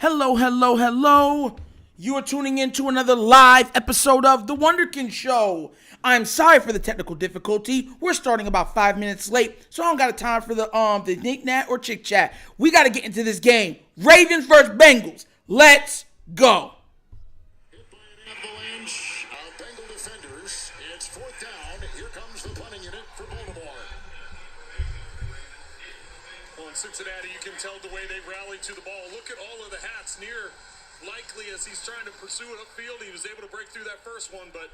Hello, hello, hello. You are tuning in to another live episode of The Wunderkind Show. I'm sorry for the technical difficulty. We're starting about 5 minutes late, so I don't got time for the knick-knack or chick-chat. We got to get into this game. Ravens versus Bengals. Let's go. Hit by an avalanche of Bengal defenders. It's fourth down. Here comes the punting unit for Baltimore. Well, in Cincinnati, you can tell the way they rallied to the ball. Look at all of the hats near likely as he's trying to pursue it upfield. He was able to break through that first one, but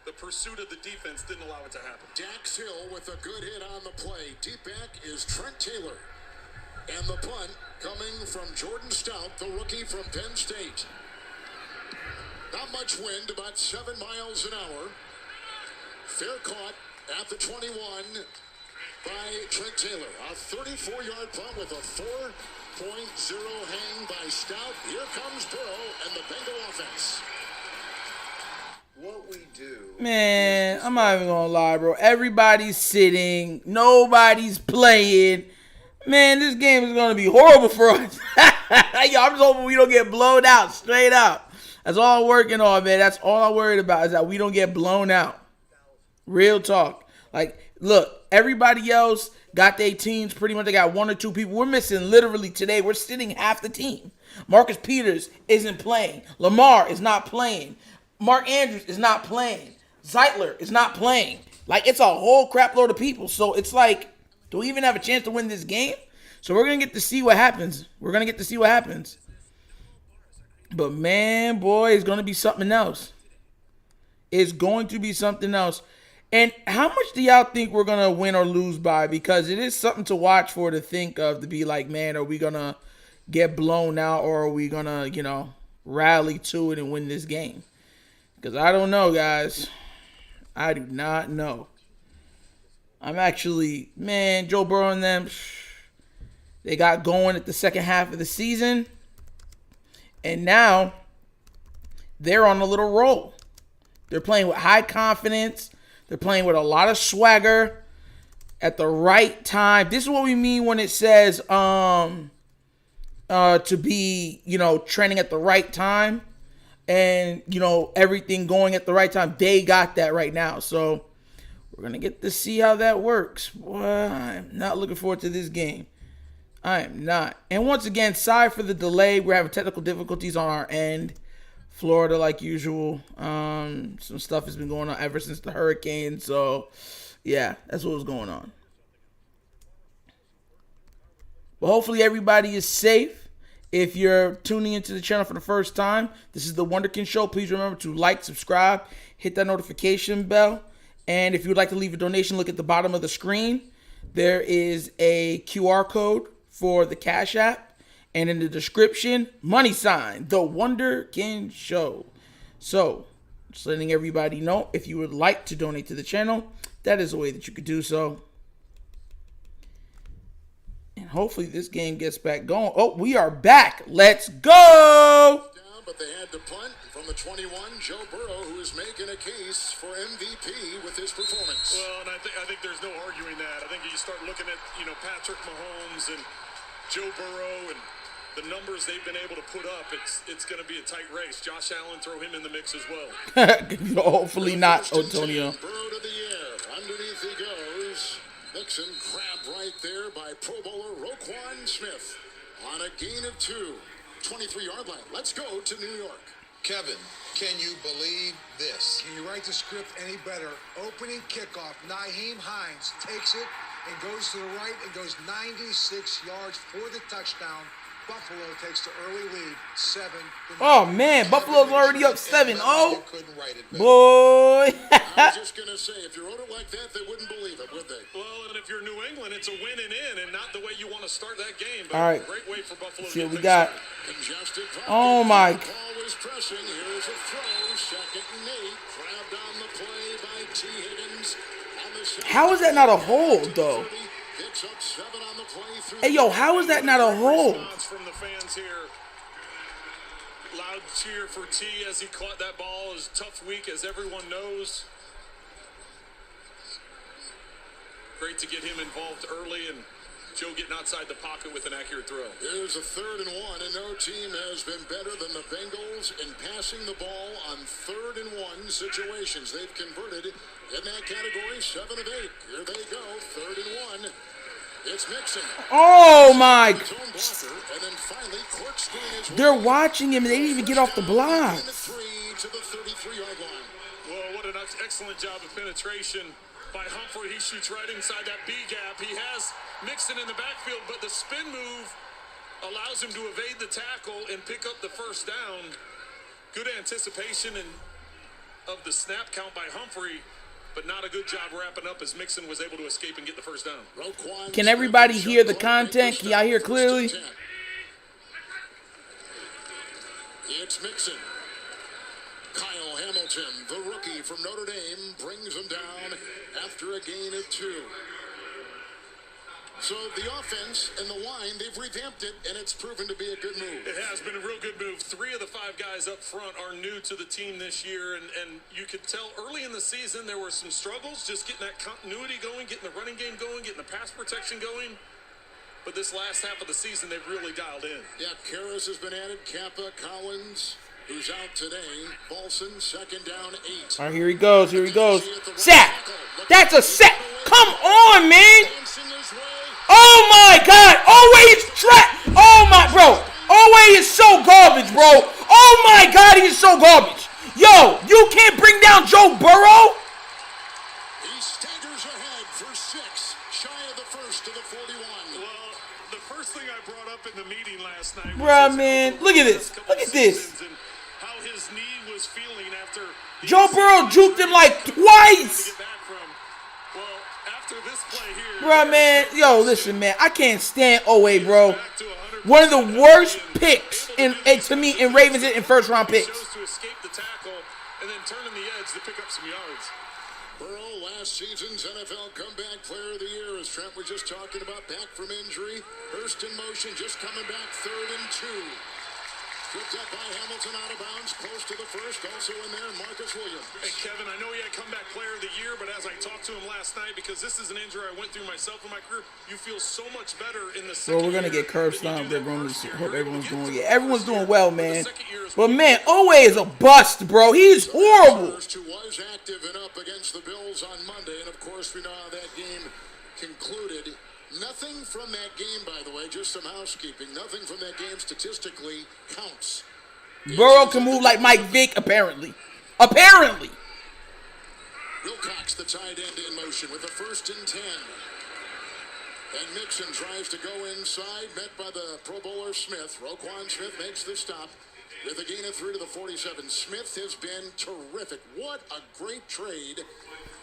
the pursuit of the defense didn't allow it to happen. Dax Hill with a good hit on the play. Deep back is Trent Taylor. And the punt coming from Jordan Stout, the rookie from Penn State. Not much wind, about 7 miles an hour. Fair caught at the 21 by Trent Taylor. A 34-yard punt with a 4.0 hang by Stout. Here comes Burrow and the Bengal offense. What we do. Man, I'm not even going to lie, bro. Everybody's sitting. Nobody's playing. Man, this game is going to be horrible for us. Yo, I'm just hoping we don't get blown out, straight up. That's all I'm working on, man. That's all I'm worried about is that we don't get blown out. Real talk. Like, look, everybody else got their teams pretty much. They got 1 or 2 people. We're missing literally today. We're sitting half the team. Marcus Peters isn't playing. Lamar is not playing. Mark Andrews is not playing. Zeitler is not playing. Like, it's a whole crap load of people. So it's like, do we even have a chance to win this game? So we're going to get to see what happens. But, man, boy, it's going to be something else. It's going to be something else. And how much do y'all think we're going to win or lose by? Because it is something to watch for, to think of, to be like, man, are we going to get blown out or are we going to, rally to it and win this game? Because I don't know, guys. I do not know. I'm actually, man, Joe Burrow and them, they got going at the second half of the season. And now they're on a little roll. They're playing with high confidence. They're playing with a lot of swagger at the right time. This is what we mean when it says to be, trending at the right time. And, everything going at the right time. They got that right now. So we're going to get to see how that works. Boy, I'm not looking forward to this game. I am not. And once again, sorry for the delay. We're having technical difficulties on our end. Florida, like usual. Some stuff has been going on ever since the hurricane. So, yeah, that's what was going on. But hopefully everybody is safe. If you're tuning into the channel for the first time, this is the Wunderkind Show. Please remember to like, subscribe, hit that notification bell. And if you would like to leave a donation, look at the bottom of the screen. There is a QR code for the Cash App. And in the description, money sign, the Wunderkind Show. So, just letting everybody know, if you would like to donate to the channel, that is a way that you could do so. And hopefully this game gets back going. Oh, we are back. Let's go. Down, but they had to punt from the 21, Joe Burrow, who is making a case for MVP with his performance. Well, and I think there's no arguing that. I think you start looking at, Patrick Mahomes and Joe Burrow and the numbers they've been able to put up, it's going to be a tight race. Josh Allen, throw him in the mix as well. Hopefully not, Antonio. Burrow to the air. Underneath he goes. Nixon grabbed right there by Pro Bowler Roquan Smith on a gain of 2. 23-yard line. Let's go to New York. Kevin, can you believe this? Can you write the script any better? Opening kickoff, Nyheim Hines takes it and goes to the right and goes 96 yards for the touchdown. Buffalo takes the early lead, 7-0. Oh, man, Buffalo's already up 7-0. Couldn't write it better. Boy. I was just going to say, if you wrote it like that, they wouldn't believe it, would they? Well, and if you're New England, it's a win and in, and not the way you want to start that game. But all right. Great way for Buffalo See to what we get got. Oh, my. The ball was pressing. Here's a throw. Second and 8. Grabbed on the play by T. Higgins. How is that not a hold, though? Hey, yo, how is that not a hold? From the fans here. Loud cheer for T as he caught that ball. It was a tough week, as everyone knows. Great to get him involved early, and Joe getting outside the pocket with an accurate throw. Here's a 3rd and 1, and no team has been better than the Bengals in passing the ball on 3rd and 1 situations. They've converted in that category 7 of 8. Here they go, 3rd and 1. It's Mixon. Oh my! His own blocker, and then finally corkscrewing his way They're watching him and they didn't even get off the block. 3 to the 33-yard line. Well, what an excellent job of penetration by Humphrey. He shoots right inside that B gap. He has Mixon in the backfield, but the spin move allows him to evade the tackle and pick up the first down. Good anticipation of the snap count by Humphrey, but not a good job wrapping up as Mixon was able to escape and get the first down. Can everybody hear the content? Can y'all hear clearly? It's Mixon. Kyle Hamilton, the rookie from Notre Dame, brings him down after a gain of 2. So the offense and the line, they've revamped it, and it's proven to be a good move. It has been a real good move. 3 of the 5 guys up front are new to the team this year, and you could tell early in the season there were some struggles just getting that continuity going, getting the running game going, getting the pass protection going. But this last half of the season, they've really dialed in. Yeah, Karras has been added, Kappa, Collins, who's out today. Bolson, 2nd down, 8. All right, here he goes. Here he goes. Sack. That's a sack. Come on, man. Oh my God. Always track. Oh my, bro. Always is so garbage, bro. Oh my God, he is so garbage. Yo, you can't bring down Joe Burrow. He staggers ahead for 6, shy of the first to the 41. Well, the first thing I brought up in the meeting last night was Bruh, man, look at this. Look at this. and how his knee was feeling after Joe Burrow juked him like twice. get back from. Well, after this play here, Bruh, man. Yo, listen, man. I can't stand Owe, bro. back to 100%. One of the worst picks to me in Ravens in first-round picks. Chose to escape the tackle and then turning the edge to pick up some yards. Burrow, last season's NFL Comeback Player of the Year, as Trent was just talking about, back from injury. Hurst in motion, just coming back, 3rd and 2. Picked up by Hamilton out of bounds, close to the first. Also in there, Marcus Williams. Hey, Kevin, I know he had comeback player of the year, but as I talked to him last night, because this is an injury I went through myself in my career, you feel so much better in the second Bro, we're going to year get curb than you stomped. do that Everyone first year. hope We're everyone's able to doing get it. through Everyone's the first doing year, well, but the man. second year is But, when man, Owe is a bust, bro. He's horrible. Hurst, who was active and up against the Bills on Monday, and of course we know how that game concluded. Nothing from that game, by the way, just some housekeeping. Nothing from that game statistically counts. Burrow can move like Mike Vick, apparently. Apparently. Wilcox, the tight end, in motion with a 1st and 10. And Mixon tries to go inside, met by the Pro Bowler Smith. Roquan Smith makes the stop with a gain of 3 to the 47. Smith has been terrific. What a great trade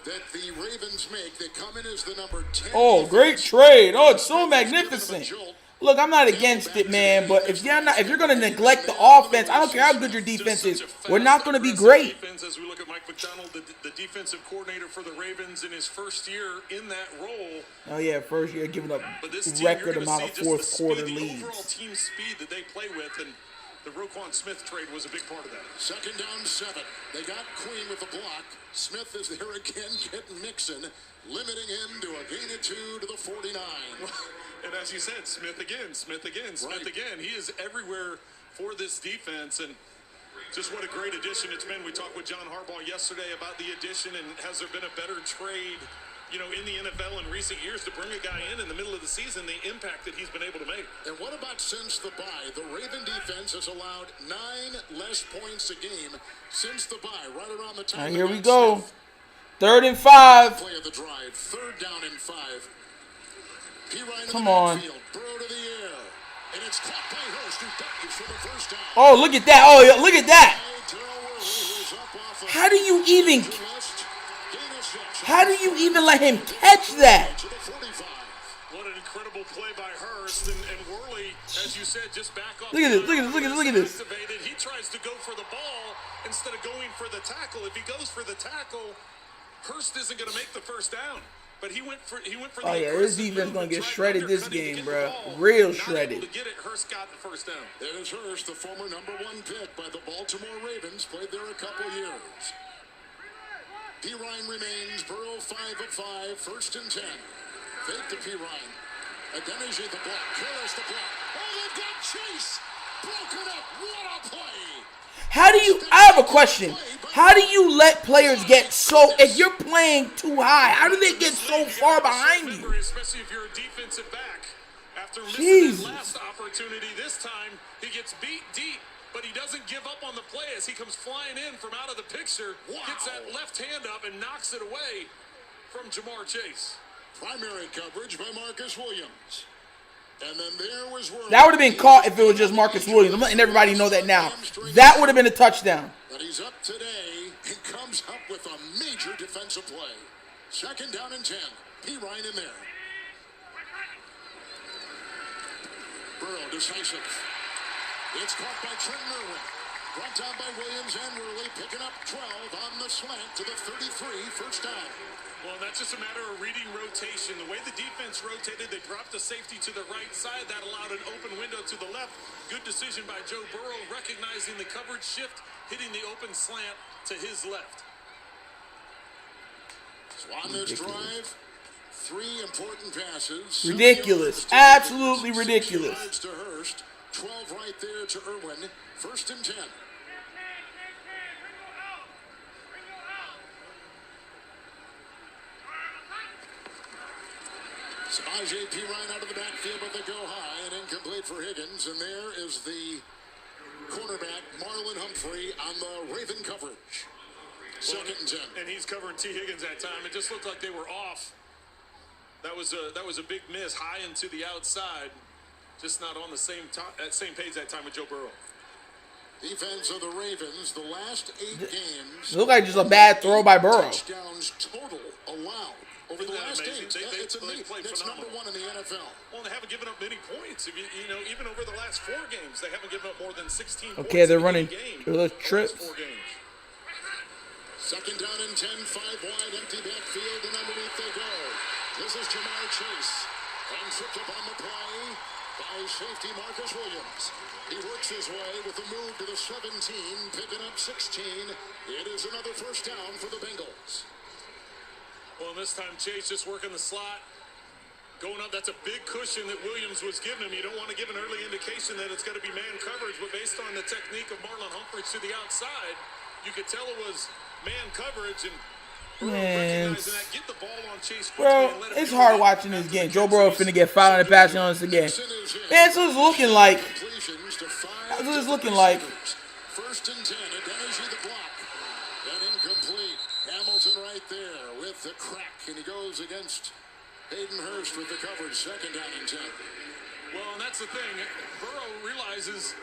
that the Ravens make. They come in as the number 10. Oh, great trade. Oh, it's so magnificent. Look, I'm not against it, man, but if you're going to neglect the offense, I don't care how good your defense is, we're not going to be great. Defense, as we look at Mike McDonald, the defensive coordinator for the Ravens in his first year in that role. Oh, yeah, first year giving up But this team, record you're amount gonna of see just the fourth-quarter speed, the overall leads. team speed that they play with, and the Roquan Smith trade was a big part of that. 2nd down, 7. They got Queen with the block. Smith is there again, getting Mixon, limiting him to a gain of 2 to the 49. And as you said, Smith again, Smith again, Smith Right. again. He is everywhere for this defense, and just what a great addition it's been. We talked with John Harbaugh yesterday about the addition, and has there been a better trade, in the NFL in recent years to bring a guy in the middle of the season, the impact that he's been able to make. And what about since the bye? The Raven defense has allowed 9 less points a game since the bye, right around the time. All right, here we Matt go. Smith 3rd and 5. play of the drive. 3rd down and 5. Come on. Burrow to the air. And it's caught by Hurst, who dives for the first down. Oh, look at that. Oh, yeah, look at that. Terrell Worley, who is up off of How do you even left. Gain of 6. How do you even let him catch that? To the 45. What an incredible play by Hurst, and Worley, as you said, just back off. Look at this, look at this, look at this, look at this. Activated. He tries to go for the ball instead of going for the tackle. If he goes for the tackle, Hurst isn't going to make the first down. But he went for the Oh, yeah, this defense going to get shredded this undercutting to game, get bro. the ball. Real Not able shredded. to get it. Hurst got the first down. There's Hurst, the former number 1 pick by the Baltimore Ravens, played there a couple years. P. Ryan remains. Burrow 5 of 5, 1st and 10. Fake to P. Ryan. Adeniji the block. Careless the block. Oh, they've got Chase. Broken up. What a play. How do you, I have a question. How do you let players get so, if you're playing too high, how do they get so far behind you? Especially if you're a defensive back. After missing Jesus. his last opportunity this time, he gets beat deep, but he doesn't give up on the play as he comes flying in from out of the picture, gets that left hand up and knocks it away from Jamar Chase. Primary coverage by Marcus Williams. And then there was That would have been caught if it was just Marcus Williams. I'm letting everybody know that now. That would have been a touchdown. But he's up today. He comes up with a major defensive play. 2nd down and 10. P. Ryan in there. Burrow decisive. It's caught by Trenton Irwin. Brought down by Williams and Worley, picking up 12 on the slant to the 33, 1st down. Well, that's just a matter of reading rotation. The way the defense rotated, they dropped the safety to the right side. That allowed an open window to the left. Good decision by Joe Burrow, recognizing the coverage shift, hitting the open slant to his left. So on this drive, 3 important passes. Ridiculous. Absolutely ridiculous. 6 yards to Hurst, 12 right there to Irwin. 1st and 10. Samaje P. Ryan out of the backfield, but they go high and incomplete for Higgins. And there is the cornerback, Marlon Humphrey, on the Raven coverage. 2nd and 10. And he's covering T. Higgins that time. It just looked like they were off. That was a big miss, high into the outside. Just not on the same page that time with Joe Burrow. Defense of the Ravens, the last 8 games. It looked like just a bad throw by Burrow. Touchdowns total allowed over the last 8. It's amazing. That's number 1 in the NFL. Well, they haven't given up many points. If you know, even over the last 4 games, they haven't given up more than 16 points. Okay, they're running those trips. 4 games. 2nd down and 10, 5 wide, empty backfield, and underneath they go. This is Jamar Chase. And tripped up on the play by safety Marcus Williams. He works his way with the move to the 17, picking up 16. It is another 1st down for the Bengals. Well, this time Chase just working the slot. Going up, that's a big cushion that Williams was giving him. You don't want to give an early indication that it's going to be man coverage, but based on the technique of Marlon Humphreys to the outside, you could tell it was man coverage, and Man, get the ball on Chase bro, it's hard watching this game. Joe Burrow finna get fouled on the passing on us again. Man, so it's looking like. That's what it's looking like. 1st and 10, Adeniji the block. And incomplete. Hamilton right there with the crack, and he goes against Hayden Hurst with the coverage. 2nd down and 10. Well, and that's the thing. Burrow realizes.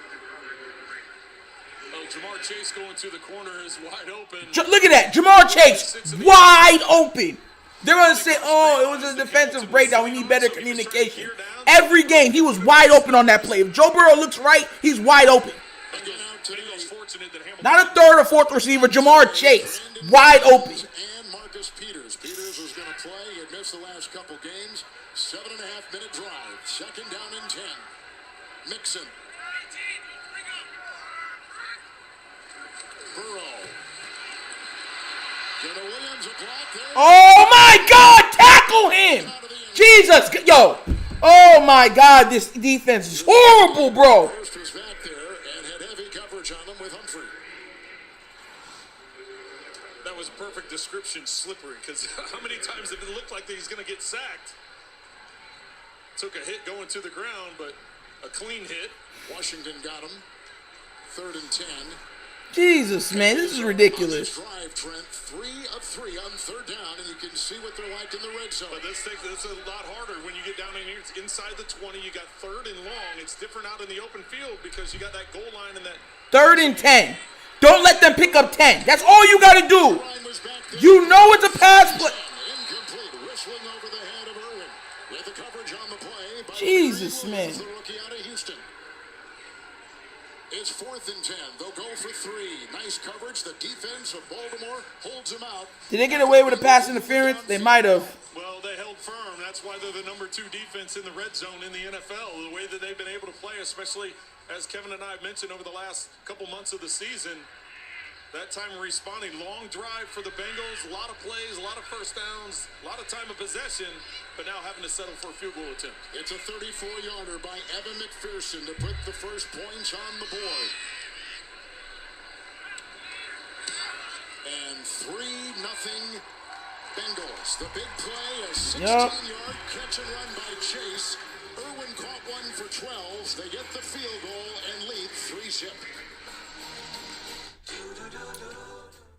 Oh, Jamar Chase going to the corner is wide open. Look at that. Jamar Chase, wide open. They're going to say, oh, it was a defensive breakdown. We need better communication. Every game, he was wide open on that play. If Joe Burrow looks right, he's wide open. Not a 3rd or 4th receiver. Jamar Chase, wide open. And Marcus Peters. Peters was going to play. He had missed the last couple games. 7.5-minute drive. 2nd down and 10. Mixon. Burrow. Oh my God! Tackle him! Jesus! Yo! Oh my God! This defense is horrible, bro. First was back there and had heavy coverage on them with Humphrey. That was a perfect description, slippery, because how many times did it look like that he's going to get sacked? Took a hit going to the ground, but a clean hit. Washington got him. 3rd and 10. Jesus, man, this is ridiculous. Drive, Trent, 3 of 3 on 3rd down, and you can see what they're like in the red zone. But this is a lot harder when you get down in here. It's inside the 20. You got 3rd and long. It's different out in the open field because you got that goal line and that. 3rd and 10. Don't let them pick up 10. That's all you got to do. You know it's a pass play. Incomplete, whistling over the head of Irwin. With the coverage on the play. Jesus, man. The rookie out of Houston. It's 4th and 10. They'll go for 3. Nice coverage. The defense of Baltimore holds them out. Did they get away with a pass interference? They might have. Well, they held firm. That's why they're the number 2 defense in the red zone in the NFL. The way that they've been able to play, especially as Kevin and I have mentioned over the last couple months of the season, That time responding, long drive for the Bengals, a lot of plays, a lot of first downs, a lot of time of possession, but now having to settle for a field goal attempt. It's a 34-yarder by Evan McPherson to put the first points on the board. And 3-0 Bengals. The big play, a 16-yard catch and run by Chase. Irwin caught one for 12. They get the field goal and lead 3-zip.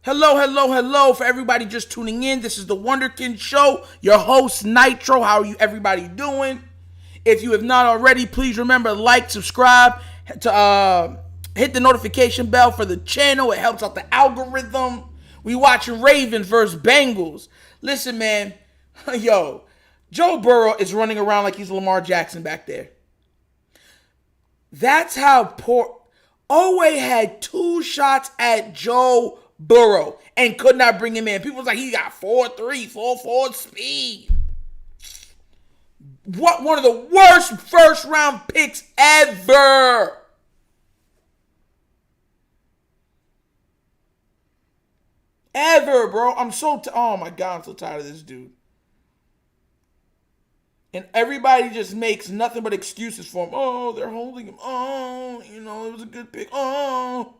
Hello for everybody just tuning in. This is the Wunderkind Show. Your host, Nitro. How are you everybody doing? If you have not already, please remember like, subscribe, to hit the notification bell for the channel. It helps out the algorithm. We watching Ravens versus Bengals. Listen, man. Yo, Joe Burrow is running around like he's Lamar Jackson back there. That's how poor... Oweh had 2 shots at Joe Burrow and could not bring him in. People was like, he got 4.3, 4.4 speed. What one of the worst first round picks ever. Ever, bro. Oh my God, I'm so tired of this dude. And everybody just makes nothing but excuses for him. Oh, they're holding him. Oh, it was a good pick. Oh.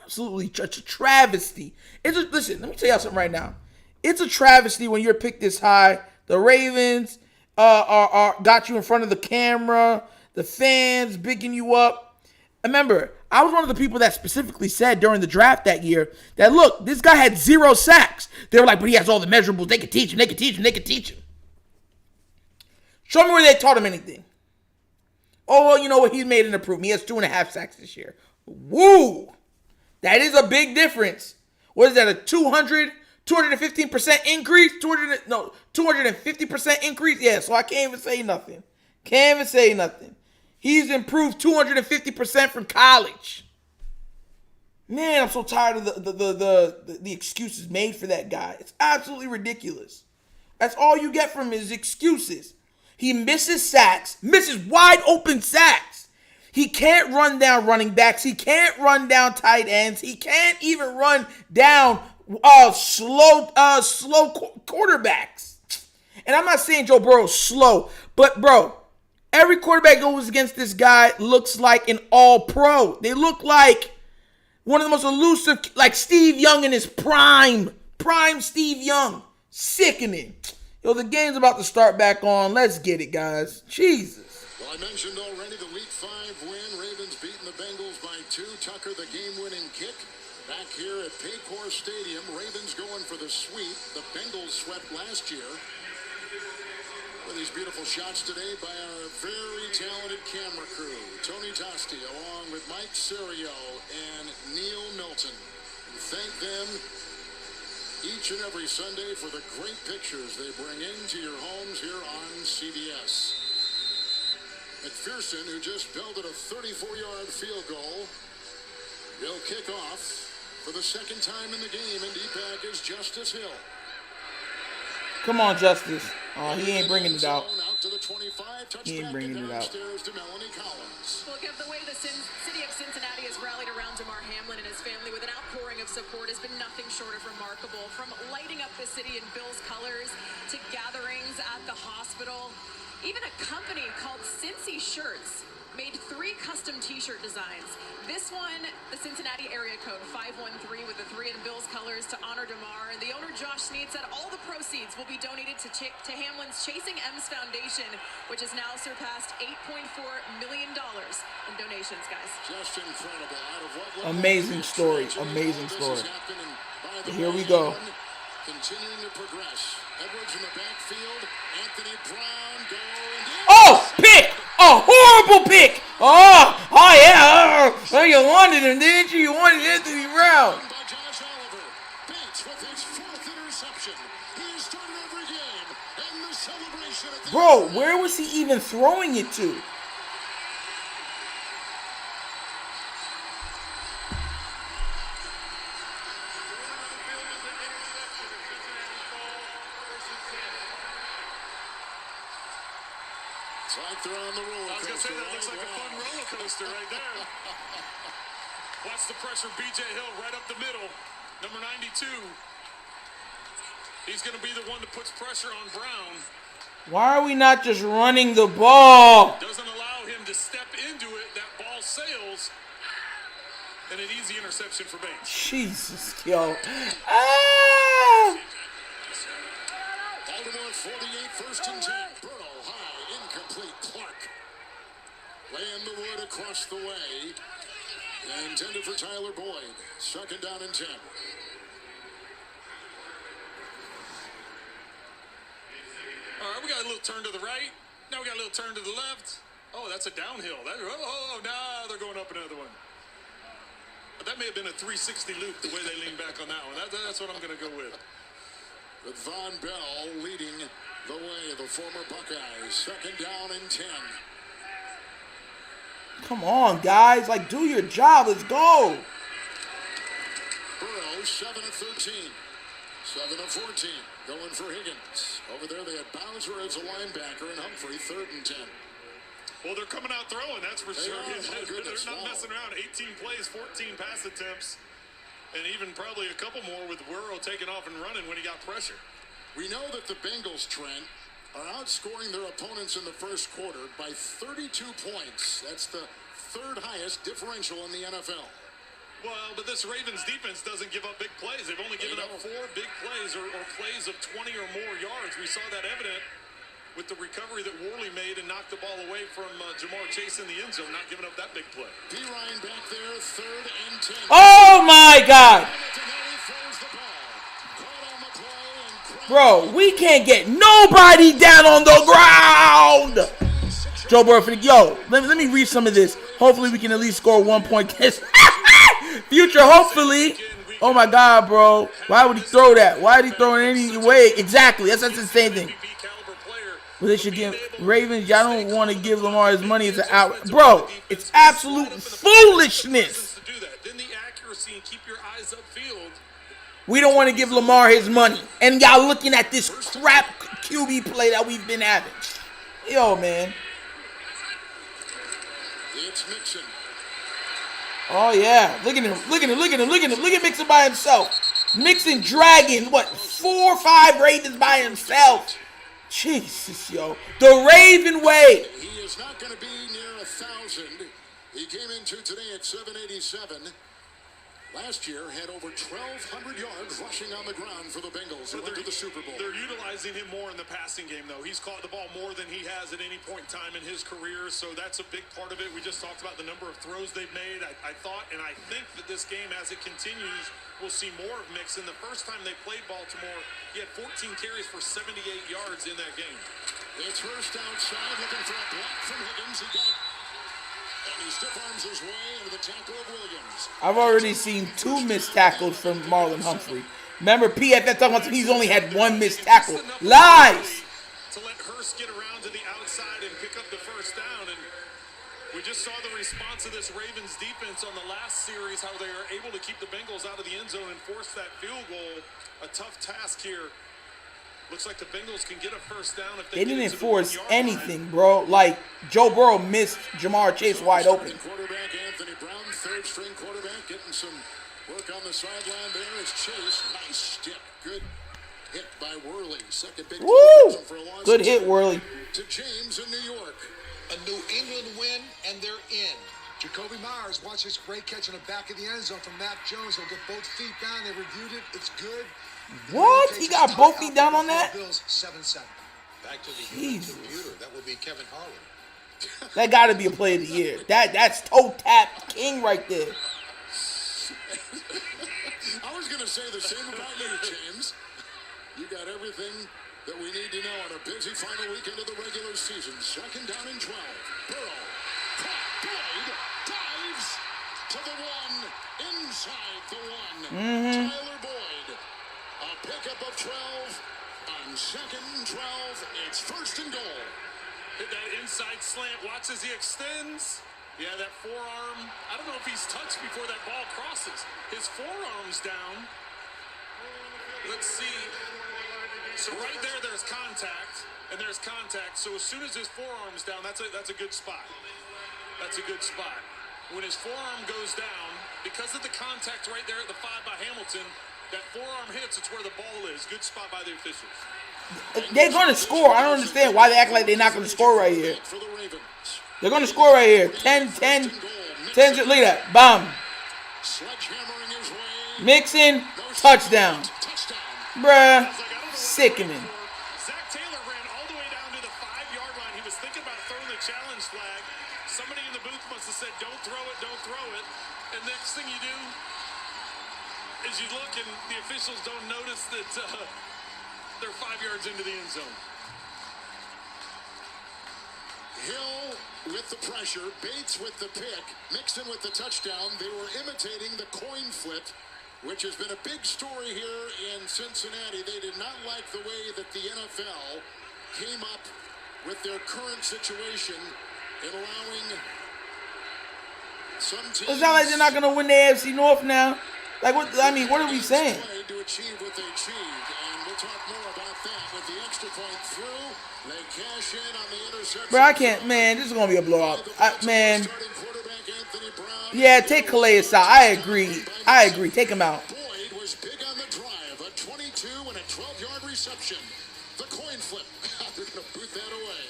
Absolutely, it's a travesty. Listen, let me tell y'all something right now. It's a travesty when you're picked this high. The Ravens got you in front of the camera. The fans bigging you up. Remember, I was one of the people that specifically said during the draft that year that, look, this guy had 0 sacks. They were like, but he has all the measurables. They could teach him. Show me where they taught him anything. Oh, well, you know what? He's made an improvement. He has 2.5 sacks this year. Woo! That is a big difference. What is that, a 215% increase? 250% increase? Yeah, so I can't even say nothing. He's improved 250% from college. Man, I'm so tired of the excuses made for that guy. It's absolutely ridiculous. That's all you get from his excuses. He misses sacks, misses wide open sacks. He can't run down running backs. He can't run down tight ends. He can't even run down slow quarterbacks. And I'm not saying Joe Burrow's slow, but bro, every quarterback that goes against this guy looks like an all-pro. They look like one of the most elusive, like Steve Young in his prime. Prime Steve Young. Sickening. Yo, the game's about to start back on. Let's get it, guys. Jesus. Well, I mentioned already the Week 5 win. Ravens beating the Bengals by 2. Tucker, the game-winning kick. Back here at Paycor Stadium, Ravens going for the sweep. The Bengals swept last year. These beautiful shots today by our very talented camera crew, Tony Tosti, along with Mike Serio and Neil Milton. And thank them each and every Sunday for the great pictures they bring into your homes here on CBS. McPherson, who just belted a 34-yard field goal, will kick off for the second time in the game, and D-Pack is Justice Hill. Come on, Justice. Oh, he ain't bringing it out. He ain't bringing it out. Look at the way the city of Cincinnati has rallied around Damar Hamlin and his family with an outpouring of support has been nothing short of remarkable. From lighting up the city in Bills colors to gatherings at the hospital, even a company called Cincy Shirts made 3 custom t-shirt designs. This one, the Cincinnati area code 513 with the 3 in Bills colors to honor Damar. And the owner, Josh Snead, said all the proceeds will be donated to Hamlin's Chasing M's Foundation, which has now surpassed $8.4 million in donations, guys. Just incredible. Out of what amazing story. Here we go. Continuing to progress. Edwards in the backfield. Anthony Brown going. Oh, pick! A horrible pick! Oh yeah! Oh, you wanted him, didn't you? You wanted Anthony Brown. By Josh Oliver. Bates with his 4th interception. He has started every game. And the celebration at the Bro, where was he even throwing it to? like they're on the roller I was going to say, coaster. that looks like a fun roller coaster right there. Watch the pressure. B.J. Hill right up the middle. Number 92. He's going to be the one that puts pressure on Brown. Why are we not just running the ball? Doesn't allow him to step into it. That ball sails. And an easy interception for Bates. Jesus, yo. Ah! Baltimore 48, first and 10. Burrow high, incomplete. Clark laying the wood across the way. Intended for Tyler Boyd. Second down and 10. All right, we got a little turn to the right. Now we got a little turn to the left. Oh, that's a downhill. Now they're going up another one. But that may have been a 360 loop, the way they lean back on that one. That's what I'm going to go with. With Von Bell leading the way, the former Buckeyes. Second down and 10. Come on, guys. Like, do your job. Let's go. Burrow, 7 of 13. 7 of 14. Going for Higgins. Over there they had Bowser as a linebacker and Humphrey, 3rd and 10. Well, they're coming out throwing, that's for sure. They're not messing around. 18 plays, 14 pass attempts, and even probably a couple more with Burrow taking off and running when he got pressure. We know that the Bengals, Trent, are outscoring their opponents in the first quarter by 32 points. That's the 3rd highest differential in the NFL. Well, but this Ravens defense doesn't give up big plays. They've only given up 4 big plays or plays of 20 or more yards. We saw that evident with the recovery that Worley made and knocked the ball away from Jamar Chase in the end zone, not giving up that big play. B. Ryan back there, 3rd and 10. Oh, my God. Bro, we can't get nobody down on the ground. Joe Burrow, yo, let me read some of this. Hopefully we can at least score 1 point. Future, hopefully. Oh, my God, bro. Why would he throw that? Why did he throw it any way? Exactly. That's the same thing. Well, they should give Ravens. Y'all don't want to give Lamar his money. It's an out. Bro, it's absolute foolishness. Then the accuracy and keep your eyes upfield. We don't want to give Lamar his money. And y'all looking at this crap QB play that we've been having. Yo, man. It's Mixon. Oh, yeah. Look at him. Look at him. Look at him. Look at him. Look at Mixon by himself. Mixon dragging, 4 or 5 Ravens by himself. Jesus, yo. The Raven way. He is not going to be near 1,000. He came into today at 787. Last year had over 1,200 yards rushing on the ground for the Bengals. They went to the Super Bowl. They're utilizing him more in the passing game, though. He's caught the ball more than he has at any point in time in his career, so that's a big part of it. We just talked about the number of throws they've made. I thought, and I think that this game, as it continues, we'll see more of Mixon. The first time they played Baltimore, he had 14 carries for 78 yards in that game. It's first outside, looking for a block from Higgins. He got it. And he stiff arms his way into the tackle of Williams. I've already seen 2 missed tackles from Marlon Humphrey. Remember, PFF talking about he's only had 1 missed tackle. Lies! To let Hurst get around to the outside and pick up the first down. And we just saw the response of this Ravens defense on the last series, how they are able to keep the Bengals out of the end zone and force that field goal. A tough task here. Looks like the Bengals can get a first down if they didn't enforce anything, bro. Like, Joe Burrow missed Jamar Chase wide open. Quarterback Anthony Brown, 3rd string quarterback, getting some work on the sideline there. Is Chase. Nice stick. Good hit by Worley. Second big Woo! for a loss. Good hit, Worley. To James in New York. A New England win, and they're in. Jacoby Myers, watch this great catch in the back of the end zone from Mac Jones. He'll get both feet down. They reviewed it. It's good. What? He got both feet down on that? Bills 7-7. Back to the human computer. That would be Kevin Harlan. That got to be a play of the year. That's toe tap king right there. I was going to say the same about you, James. You got everything that we need to know on a busy final weekend of the regular season. Second down and 12. Burrow. Boyd dives to the 1. Inside the 1. Tyler Boyd. A pickup of 12 on second and 12. It's first and goal. Hit that inside slant. Watch as he extends. Yeah, that forearm. I don't know if he's touched before that ball crosses. His forearm's down. Let's see. So right there, there's contact, and there's contact. So as soon as his forearm's down, that's a good spot. That's a good spot. When his forearm goes down, because of the contact right there at the 5 by Hamilton, that forearm hits, it's where the ball is. Good spot by the officials. They're going to score. I don't understand why they act like they're not going to score right here. They're going to score right here. 10. Look at that. Bomb. Mixon. Touchdown. Bruh. Sickening. Zach Taylor ran all the way down to the 5-yard line. He was thinking about throwing the challenge flag. Somebody in the booth must have said, don't throw it, don't throw it. And next thing you do is you look and the officials don't notice that they're 5 yards into the end zone. Hill with the pressure, Bates with the pick, Mixon with the touchdown. They were imitating the coin flip, which has been a big story here in Cincinnati. They did not like the way that the NFL came up with their current situation in allowing some teams. It's not like they're not going to win the AFC North now. Like, what? I mean, what are we saying? To achieve what they achieved, and we'll talk more about that with the extra point through. They cash in on the interception. Bro, I can't, man. This is going to be a blowout. Man. Yeah, take Calais out. I agree. Take him out. Boyd was big on the drive. A 22 and a 12-yard reception. The coin flip. They're going to boot that away.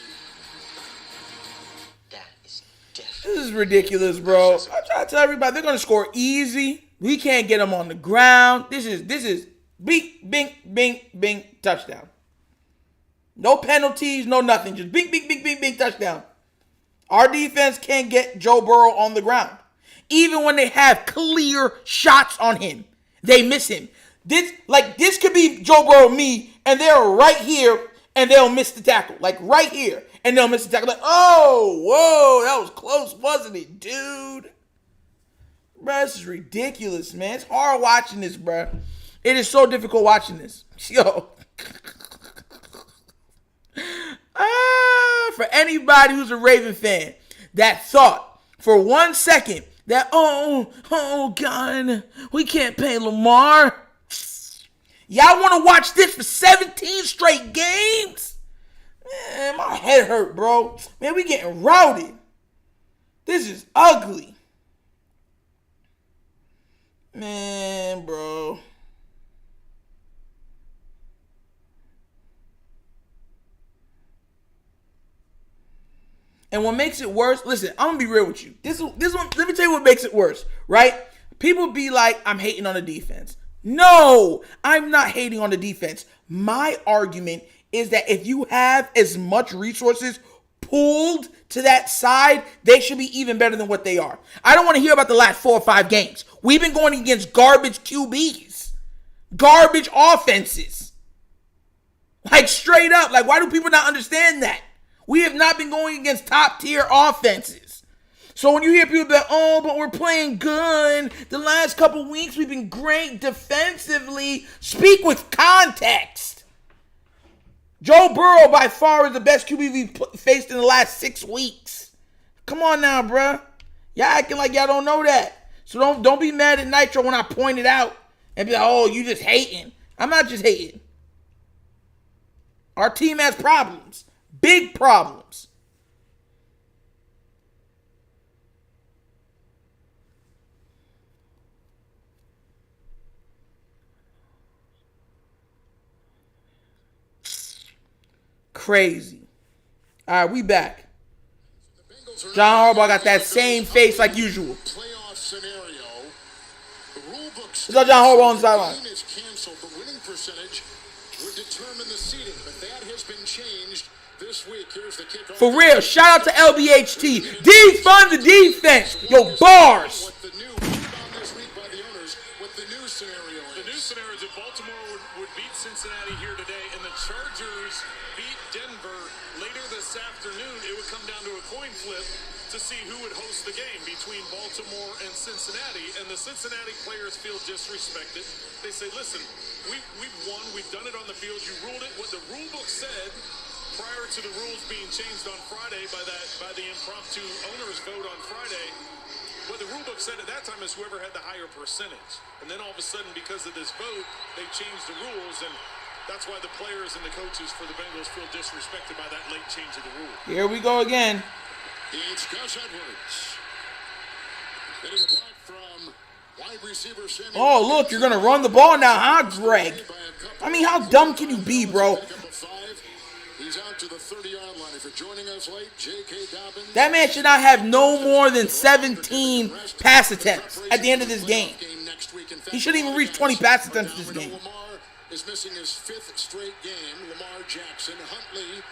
That is definitely. This is ridiculous, bro. I try to tell everybody they're going to score easy. We can't get them on the ground. This is bing, touchdown. No penalties, no nothing. Just bing, touchdown. Our defense can't get Joe Burrow on the ground. Even when they have clear shots on him, they miss him. This could be Joe Burrow, me, and they're right here, and they'll miss the tackle. Like right here, and they'll miss the tackle. Like, oh, whoa, that was close, wasn't it, dude? Bro, this is ridiculous, man. It's hard watching this, bro. It is so difficult watching this. Yo. For anybody who's a Raven fan that thought for 1 second that, oh, God, we can't pay Lamar. Y'all want to watch this for 17 straight games? Man, my head hurt, bro. Man, we getting routed. This is ugly. Man, bro. And what makes it worse, listen, I'm going to be real with you. This one, let me tell you what makes it worse, right? People be like, I'm hating on the defense. No, I'm not hating on the defense. My argument is that if you have as much resources pulled to that side, they should be even better than what they are. I don't want to hear about the last 4 or 5 games. We've been going against garbage QBs, garbage offenses. Like straight up, like why do people not understand that? We have not been going against top tier offenses. So when you hear people that, but we're playing good, the last couple weeks we've been great defensively, speak with context. Joe Burrow by far is the best QB we've faced in the last 6 weeks. Come on now, bruh. Y'all acting like y'all don't know that. So don't be mad at Nitro when I point it out and be like, you just hating. I'm not just hating. Our team has problems. Big problems. Crazy. All right, we back. John Harbaugh got that same face like usual. Playoff scenario. The rule book What's up, John Harbaugh on the sideline? team is canceled. The winning percentage would determine the seeding, but that has been changed this week. Here's the kickoff. For real, shout out to LBHT. Defund the defense. Yo, bars. What the new rebound this week by the owners, what the new scenario is. The new scenario is that Baltimore would beat Cincinnati here today, and the Chargers beat Denver later this afternoon. It would come down to a coin flip to see who would host the game between Baltimore and Cincinnati. And the Cincinnati players feel disrespected. They say, listen, we've won. We've done it on the field. You ruled it. What the rule book said prior to the rules being changed on Friday by the impromptu owners vote on Friday, what the rule book said at that time is whoever had the higher percentage. And then all of a sudden, because of this vote, they changed the rules. And That's why the players and the coaches for the Bengals feel disrespected by that late change of the rule. Here we go again. It's Gus Edwards. Getting a block from wide receiver Samuel. Oh, look, you're going to run the ball now, huh, Greg? I mean, how dumb can you be, bro? He's out to the 30-yard line. If you're joining us late, J.K. Dobbins. That man should not have no more than 17 pass attempts at the end of this game. He shouldn't even reach 20 pass attempts this game. Lamar is missing his 5th straight game. Lamar Jackson. Huntley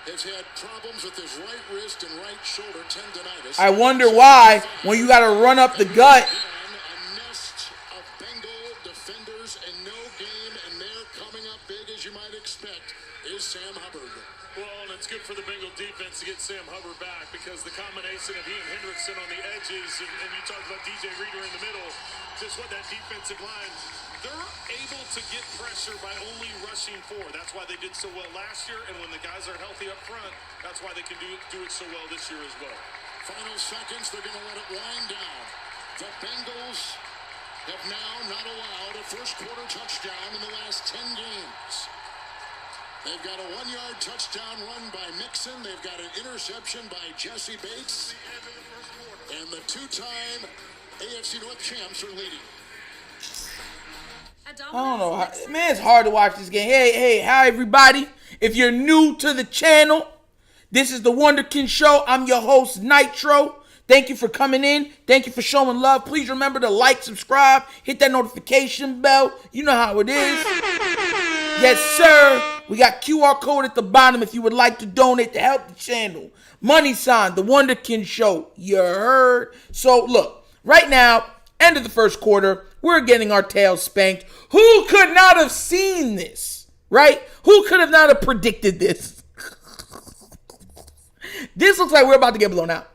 has had problems with his right wrist and right shoulder tendonitis. I wonder why when you got to run up the gut. A nest of Bengal defenders and no game, and they're coming up big as you might expect, is Sam Hubbard. Well, and it's good for the Bengal defense to get Sam Hubbard back because the combination of he and Hendrickson on the edges, and you talked about DJ Reader in the middle, just what that defensive line, they're able to get pressure by only rushing 4. That's why they did so well last year, and when the guys are healthy up front, that's why they can do it so well this year as well. Final seconds, they're going to let it wind down. The Bengals have now not allowed a first quarter touchdown in the last 10 games. They've got a 1-yard touchdown run by Mixon. They've got an interception by Jesse Bates. And the 2-time AFC North champs are leading. I don't know. Man, it's hard to watch this game. Hey, hi, everybody. If you're new to the channel, this is the Wunderkind Show. I'm your host, Nitro. Thank you for coming in. Thank you for showing love. Please remember to like, subscribe, hit that notification bell. You know how it is. Yes, sir. We got QR code at the bottom if you would like to donate to help the channel. Money sign, the Wunderkind Show. You heard? So, look, right now, end of the first quarter, we're getting our tails spanked. Who could not have seen this? Right? Who could have not have predicted this? This looks like we're about to get blown out.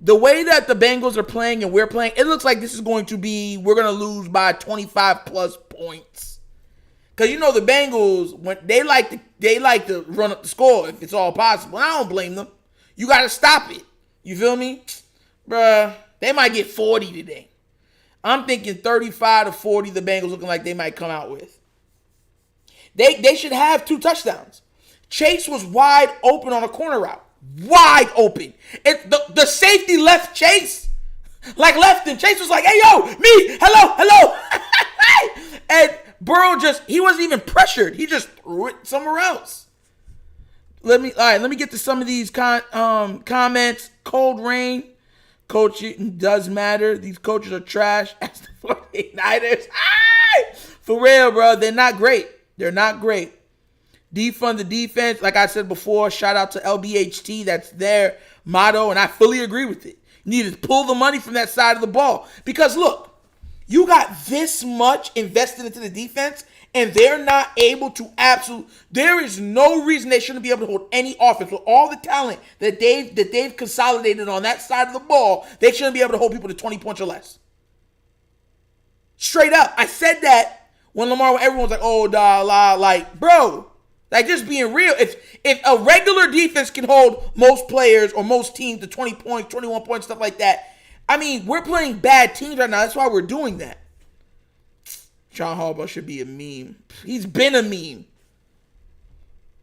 The way that the Bengals are playing and we're playing, it looks like this is going to be, we're going to lose by 25 plus points. Because you know the Bengals, when they like to run up the score if it's all possible. And I don't blame them. You got to stop it. You feel me? Bruh, they might get 40 today. I'm thinking 35 to 40 the Bengals looking like they might come out with. They should have 2 touchdowns. Chase was wide open on a corner route. Wide open. The safety left Chase. Left him. Chase was like, hey, yo, me. Hello. And Burrow he wasn't even pressured. He just threw it somewhere else. Let me get to some of these comments. Cold Rain. Coaching does matter. These coaches are trash. As the 49ers. For real, bro. They're not great. Defund the defense. Like I said before, shout out to LBHT. That's their motto, and I fully agree with it. You need to pull the money from that side of the ball. Because, look, you got this much invested into the defense, and they're not able to there is no reason they shouldn't be able to hold any offense. With all the talent that they've consolidated on that side of the ball, they shouldn't be able to hold people to 20 points or less. Straight up. I said that when everyone's like, oh, bro. Just being real, if a regular defense can hold most players or most teams to 20 points, 21 points, stuff like that, I mean, we're playing bad teams right now. That's why we're doing that. John Harbaugh should be a meme. He's been a meme.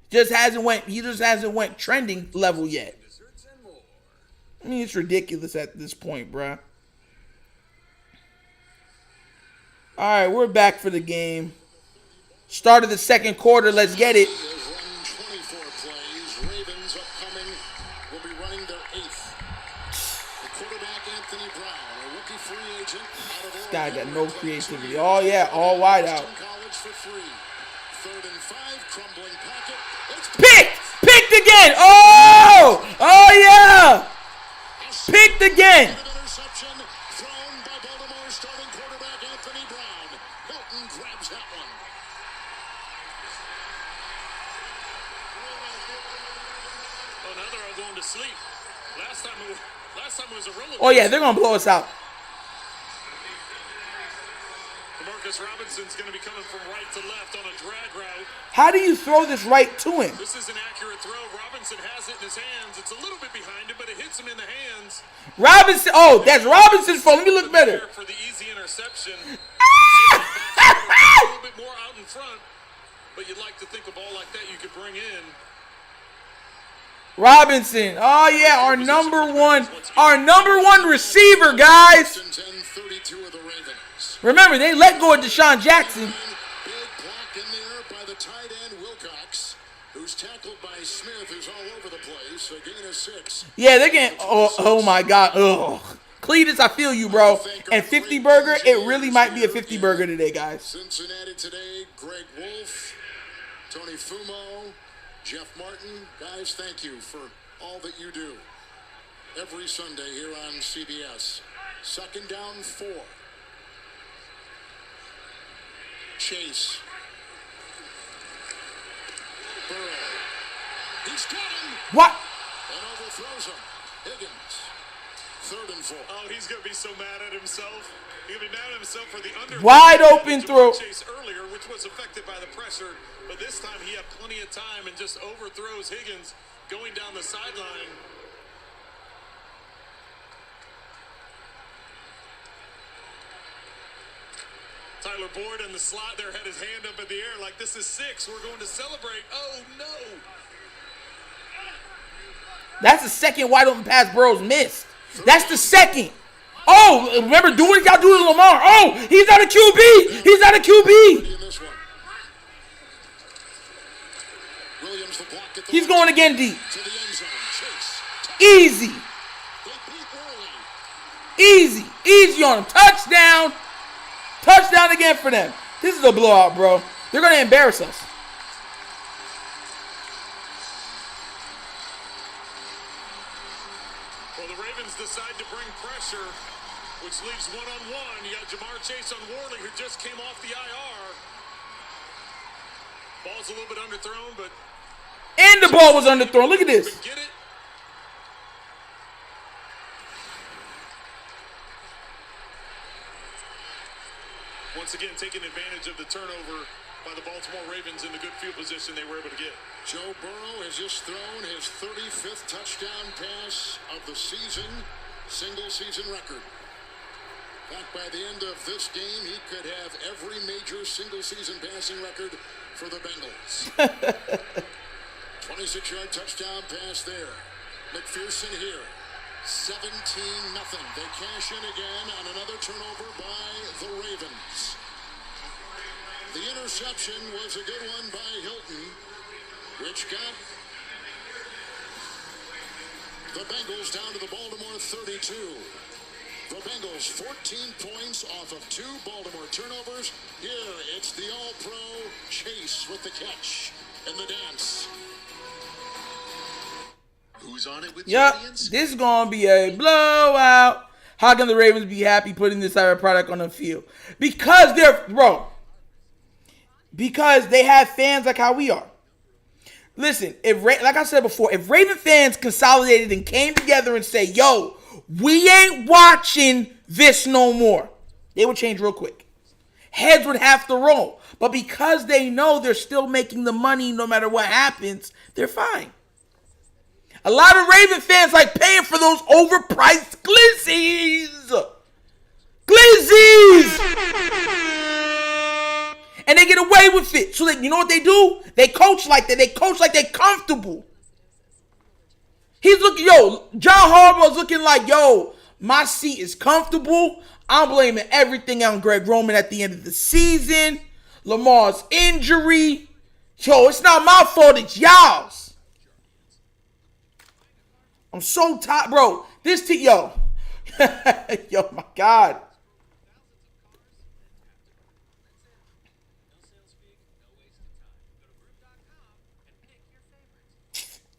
He just hasn't went trending level yet. I mean, it's ridiculous at this point, bruh. All right, we're back for the game. Start of the second quarter. Let's get it. 24 plays. Ravens upcoming will be running their 8th. The quarterback, Anthony Brown, a rookie free agent out of This guy got no creativity. Oh, yeah, all wide out. College for 3. 3rd and 5, crumbling pocket. Picked again. Oh, yeah. Picked again. Interception thrown by Baltimore starting quarterback Anthony Brown. Hilton grabs that one. Oh, now they're all going to sleep. Last time it was a roller. Oh, yeah, they're going to blow us out. Marcus Robinson's going to be coming from right to left on a drag route. How do you throw this right to him? This is an accurate throw. Robinson has it in his hands. It's a little bit behind him, but it hits him in the hands. Robinson. Oh, that's Robinson's fault. Let me look better. For the easy interception. A little bit more out in front. but you'd like to think a ball like that you could bring in. Robinson. Oh yeah, our number one receiver, guys. Remember, they let go of Deshaun Jackson. Big block in there by the tight end Wilcox, who's tackled by Smith, who's all over the place. A gain of 6. Yeah, they're getting. Oh my God. Ugh. Cletus, I feel you, bro. And 50 burger, it really might be a 50 burger today, guys. Cincinnati today, Greg Wolf, Tony Fumo, Jeff Martin. Guys, thank you for all that you do every Sunday here on CBS. 2nd down 4. Chase. Burrow. He's got him. What? And overthrows him. Higgins. 3rd and 4. Oh, he's going to be so mad at himself. He's going to be mad at himself for the under. Wide open throw. Chase earlier, which was affected by the pressure, but this time he had plenty of time and just overthrows Higgins going down the sideline. Tyler Boyd in the slot there had his hand up in the air like this is 6. We're going to celebrate. Oh, no. That's the second wide open pass Burrow's missed. That's the second. Oh, remember, do what y'all do to Lamar. Oh, he's not a QB. He's not a QB. He's going again deep. Easy. Easy. Easy on him. Touchdown. Touchdown again for them. This is a blowout, bro. They're going to embarrass us. Well, the Ravens decide to bring pressure, which leaves one-on-one. You got Jamar Chase on Worley, who just came off the IR. Ball's a little bit underthrown, but... And the ball was underthrown. Look at this. Get it. Once again, taking advantage of the turnover by the Baltimore Ravens in the good field position they were able to get. Joe Burrow has just thrown his 35th touchdown pass of the season, single season record. In fact, by the end of this game, he could have every major single season passing record for the Bengals. 26-yard touchdown pass there. McPherson here. 17-0. They cash in again on another turnover by the Ravens. The interception was a good one by Hilton, which got the Bengals down to the Baltimore 32. The Bengals 14 points off of 2 Baltimore turnovers. Here it's the All-Pro Chase with the catch and the dance. Who's on it with Yep, Giants? this is going to be a blowout. How can the Ravens be happy putting this type of product on the field? Because because they have fans like how we are. Listen, like I said before, if Raven fans consolidated and came together and say, yo, we ain't watching this no more, they would change real quick. Heads would have to roll. But because they know they're still making the money no matter what happens, they're fine. A lot of Raven fans like paying for those overpriced glizzies. And they get away with it. So you know what they do? They coach like that. They coach like they're comfortable. He's looking, John Harbaugh's looking like, my seat is comfortable. I'm blaming everything on Greg Roman at the end of the season. Lamar's injury. It's not my fault, it's y'all's. I'm so tired, bro. This team, yo, my God.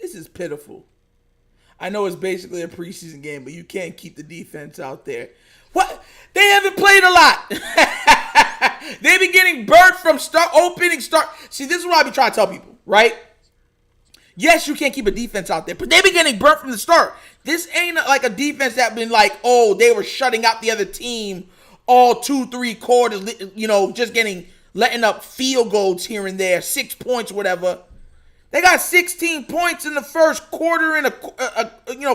This is pitiful. I know it's basically a preseason game, but you can't keep the defense out there. What? They haven't played a lot. They've been getting burnt from opening start. See, this is what I be trying to tell people, right? Yes, you can't keep a defense out there, but they've been getting burnt from the start. This ain't like a defense that been like, they were shutting out the other team all 2-3 quarters, just letting up field goals here and there, 6 points, whatever. They got 16 points in the first quarter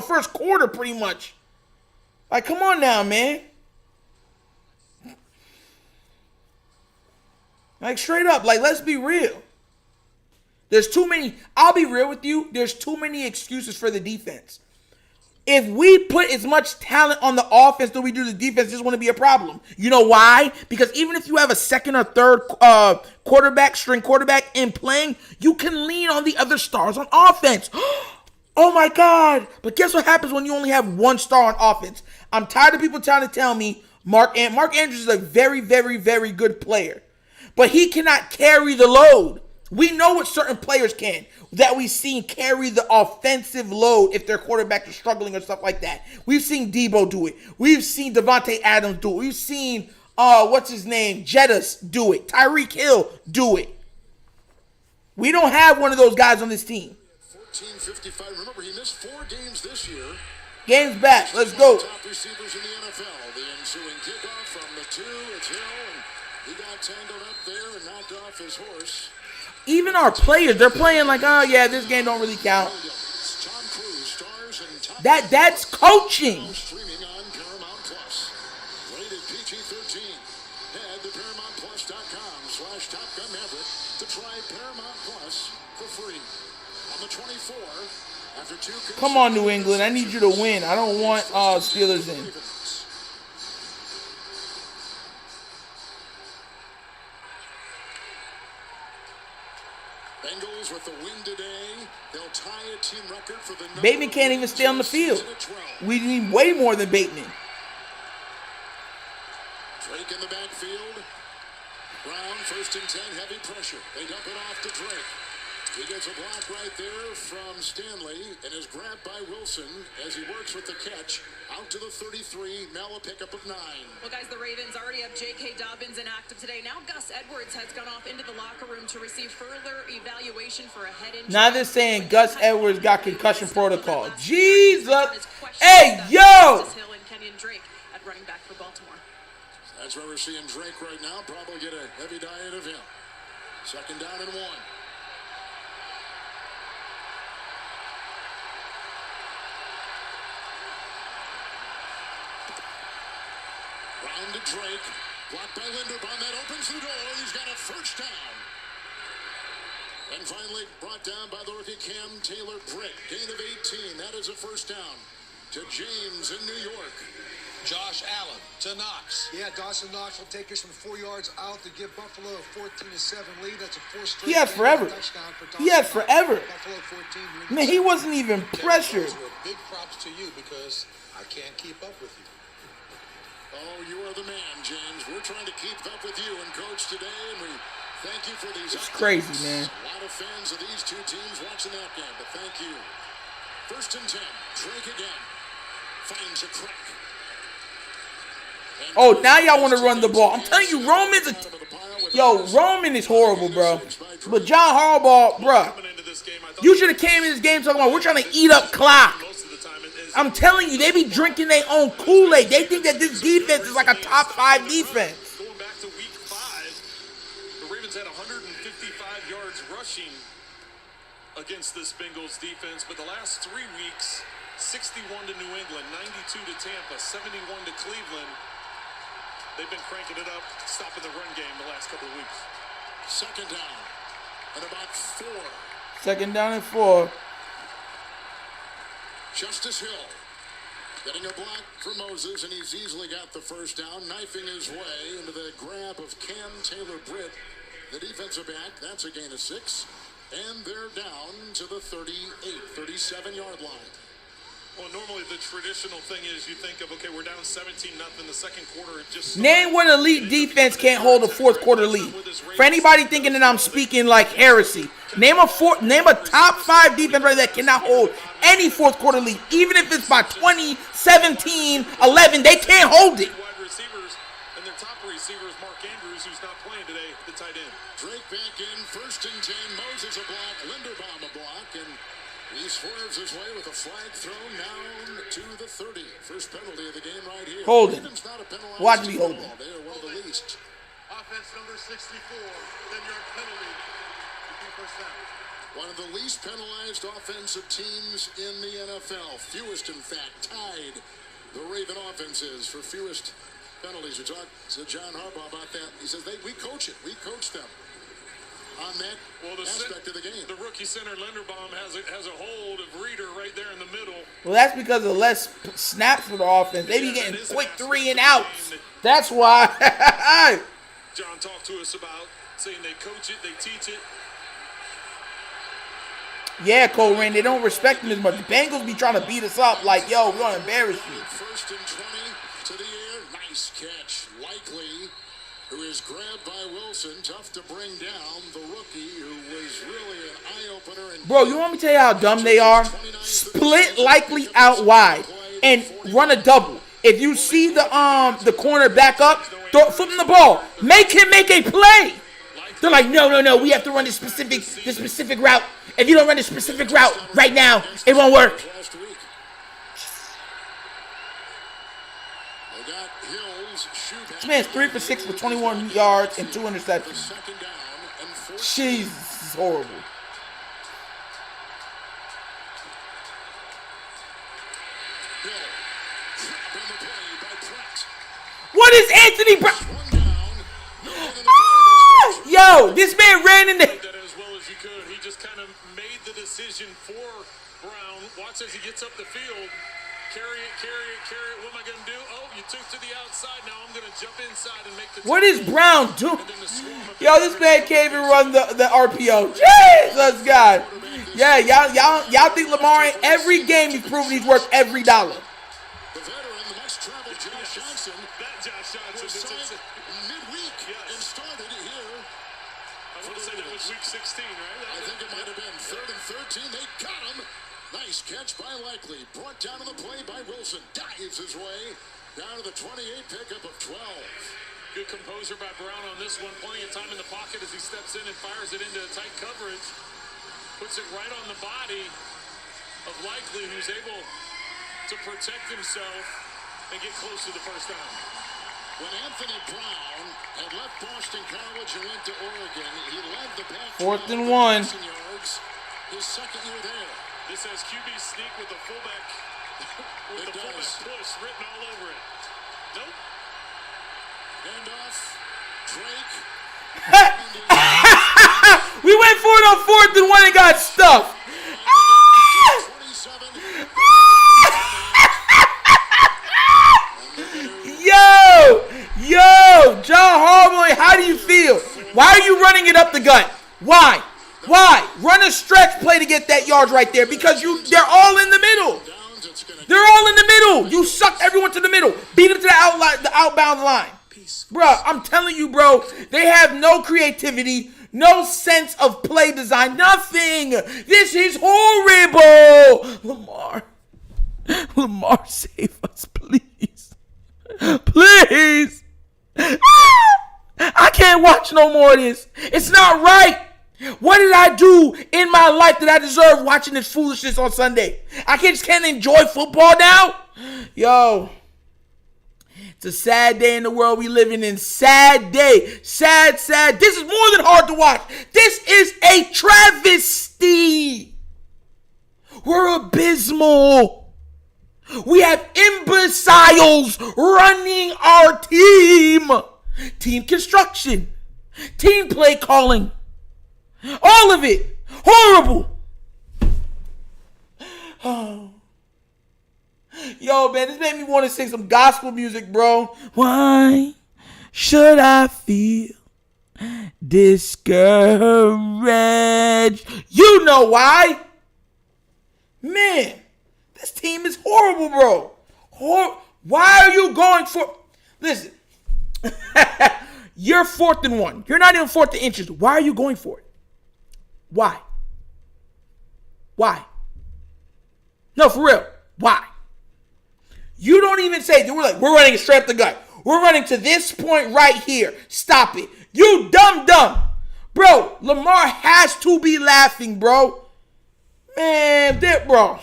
first quarter pretty much. Like, come on now, man. Like, straight up, like, let's be real. There's too many. I'll be real with you. There's too many excuses for the defense. If we put as much talent on the offense that we do the defense, this wouldn't be a problem. You know why? Because even if you have a second or third string quarterback in playing, you can lean on the other stars on offense. Oh my God. But guess what happens when you only have one star on offense? I'm tired of people trying to tell me Mark Andrews is a very, very, very good player. But he cannot carry the load. We know what certain players can, that we've seen carry the offensive load if their quarterbacks are struggling or stuff like that. We've seen Debo do it. We've seen Devontae Adams do it. We've seen, Jettis do it. Tyreek Hill do it. We don't have one of those guys on this team. 14:55. Remember, he missed 4 games this year. Game's back. Let's go. Top receivers in the NFL. The ensuing kickoff from the 2. It's Hill, and he got tangled up there and knocked off his horse. Even our players, they're playing like, oh yeah, this game don't really count. That's coaching. Streaming on Paramount Plus. Rated PG-13. Head to ParamountPlus.com/Top Gun Maverick to try Paramount Plus for free. On the 24, after 2. Come on, New England. I need you to win. I don't want Steelers in. Bengals with the win today. They'll tie a team record for the Bateman can't even stay on the field. We need way more than Bateman. Drake in the backfield. Brown, 1st and 10, heavy pressure. They dump it off to Drake. He gets a block right there from Stanley and is grabbed by Wilson as he works with the catch. Out to the 33, Mel a pickup of 9. Well, guys, the Ravens already have J.K. Dobbins inactive today. Now Gus Edwards has gone off into the locker room to receive further evaluation for a head injury. Now they're saying Gus Edwards got concussion protocol. Jesus. Hey, yo. Hill and Kenyon Drake at running back for Baltimore. That's where we're seeing Drake right now. Probably get a heavy diet of him. 2nd down and 1. Brown to Drake. Blocked by Linderbaum. That opens the door. He's got a 1st down. And finally brought down by the rookie Cam Taylor-Britt. Gain of 18. That is a 1st down to James in New York. Josh Allen to Knox. Yeah, Dawson Knox will take us from 4 yards out to give Buffalo a 14-7 lead. That's a 4 straight. He has forever. He has forever. Buffalo 14. Man, he wasn't even pressured. Big props to you because I can't keep up with you. Oh, you are the man, James. We're trying to keep up with you and Coach today, and we thank you for these. It's crazy, man. A lot of fans of these 2 teams watching that game, but thank you. 1st and 10. Drake again. Finds a crack. And Oh, now y'all want to run the ball. I'm telling you, Roman is horrible, bro. But John Harbaugh, bro, you should have came in this game talking about we're trying to eat up clock. I'm telling you, they be drinking their own Kool-Aid. They think that this defense is like a top 5 defense. Going back to week 5, the Ravens had 155 yards rushing against this Bengals defense, but the last 3 weeks, 61 to New England, 92 to Tampa, 71 to Cleveland. They've been cranking it up, stopping the run game the last couple of weeks. 2nd down and about 4. 2nd down and 4. Justice Hill getting a block for Moses, and he's easily got the 1st down, knifing his way into the grab of Cam Taylor-Britt, the defensive back. That's a gain of 6, and they're down to the 37-yard line. Well, normally the traditional thing is you think of, okay, we're down 17-0 the second quarter. It just Name what elite defense can't hold a 4th quarter lead. For anybody thinking that I'm speaking like heresy, name a top 5 defense right that cannot hold any 4th quarter lead. Even if it's by 20, 17, 11, they can't hold it. wide receivers, and their top receiver is Mark Andrews, who's not playing today, the tight end. Drake back in, 1st and 10. Moses a block, Linderbaum a block, and he swerves his way with a flag thrown down to the 30. First penalty of the game right here. Holding. Watch me hold it. it. They are one of the least. Offense number 64, 10-yard penalty. 50%. One of the least penalized offensive teams in the NFL. Fewest, in fact, tied the Raven offenses for fewest penalties. We talked to John Harbaugh about that. He says, we coach it. We coach them. on that aspect of the game. The rookie center Linderbaum has a hold of Reeder right there in the middle. Well, that's because of less snaps for the offense. They be getting quick 3 and outs. That's why. John talked to us about saying they coach it, they teach it. Yeah, Cole Rain, they don't respect him as much. The Bengals be trying to beat us up like, yo, we're going to embarrass you. First and 20 to the air. Nice catch. Likely, who is grabbed by Wilson. Tough to bring down the rookie who was really an eye-opener. Bro, you want me to tell you how dumb they are? Split Likely out wide and run a double. If you see the corner back up, flip him the ball. Make him make a play. They're like, no, we have to run this specific route. If you don't run this specific route right now, it won't work. This man's 3 for 6 for 21 yards and 2 interceptions. Jesus, this is horrible. What is Anthony Brown? Yo, this man ran in the... As well as he could. He just kind of made the decision for Brown. Watch as he gets up the field. Carry it. What am I going to do? Oh, you took to the outside. Now I'm going to jump inside and make the... What is Brown doing? Yo, this man can't even run the RPO. Jesus, God. Yeah, y'all think Lamar in every game he's proven he's worth every dollar. The veteran, the much-traveled Josh Johnson. That Josh Johnson. Was signed midweek and started here. I want to say that was week 16, right? I think it might have been 3rd and 13. They got him. Nice catch by Likely. Brought down on the play by Wilson. Dives his way down to the 28 pickup of 12. Good composure by Brown on this one. Plenty of time in the pocket as he steps in and fires it into a tight coverage. Puts it right on the body of Likely, who's able to protect himself and get close to the first down. When Anthony Brown had left Boston College and went to Oregon, he led the pack. 4th and 1. Yards, his second year there. This has QB sneak with the fullback push written all over it. Nope. Handoff. Drake. We went for it on 4th and 1 and got stuffed. 27. Yo, John Harbaugh, how do you feel? Why are you running it up the gut? Why? Run a stretch play to get that yards right there because they're all in the middle. They're all in the middle. You sucked everyone to the middle. Beat them to the outbound line. Bruh, I'm telling you, bro, they have no creativity, no sense of play design, nothing. This is horrible. Lamar, save us, please. Please. I can't watch no more of this. It's not right. What did I do in my life that I deserve watching this foolishness on Sunday? I just can't enjoy football now? Yo. It's a sad day in the world we living in. Sad day. Sad. This is more than hard to watch. This is a travesty. We're abysmal. We have imbeciles running our team. Team construction. Team play calling. All of it. Horrible. Oh. Yo, man, this made me want to sing some gospel music, bro. Why should I feel discouraged? You know why. Man, this team is horrible, bro. Why are you going for... Listen, you're 4th and 1. You're not even 4th and inches. Why are you going for it? Why? No, for real. Why? You don't even say, we're running straight up the gut. We're running to this point right here. Stop it. You dumb. Bro, Lamar has to be laughing, bro. Man, bro.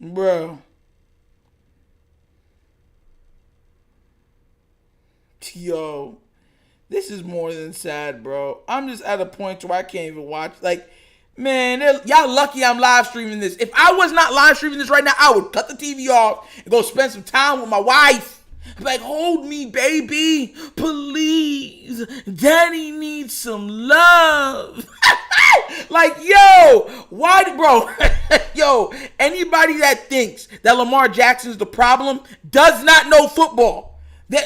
Bro. Yo. This is more than sad, bro. I'm just at a point where I can't even watch. Like, Man, y'all lucky I'm live streaming this. If I was not live streaming this right now, I would cut the TV off and go spend some time with my wife. I'm like, hold me, baby. Please. Daddy needs some love. Like, yo, why, bro? Yo, anybody that thinks that Lamar Jackson's the problem does not know football. That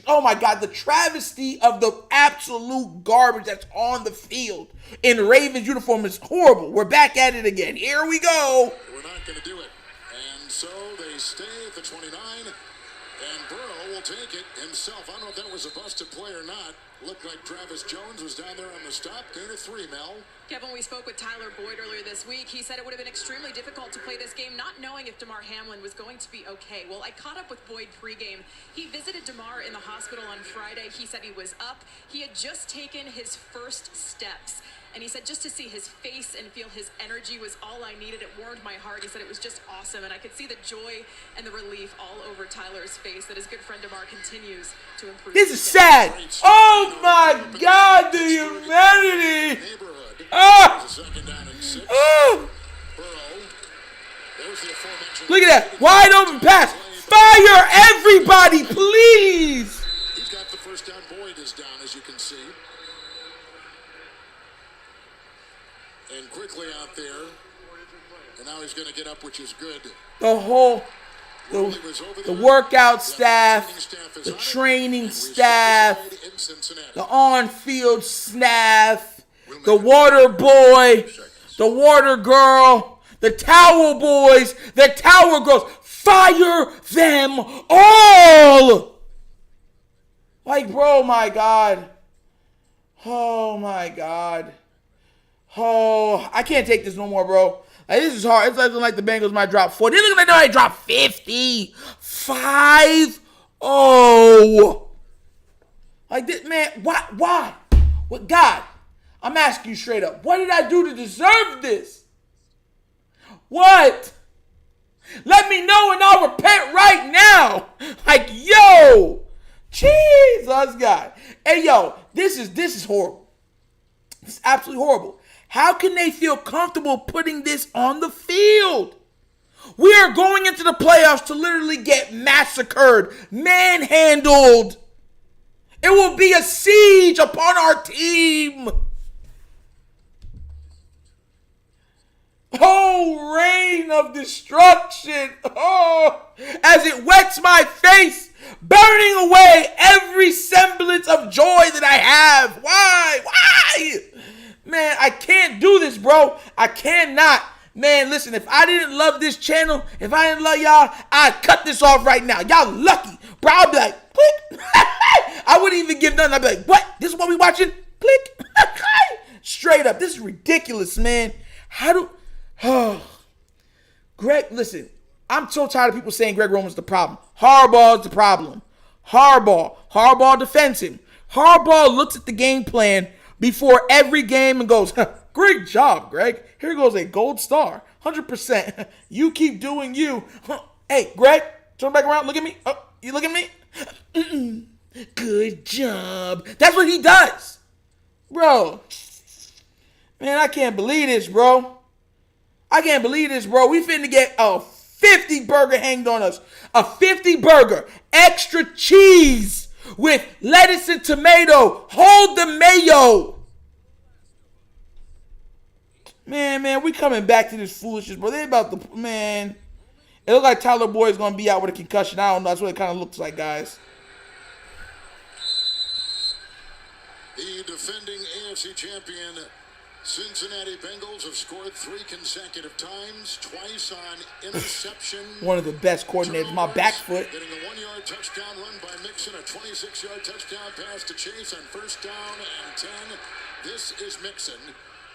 oh my God, the travesty of the absolute garbage that's on the field in Ravens uniform is horrible. We're back at it again. Here we go. We're not going to do it. And so they stay at the 29, and Burrow will take it himself. I don't know if that was a busted play or not. Looked like Travis Jones was down there on the stop. Gain of 3, Mel. Kevin, we spoke with Tyler Boyd earlier this week. He said it would have been extremely difficult to play this game, not knowing if DeMar Hamlin was going to be okay. Well, I caught up with Boyd pregame. He visited DeMar in the hospital on Friday. He said he was up. He had just taken his first steps. And he said just to see his face and feel his energy was all I needed. It warmed my heart. He said it was just awesome. And I could see the joy and the relief all over Tyler's face that his good friend DeMar continues to improve. This is sad. Oh my God, the humanity. Second down and 6. Burrow. There's the aforementioned. Look at that. Wide open pass. Fire everybody, please. He's got the first down. Boyd is down, as you can see. And quickly out there. And now he's going to get up, which is good. The workout staff, the training staff, the on-field staff, the water boy, the water girl, the towel boys, the towel girls. Fire them all! Like, bro, my God. Oh, my God. Oh, I can't take this no more, bro. Like, this is hard. It's looking like the Bengals might drop 40. It looks like they might drop 50. 5-0. Like this, man. Why? What, God? I'm asking you straight up. What did I do to deserve this? What? Let me know and I'll repent right now. Like, yo. Jesus, God. Hey, yo. This is horrible. It's absolutely horrible. How can they feel comfortable putting this on the field? We are going into the playoffs to literally get massacred, manhandled. It will be a siege upon our team. Oh, rain of destruction. Oh, as it wets my face, burning away every semblance of joy that I have. Why? Man, I can't do this, bro. I cannot. Man, listen, if I didn't love this channel, if I didn't love y'all, I'd cut this off right now. Y'all lucky. Bro, I'd be like, click. I wouldn't even give nothing. I'd be like, what? This is what we watching? Click. Straight up. This is ridiculous, man. Greg, listen, I'm so tired of people saying Greg Roman's the problem. Harbaugh's the problem. Harbaugh defends him. Harbaugh looks at the game plan before every game and goes, great job, Greg. Here goes a gold star. 100%. You keep doing you. Hey, Greg, turn back around. Look at me. Oh, you look at me? Good job. That's what he does. Bro. Man, I can't believe this, bro. We finna get a 50 burger hanged on us. A 50 burger. Extra cheese with lettuce and tomato. Hold the mayo. Man, we coming back to this foolishness, bro. They about to, man. It looks like Tyler Boyd's going to be out with a concussion. I don't know. That's what it kind of looks like, guys. The defending AFC champion Cincinnati Bengals have scored 3 consecutive times, twice on interception. One of the best coordinators, my back foot. Getting a 1-yard touchdown run by Mixon, a 26-yard touchdown pass to Chase on first down and 10. This is Mixon,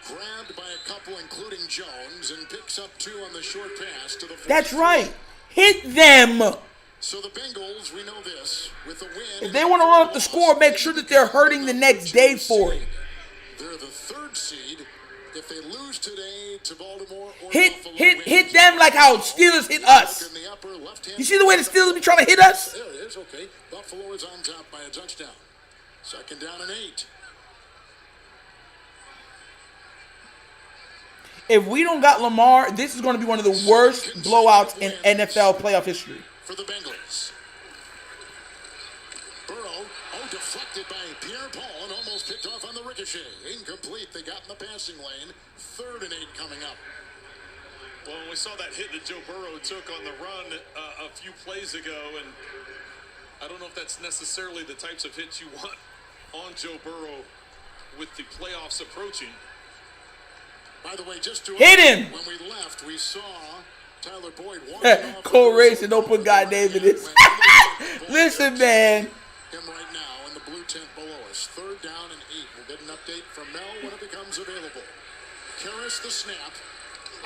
grabbed by a couple, including Jones, and picks up 2 on the short pass to the 43. That's right. Hit them. So the Bengals, we know this, with the win. If they want to run up the score, make sure that they're hurting the next day for it. They're the 3rd seed. If they lose today to Baltimore or hit them like how Steelers hit us. You see the way the Steelers be trying to hit us? There it is, okay. Buffalo is on top by a touchdown. 2nd down and 8. If we don't got Lamar, this is going to be one of the worst blowouts in NFL playoff history. For the Bengals. Burrow, deflected by Pierre Paul and almost picked off on the ricochet. Incomplete. They got in the passing lane. 3rd and 8 coming up. Well, we saw that hit that Joe Burrow took on the run a few plays ago, and I don't know if that's necessarily the types of hits you want on Joe Burrow with the playoffs approaching. By the way, just to hit him. When we left, we saw Tyler Boyd walking off. Cole Racing, don't put goddamn in this. Listen, man. Him right now in the blue tent below us. 3rd down and 8. We'll get an update from Mel when it becomes available. Karras the snap.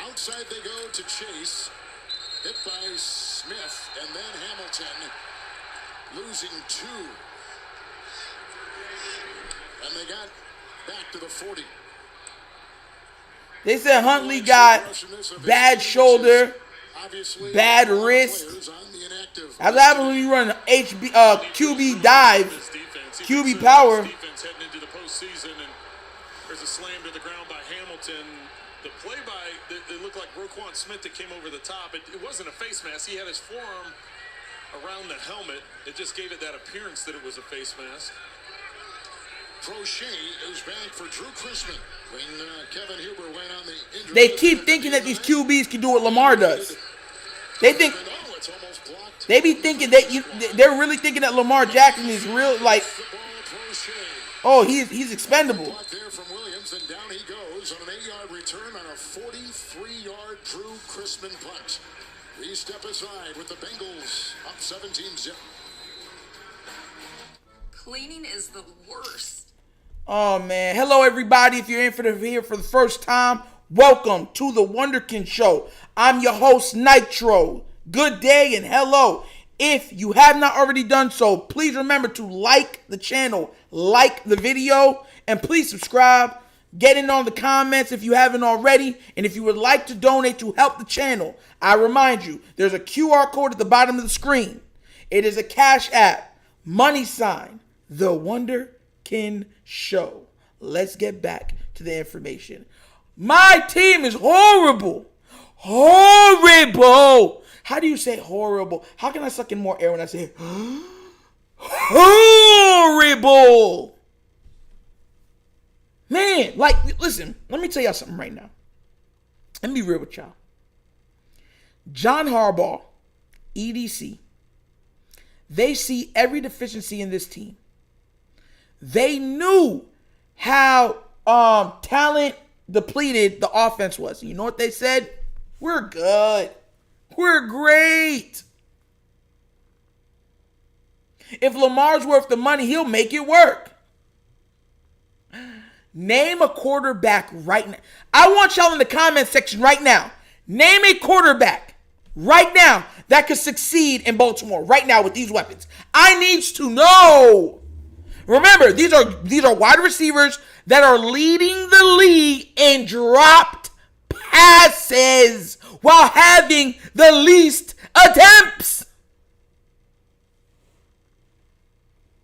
Outside they go to Chase. Hit by Smith and then Hamilton losing 2. And they got back to the 40. They said Huntley got bad shoulder, bad wrist. That's what happens when you run an QB dive, QB power. Defense heading into the postseason, and there's a slam to the ground by Hamilton. The play by, it looked like Roquan Smith that came over the top. It wasn't a face mask. He had his forearm around the helmet. It just gave it that appearance that it was a face mask. Crochet is back for Drew Chrisman. When Kevin Huber went on the injury. They keep thinking that these QBs can do what Lamar does. They think they be thinking that they're really thinking that Lamar Jackson is real, like, oh, he's expendable. There from Williams, and down he goes on an 8-yard return on a 43-yard Drew Chrisman punt. We step aside with the Bengals up 17-0. Cleaning is the worst. Oh, man. Hello, everybody. If you're here for the first time, welcome to the Wunderkind Show. I'm your host, Nitro. Good day and hello. If you have not already done so, please remember to like the channel, like the video, and please subscribe. Get in on the comments if you haven't already. And if you would like to donate to help the channel, I remind you, there's a QR code at the bottom of the screen. It is a Cash App, money sign, The Wunderkind Show. Let's get back to the information. My team is horrible. Horrible. How do you say horrible? How can I suck in more air when I say horrible? Man, like, listen, let me tell y'all something right now. Let me be real with y'all. John Harbaugh, EDC, they see every deficiency in this team. They knew how talent depleted the offense was. You know what they said? We're good. We're great. If Lamar's worth the money, he'll make it work. Name a quarterback right now. I want y'all in the comment section right now. Name a quarterback right now that could succeed in Baltimore right now with these weapons. I need to know. Remember, these are wide receivers that are leading the league in dropped passes while having the least attempts.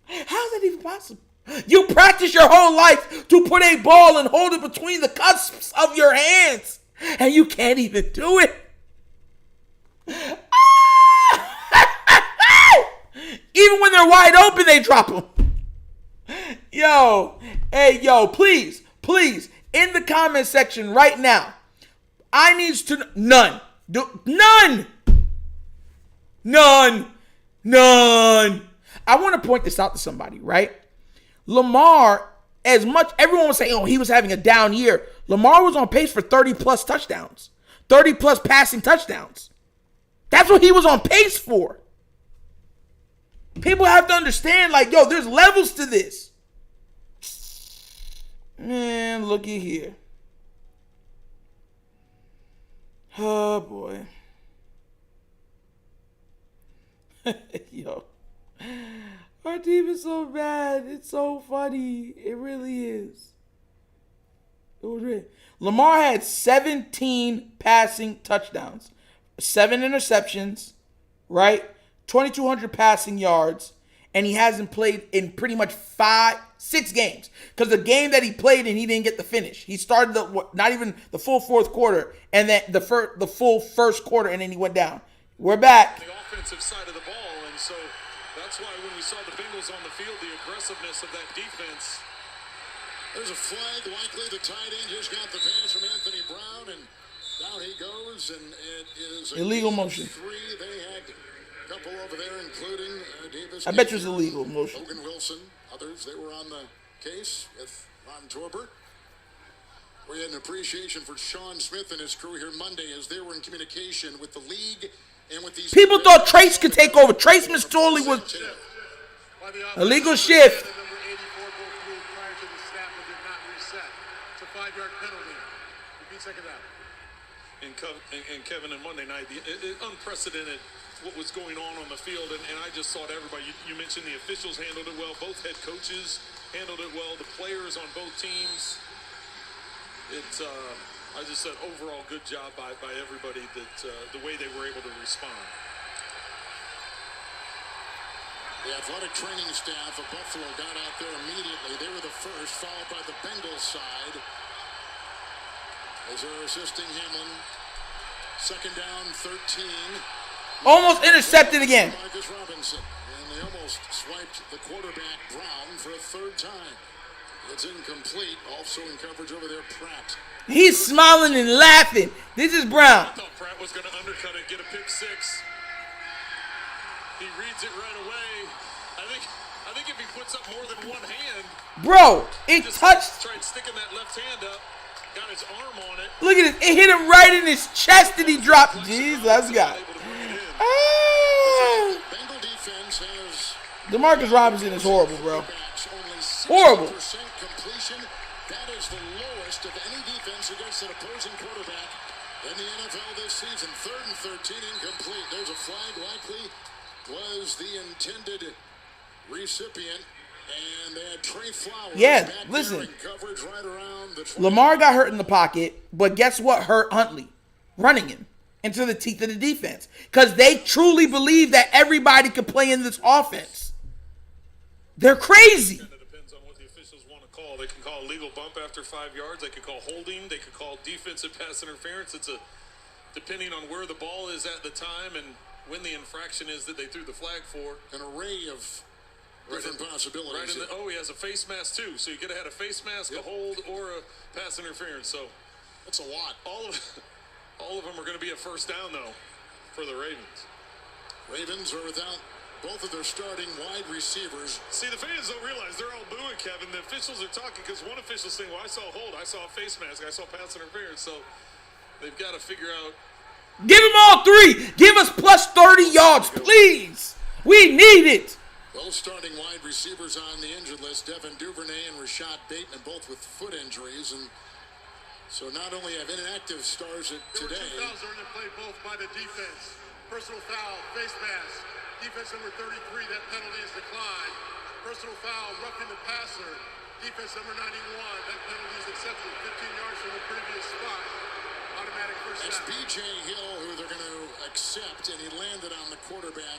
How is that even possible? You practice your whole life to put a ball and hold it between the cusps of your hands, and you can't even do it. Even when they're wide open, they drop them. Yo, please, in the comment section right now, I need to none. I want to point this out to somebody, right? Lamar, as much everyone was saying, oh, he was having a down year. Lamar was on pace for 30-plus touchdowns, 30-plus passing touchdowns. That's what he was on pace for. People have to understand, like, yo, there's levels to this. Man, looky here. Oh, boy. Yo. Our team is so bad. It's so funny. It really is. It was really. Lamar had 17 passing touchdowns, 7 interceptions, right? 2,200 passing yards, and he hasn't played in pretty much 6 games. Because the game that he played and he didn't get the finish. He started not even the full fourth quarter, and then the full first quarter, and then he went down. We're back. The offensive side of the ball, and so that's why when we saw the Bengals on the field, the aggressiveness of that defense. There's a flag. Likely the tight end just got the pass from Anthony Brown, and down he goes, and it is illegal motion. 3. They had a couple over there, including Davis. I bet you it's illegal motion. Logan Wilson, others. They were on the case with Ron Torbert. We had an appreciation for Sean Smith and his crew here Monday as they were in communication with the league and with these people thought Trace could take over. Trace Mistoli was illegal shift. Number 84 broke through prior to the snap and did not reset. It's a 5-yard penalty. Repeat second down. And Kevin, on Monday night, it unprecedented what was going on the field, and I just thought everybody, you mentioned the officials handled it well, both head coaches handled it well, the players on both teams. It's, I just said overall good job by everybody that the way they were able to respond. The athletic training staff of Buffalo got out there immediately. They were the first, followed by the Bengals side. As they're assisting Hamlin. Second down, 13. Almost intercepted again. Marcus Robinson. And they almost swiped the quarterback, Brown, for a 3rd time. It's incomplete. Also in coverage over there, Pratt. He's smiling and laughing. This is Brown. I thought Pratt was going to undercut it, get a pick 6. He reads it right away. I think if he puts up more than one hand, Bro, it touched. tried sticking that left hand up, got his arm on it. Look at it. It hit him right in his chest and he dropped. Jeez, let's go. Ah. Bengal defense has DeMarcus Robinson is horrible, bro. only 60% Horrible. completion. That is the lowest of any defense against an opposing quarterback in the NFL this season. 3rd and 13, incomplete. There's a flag. Likely was the intended recipient, and they had Trey Flowers. Yeah, back listen. there in coverage right around the 20. Lamar got hurt in the pocket, but guess what hurt Huntley? Running him into the teeth of the defense. Because they truly believe that everybody could play in this offense. They're crazy. It depends on what the officials want to call. They can call a legal bump after 5 yards. They could call holding. They could call defensive pass interference. It's depending on where the ball is at the time and when the infraction is that they threw the flag for. An array of different possibilities. He has a face mask too. So you could have had a face mask, a hold, or a pass interference. So That's a lot. all of them are going to be a first down though for the Ravens. Ravens are without both of their starting wide receivers. See, the fans don't realize they're all booing Kevin. The officials are talking because one official's saying, well, I saw a hold, I saw a face mask, I saw pass interference. So they've got to figure out. Give them all 3. Give us plus 30 yards, please. We need it. Both starting wide receivers on the injured list, Devin Duvernay and Rashad Bateman, both with foot injuries. And so not only have inactive stars today. There were 2 fouls during the play, both by the defense. Personal foul, face mask. Defense number 33, that penalty is declined. Personal foul, roughing the passer. Defense number 91, that penalty is accepted. 15 yards from the previous spot. Automatic first It's down. B.J. Hill who they're going to accept, and he landed on the quarterback,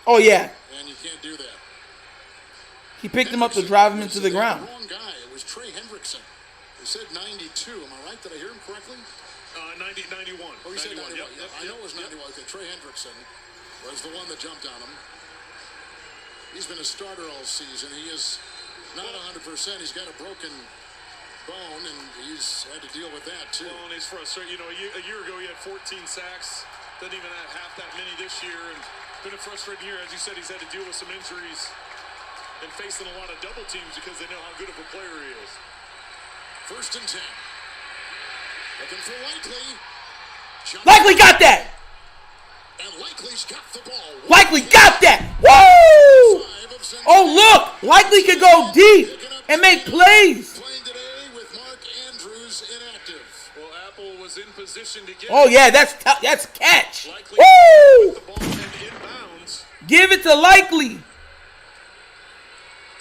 Oh, yeah. and you can't do that. He picked him up to drive him into the ground. Wrong guy. It was Trey Hendrickson. They said 92. Am I right? Did I hear him correctly? 91. Oh, he said 91. Yep, Yeah, I know it was 91. Okay, Trey Hendrickson was the one that jumped on him. He's been a starter all season. He is not 100%. He's got a broken bone, and he's had to deal with that, too. Well, and he's frustrated. You know, a year ago he had 14 sacks. Doesn't even have half that many this year. And been a frustrating year. As you said, he's had to deal with some injuries and facing a lot of double teams because they know how good of a player he is. 1st and 10. Looking for Likely. Likely got that. And Likely's got the ball. Likely got that. Woo! Oh, look. Likely could go deep and make plays. Playing today with Mark Andrews inactive. Well, Apple was in position to get Oh, yeah, that's catch. Likely Woo! the ball and inbounds. Give it to Likely.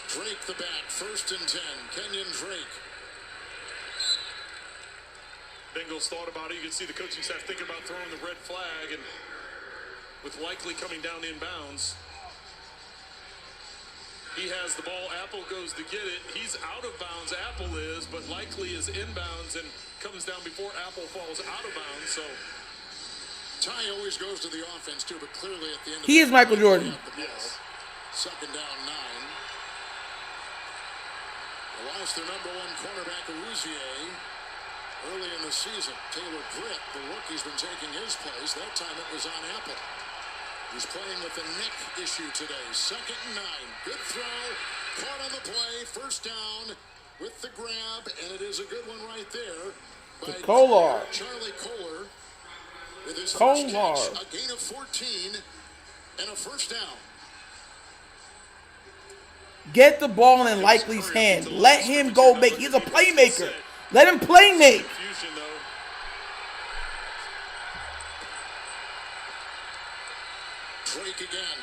Drake the back. 1st and 10. Kenyon Drake. Bengals thought about it. You can see the coaching staff thinking about throwing the red flag, and with Likely coming down inbounds. He has the ball. Apple goes to get it. He's out of bounds. Apple is, but likely is inbounds and comes down before Apple falls out of bounds. So Ty always goes to the offense too, but clearly at the end of He is Michael Jordan. Yes. Second down 9. They lost their number 1 cornerback, Rouzier, early in the season. Taylor Britt, the rookie's been taking his place. That time it was on Apple. He's playing with a neck issue today. Second and 9. Good throw. Caught on the play. First down with the grab, and it is a good one right there by Kolar. Charlie Kolar with his Kolar. first catch, a gain of 14 and a first down. Get the ball in Likely's hand. Let him go make. He's a playmaker. Let him play make. confusion, though. Drake again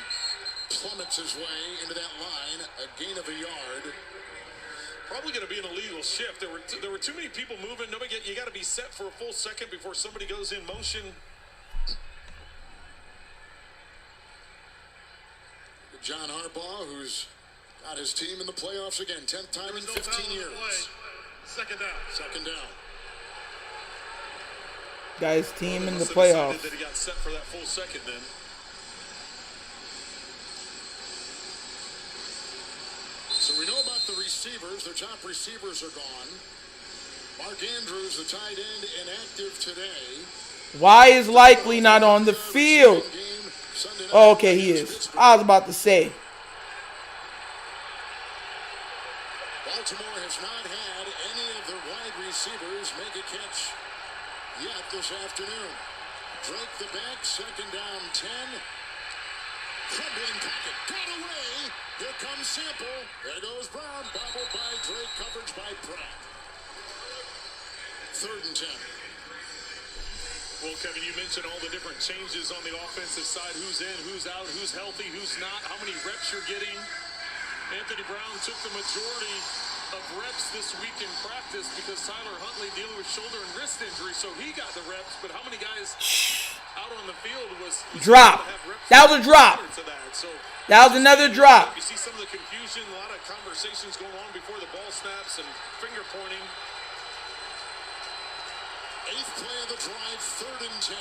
plummets his way into that line, a gain of a yard. Probably going to be an illegal shift. There were too many people moving. You got to be set for a full second before somebody goes in motion. John Harbaugh, who's got his team in the playoffs again, 10th time in 15 years. Second down. Second down. Got his team in the Must have decided playoffs. that he got set for that full second then. So we know about the receivers. Their top receivers are gone. Mark Andrews, the tight end, inactive today. Why is Likely not on the field? Oh, okay, he is. I was about to say. Baltimore has not had any of their wide receivers make a catch yet this afternoon. Drake the back, second down 10. Crumbling pocket, got away. Here comes Sample. There goes Brown. Bobbled by Drake, coverage by Pratt. Third and 10. Well, Kevin, you mentioned all the different changes on the offensive side. Who's in, who's out, who's healthy, who's not, how many reps you're getting. Anthony Brown took the majority of reps this week in practice because Tyler Huntley dealing with shoulder and wrist injury, so he got the reps. But how many guys out on the field was Drop. That was a drop. to that? So That was another drop. you see some of the confusion, a lot of conversations going on before the ball snaps and finger pointing. 8th play of the drive, third and 10.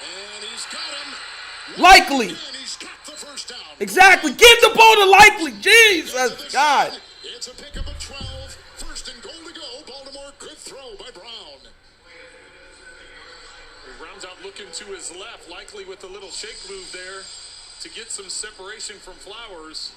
And he's got him. Likely. And he's got the first down. Exactly. Give the ball to Likely. Jesus, God. It's a pickup of 12. First and goal to go. Baltimore, good throw by Brown. He rounds out looking to his left, Likely with a little shake move there to get some separation from Flowers.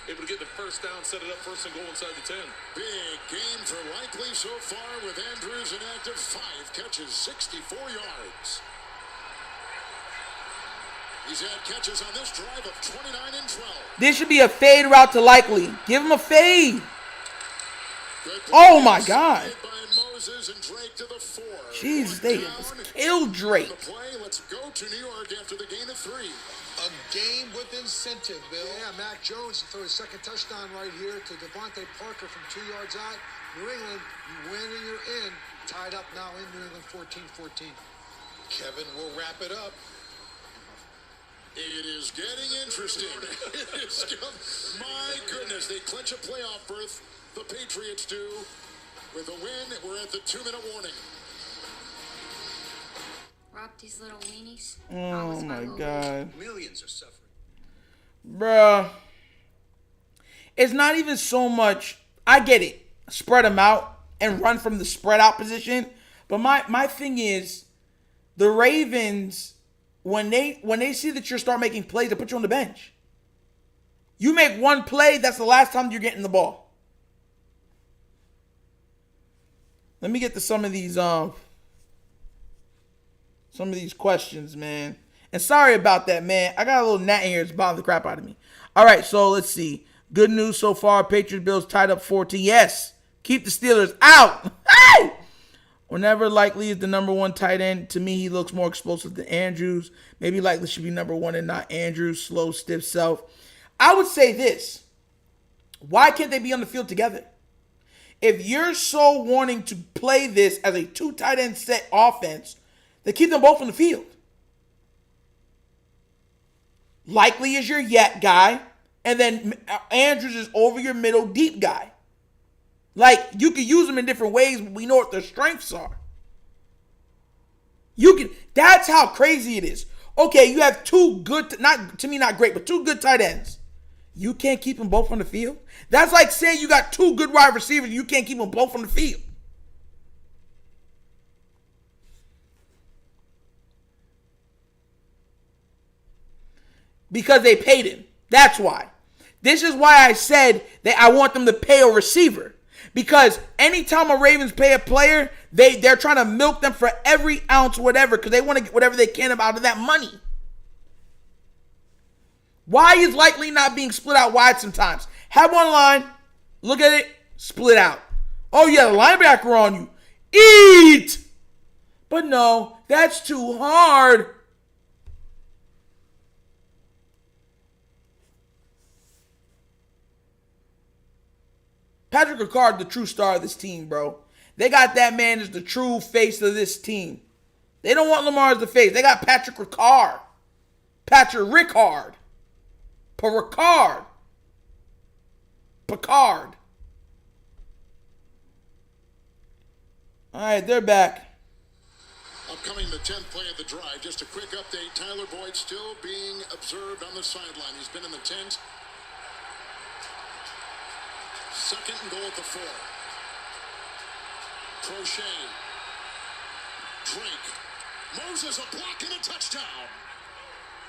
Able to get the first down, set it up first and goal inside the 10. Big game for Likely so far with Andrews inactive. 5 catches, 64 yards. He's had catches on this drive of 29 and 12. This should be a fade route to Likely. Give him a fade. Good Oh, my God. by Moses and Drake to the 4. Jesus, they just killed Drake. The play. Let's go to New York after the gain of 3. A game with incentive, Bill. Yeah, Mac Jones to throw his second touchdown right here to Devontae Parker from 2 yards out. New England, you win and you're in. Tied up now in New England 14-14. Kevin will wrap it up. It is getting interesting. My goodness, they clinch a playoff berth. The Patriots do. With a win, we're at the 2-minute warning. Rob these little weenies. Oh, my God. Millions are suffering. Bruh. It's not even so much. I get it. Spread them out and run from the spread out position. But my thing is, the Ravens, when they see that you start making plays, they put you on the bench. You make one play, that's the last time you're getting the ball. Let me get to some of these questions, man. And sorry about that, man. I got a little gnat in here. It's bothering the crap out of me. All right, so let's see. Good news so far. Patriots Bills tied up 14. Yes. Keep the Steelers out. Hey! Whenever Likely is the number 1 tight end, to me, he looks more explosive than Andrews. Maybe Likely should be number 1 and not Andrews. Slow, stiff self. I would say this. Why can't they be on the field together? If you're so wanting to play this as a 2 tight end set offense, then keep them both on the field. Likely is your yak guy, and then Andrews is over your middle deep guy. Like, you can use them in different ways, but we know what their strengths are. That's how crazy it is. Okay, you have two good, not great, but two good tight ends. You can't keep them both on the field? That's like saying you got two good wide receivers and you can't keep them both on the field. Because they paid him. That's why. This is why I said that I want them to pay a receiver. Because anytime a Ravens pay a player, they're trying to milk them for every ounce, whatever, because they want to get whatever they can out of that money. Why is Likely not being split out wide sometimes? Have one line, look at it, split out. Oh, yeah, the linebacker on you. Eat! But no, that's too hard. Patrick Ricard, the true star of this team, bro. They got that man as the true face of this team. They don't want Lamar as the face. They got Patrick Ricard. Patrick Ricard. Picard. All right, they're back. Upcoming the 10th play of the drive. Just a quick update. Tyler Boyd still being observed on the sideline. He's been in the tent. Second and goal at the 4. Crochet. Drake. Moses a block and a touchdown.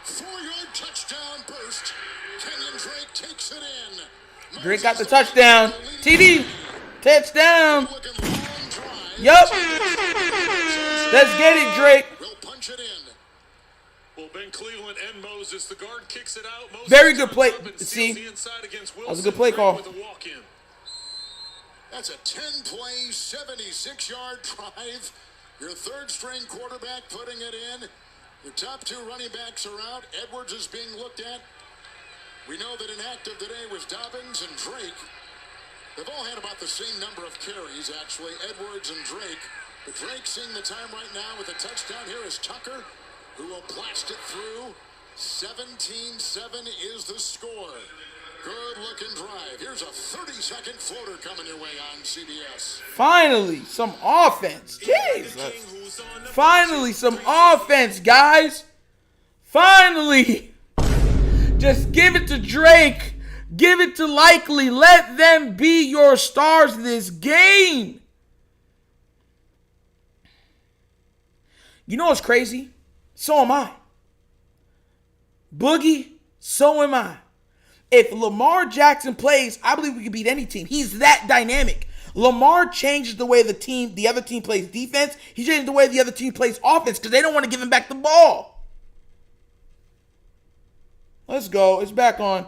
4-yard touchdown burst. Kenyon Drake takes it in. Drake got the touchdown. TD. Touchdown. Yup. Let's get it, Drake. Will punch it in. Well, Ben Cleveland and Moses, the guard kicks it out. Moses Very good play. See, that was a good play call. With a walk-in. That's a 10-play, 76-yard drive. Your third-string quarterback putting it in. Your top two running backs are out. Edwards is being looked at. We know that inactive today was Dobbins and Drake. They've all had about the same number of carries, actually, Edwards and Drake. But Drake seeing the time right now with a touchdown. Here is Tucker, who will blast it through. 17-7 is the score. Good-looking drive. Here's a 30-second floater coming your way on CBS. Finally, some offense. Jesus. Finally, some offense, guys. Finally. Just give it to Drake. Give it to Likely. Let them be your stars this game. You know what's crazy? So am I. Boogie, so am I. If Lamar Jackson plays, I believe we can beat any team. He's that dynamic. Lamar changes the way the other team plays defense. He changes the way the other team plays offense because they don't want to give him back the ball. Let's go. It's back on.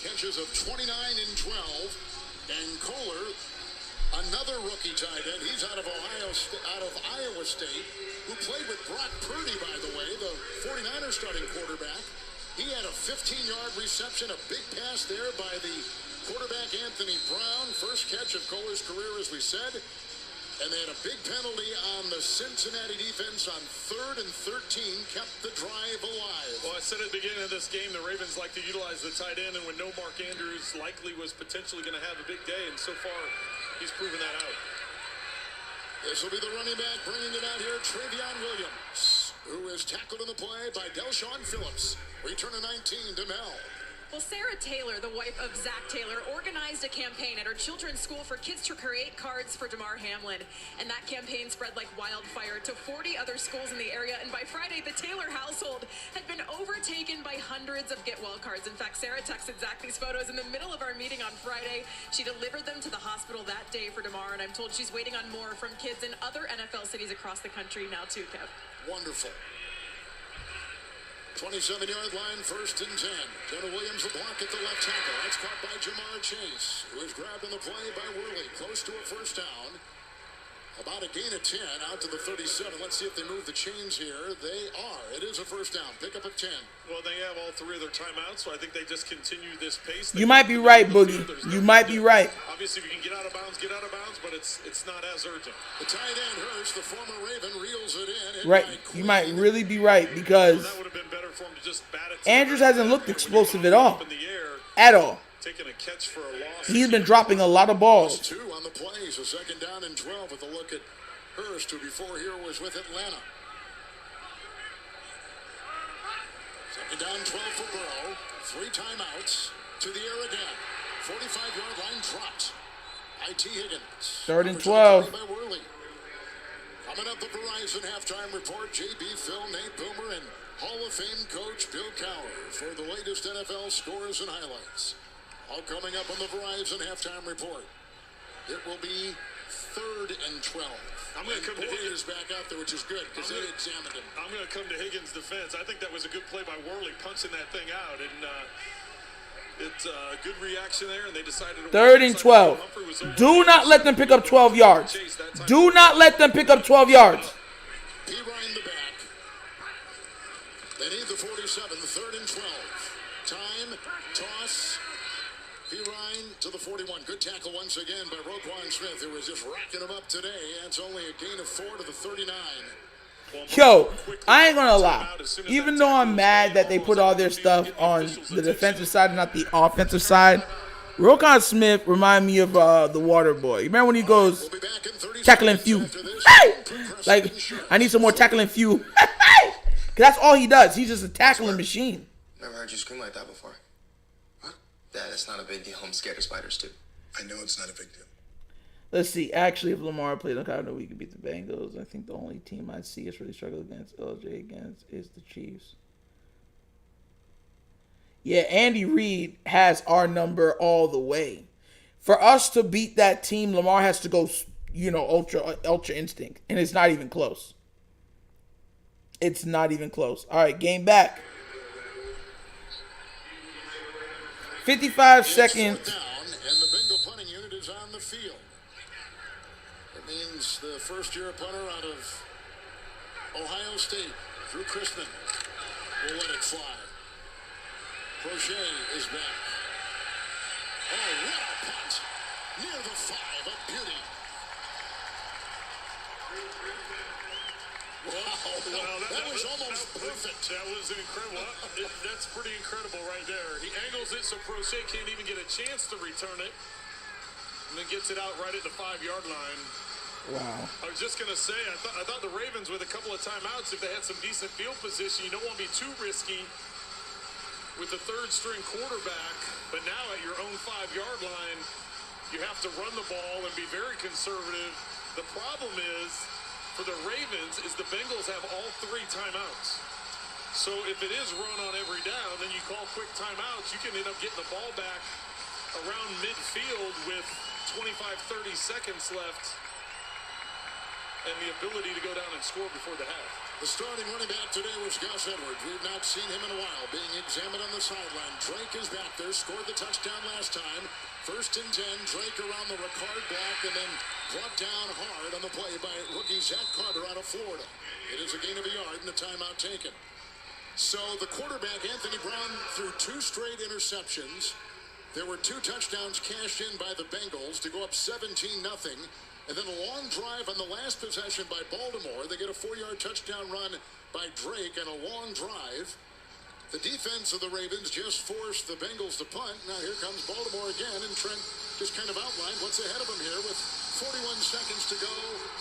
Catches of 29 and 12. And Kohler, another rookie tight end. He's out of Iowa State, who played with Brock Purdy, by the way, the 49ers starting quarterback. He had a 15-yard reception, a big pass there by the quarterback Anthony Brown. First catch of Kohler's career, as we said. And they had a big penalty on the Cincinnati defense on 3rd and 13, kept the drive alive. Well, I said at the beginning of this game, the Ravens like to utilize the tight end, and when no Mark Andrews, Likely was potentially going to have a big day, and so far he's proven that out. This will be the running back bringing it out here, Travion Williams, who is tackled in the play by Delshon Phillips. Return to 19 to Mel. Well, Sarah Taylor, the wife of Zach Taylor, organized a campaign at her children's school for kids to create cards for Damar Hamlin. And that campaign spread like wildfire to 40 other schools in the area. And by Friday, the Taylor household had been overtaken by hundreds of get well cards. In fact, Sarah texted Zach these photos in the middle of our meeting on Friday. She delivered them to the hospital that day for Damar. And I'm told she's waiting on more from kids in other NFL cities across the country now too, Kev. Wonderful. 27-yard line, 1st and 10. Jonah Williams, a block at the left tackle. That's caught by Jamar Chase, who is grabbed on the play by Worley. Close to a first down. About a gain of 10 out to the 37. Let's see if they move the chains here. They are. It is a first down. Pick up at 10. Well, they have all three of their timeouts, so I think they just continue this pace. You might be right, Boogie. You might be right. Obviously, if you can get out of bounds, but it's not as urgent. The tight end Hurst, the former Raven, reels it in. Right. You might really be right because that would have been better for him to just bat it Andrews hasn't looked explosive at all. In the air, At all. taking a catch for a loss. He's been dropping a lot of balls. 2 on the plays, a second down and 12 with a look at Hurst, who before here was with Atlanta. Second down, 12 for Burrow. 3 timeouts. To the air again. 45-yard line dropped. IT Higgins. 3rd and 12. By Worley. Coming up, the Verizon halftime report. JB, Phil, Nate Boomer, and Hall of Fame coach Bill Cowher for the latest NFL scores and highlights. All coming up on the Verizon halftime report. It will be 3rd and 12. I'm going to come to Higgins. Is back out there, which is good because they examined him. I'm going to come to Higgins' defense. I think that was a good play by Worley, punching that thing out, and it's a good reaction there. And they decided. 3rd and 12. Do not let them pick up 12 yards. Do not let them pick up 12 yards. P. Ryan the back. They need the 47. 3rd and 12. Time, toss. P. Ryan to the 41. Good tackle once again by Roquan Smith, who was just racking him up today. That's only a gain of 4 to the 39. Yo, I ain't gonna lie. Even though I'm mad that they put all their stuff on the defensive side and not the offensive side, Roquan Smith remind me of the Water Boy. You remember when he goes tackling few? Hey! Like, I need some more tackling few. Hey! That's all he does. He's just a tackling machine. Never heard you scream like that before. What? Dad, it's not a big deal. I'm scared of spiders too. I know it's not a big deal. Let's see. Actually, if Lamar played on Cardinal, we could beat the Bengals. I think the only team I'd see us really struggle against LJ against is the Chiefs. Yeah, Andy Reid has our number all the way. For us to beat that team, Lamar has to go, ultra instinct, and it's not even close. It's not even close. All right, game back. 55 seconds. Down, and the Bengal punting unit is on the field. It means the first-year punter out of Ohio State, Drew Chrisman, will let it fly. Crochet is back. Oh, what a punt! Near the 5, a beauty. Wow, that was almost perfect. That was incredible. That's pretty incredible right there. He angles it so Crochet can't even get a chance to return it, and then gets it out right at the 5-yard line. Wow. I was just going to say, I thought the Ravens, with a couple of timeouts, if they had some decent field position, you don't want to be too risky with the 3rd-string quarterback. But now at your own 5-yard line, you have to run the ball and be very conservative. The problem is, for the Ravens, is the Bengals have all 3 timeouts. So if it is run on every down, then you call quick timeouts, you can end up getting the ball back around midfield with 25, 30 seconds left, and the ability to go down and score before the half. The starting running back today was Gus Edwards. We've not seen him in a while, being examined on the sideline. Drake is back there, scored the touchdown last time. 1st and 10, Drake around the Ricard block, and then brought down hard on the play by rookie Zach Carter out of Florida. It is a gain of a yard and a timeout taken. So the quarterback, Anthony Brown, threw 2 straight interceptions. There were 2 touchdowns cashed in by the Bengals to go up 17-0. And then a long drive on the last possession by Baltimore. They get a 4-yard touchdown run by Drake and a long drive. The defense of the Ravens just forced the Bengals to punt. Now here comes Baltimore again, and Trent just kind of outlined what's ahead of him here with 41 seconds to go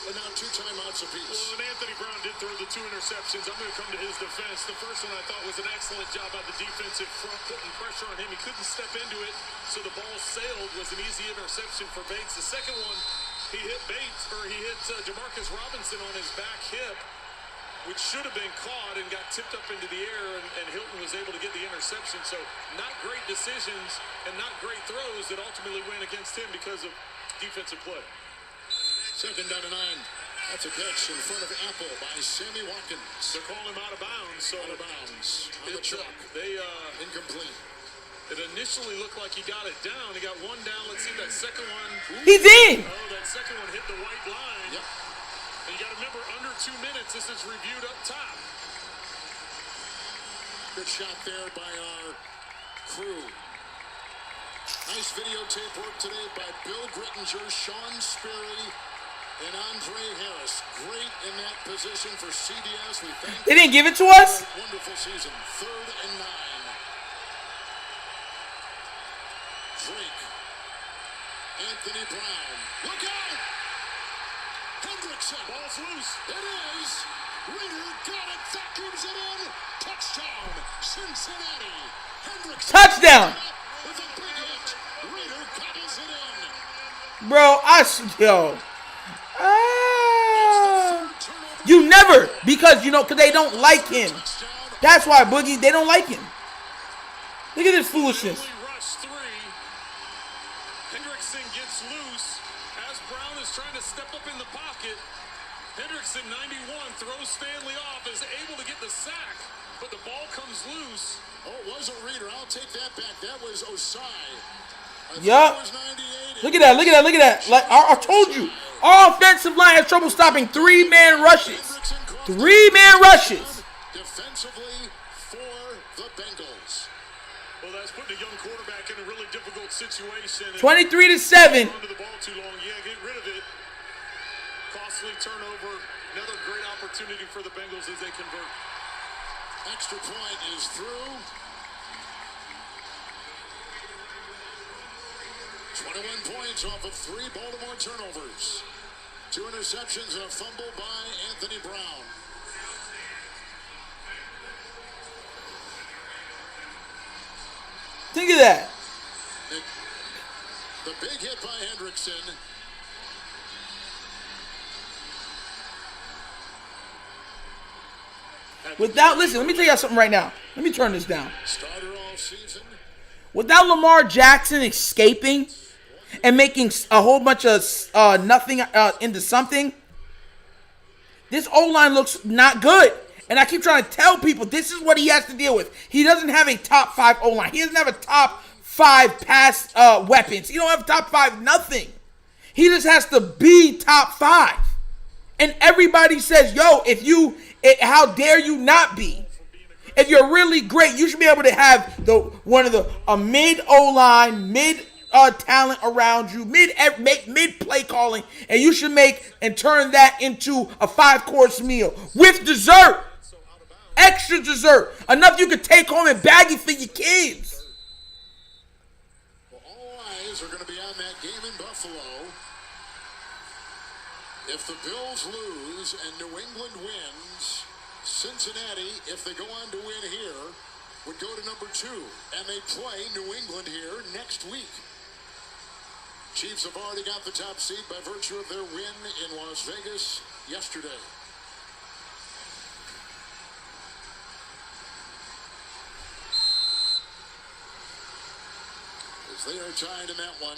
and now 2 timeouts apiece. Well, and Anthony Brown did throw the 2 interceptions. I'm going to come to his defense. The first one I thought was an excellent job by the defensive front, putting pressure on him. He couldn't step into it, so the ball sailed. Was an easy interception for Bates. The second one, he hit Jamarcus Robinson on his back hip, which should have been caught and got tipped up into the air, and Hilton was able to get the interception. So not great decisions and not great throws that ultimately went against him because of defensive play. 2nd down and 9. That's a catch in front of Apple by Sammy Watkins. They're calling him out of bounds. So out of bounds on the truck. Incomplete. It initially looked like he got it down. He got 1 down. Let's see that second one. He's in. Oh, that second one hit the white line. Yep. And you got to remember, under 2 minutes, this is reviewed up top. Good shot there by our crew. Nice videotape work today by Bill Grittinger, Sean Sperry, and Andre Harris. Great in that position for CBS. We thank They didn't give it to us? Wonderful season. 3rd and 9. freak. Anthony Brown. Look out! Hendrickson. Ball's loose. It is. Reader got it. Vacuums it in. Touchdown, Cincinnati. Hendrickson. Touchdown. With a big hit. Reader gobbles it in. Bro, yo. You never, because, because they don't like him. That's why, Boogie, they don't like him. Look at this foolishness. Rush 3. Hendrickson gets loose as Brown is trying to step up in the pocket. Hendrickson, 91, throws Stanley off, is able to get the sack, but the ball comes loose. Oh, it was a Reader. I'll take that back. That was Osai. Yup. Look at that. Like I told you, our offensive line has trouble stopping 3-man rushes. 3-man rushes. Defensively for the Bengals. Well, that's putting a young quarterback in a really difficult situation. 23-7. Under the ball too long. Yeah, get rid of it. Costly turnover. Another great opportunity for the Bengals as they convert. Extra point is through. 21 points off of 3 Baltimore turnovers. 2 interceptions and a fumble by Anthony Brown. Think of that. The big hit by Hendrickson. Listen, let me tell you something right now. Let me turn this down. Starter all season. Without Lamar Jackson escaping and making a whole bunch of nothing into something, this O-line looks not good. And I keep trying to tell people this is what he has to deal with. He doesn't have a top 5 O-line. He doesn't have a top 5 pass weapons. He don't have top 5 nothing. He just has to be top 5. And everybody says, yo, how dare you not be? If you're really great, you should be able to have a mid O-line, mid talent around you, mid play calling, and you should turn that into a 5-course meal with dessert, extra dessert, enough you could take home and bag it for your kids. Well, all eyes are going to be on that game in Buffalo. If the Bills lose and New England wins, Cincinnati, if they go on to win here, would go to number 2, and they play New England here next week. Chiefs have already got the top seed by virtue of their win in Las Vegas yesterday. As they are tied in that one.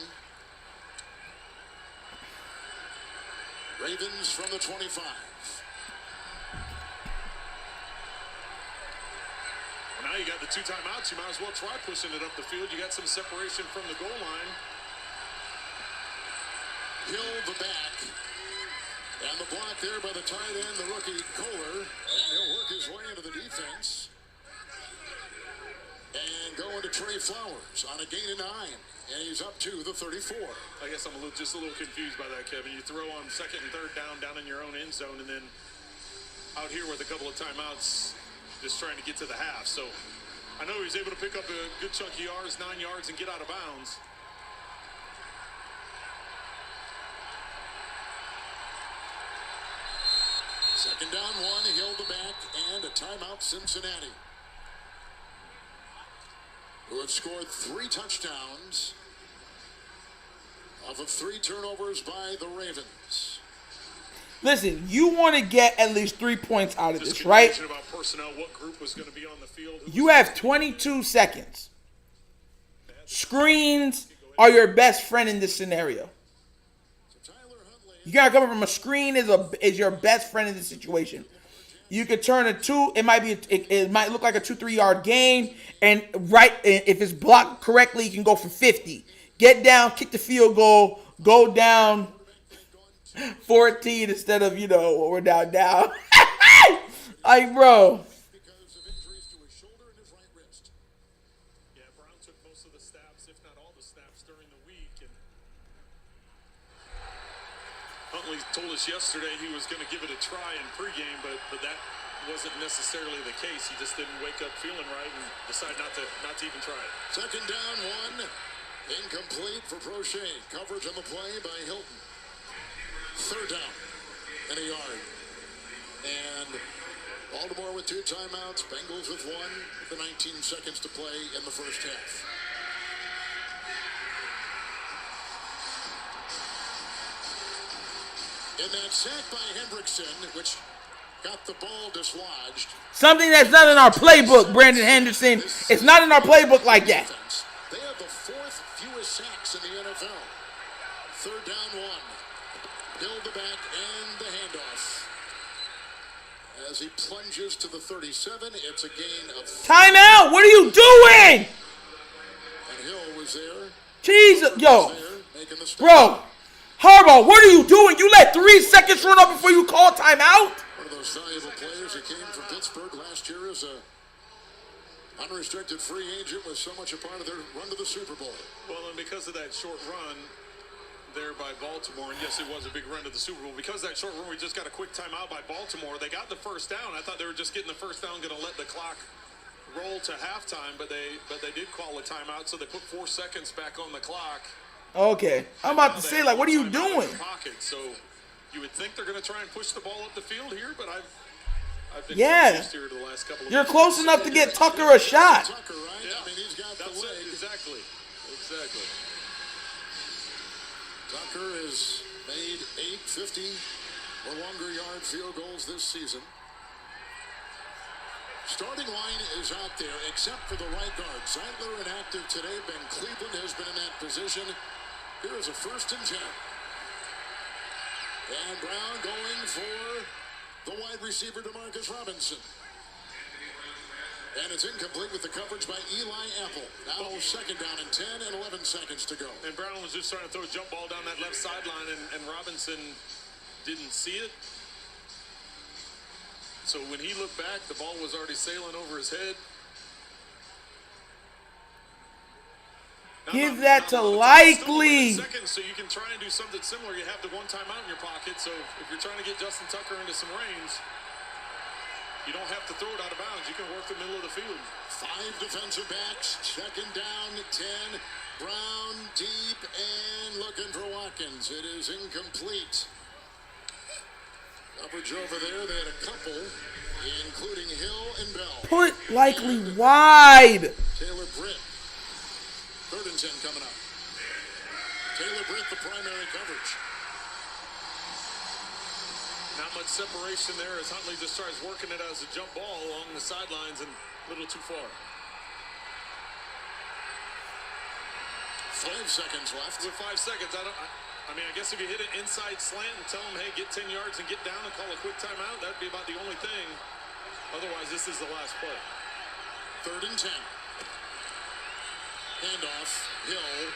Ravens from the 25. Well, now you got the 2 timeouts. You might as well try pushing it up the field. You got some separation from the goal line. Hill the back. And the block there by the tight end, the rookie Kohler. And he'll work his way into the defense. And going to Trey Flowers on a gain of 9. And he's up to the 34. I guess I'm just a little confused by that, Kevin. You throw on 2nd and 3rd down in your own end zone, and then out here with a couple of timeouts, just trying to get to the half. So I know he was able to pick up a good chunk of yards, 9 yards, and get out of bounds. Second down 1, Hill the back, and a timeout Cincinnati, who have scored 3 touchdowns off of 3 turnovers by the Ravens. Listen, you want to get at least 3 points out of this, right? About personnel, what group was going to be on the field. You have 22 seconds. Screens are your best friend in this scenario. You gotta come from a screen is your best friend in this situation. You could turn a 2. It might look like a 2-3 yard gain, and if it's blocked correctly, you can go for 50. Get down, kick the field goal, go down 14 instead of what we're down. Like, bro. Because of injuries to his shoulder and his right wrist. Yeah, Brown took most of the snaps, if not all the snaps, during the week. And Huntley told us yesterday he was going to give it a try in pregame, but that wasn't necessarily the case. He just didn't wake up feeling right and decided not to even try it. Second down 1. Incomplete for Prochet. Coverage on the play by Hilton. Third down and a yard. And Baltimore with 2 timeouts. Bengals with 1. The 19 seconds to play in the first half. In that sack by Hendrickson, which got the ball dislodged. Something that's not in our playbook, Brandon Henderson. It's not in our playbook like that. They have the 4th fewest sacks in the NFL. Third down 1. Build the back and the handoff. As he plunges to the 37, it's a gain of... Timeout! What are you doing? And Hill was there. Jesus, yo. Making the bro. Harbaugh, what are you doing? You let 3 seconds run up before you call timeout? One of those valuable players that came from Pittsburgh last year as a unrestricted free agent, was so much a part of their run to the Super Bowl. Well, and because of that short run there by Baltimore, and yes, it was a big run to the Super Bowl. Because of that short run, we just got a quick timeout by Baltimore. They got the first down. I thought they were just getting the first down, going to let the clock roll to halftime, but they did call a timeout, so they put 4 seconds back on the clock. Okay. I'm about to say, like, what are you doing? So you would think they're going to try and push the ball up the field here, but I've been confused here the last couple of You're minutes. close enough to get Tucker a shot. Tucker, right? Yeah, I mean, he's got that's the it. leg. Exactly. Tucker has made 8 50 or longer yard field goals this season. Starting line is out there, except for the right guard. Zeitler inactive today. Ben Cleveland has been in that position. Here is a 1st and 10. And Brown going for the wide receiver, DeMarcus Robinson. And it's incomplete with the coverage by Eli Apple. Now 2nd down and 10 and 11 seconds to go. And Brown was just trying to throw a jump ball down that left sideline, and Robinson didn't see it. So when he looked back, the ball was already sailing over his head. Give that to Likely. Seconds, so you can try and do something similar. You have the 1 timeout in your pocket, so if you're trying to get Justin Tucker into some range, you don't have to throw it out of bounds. You can work the middle of the field. 5 defensive backs, 2nd down, 10. Brown deep and looking for Watkins. It is incomplete. Coverage over there. They had a couple, including Hill and Bell. Put Likely wide. Taylor Britt. 3rd and 10 coming up. Taylor Britt, the primary coverage. Not much separation there as Huntley just tries working it as a jump ball along the sidelines and a little too far. 5 seconds left. With 5 seconds, I mean, I guess if you hit an inside slant and tell them, hey, get 10 yards and get down and call a quick timeout, that'd be about the only thing. Otherwise, this is the last play. 3rd and 10. Handoff. Hill.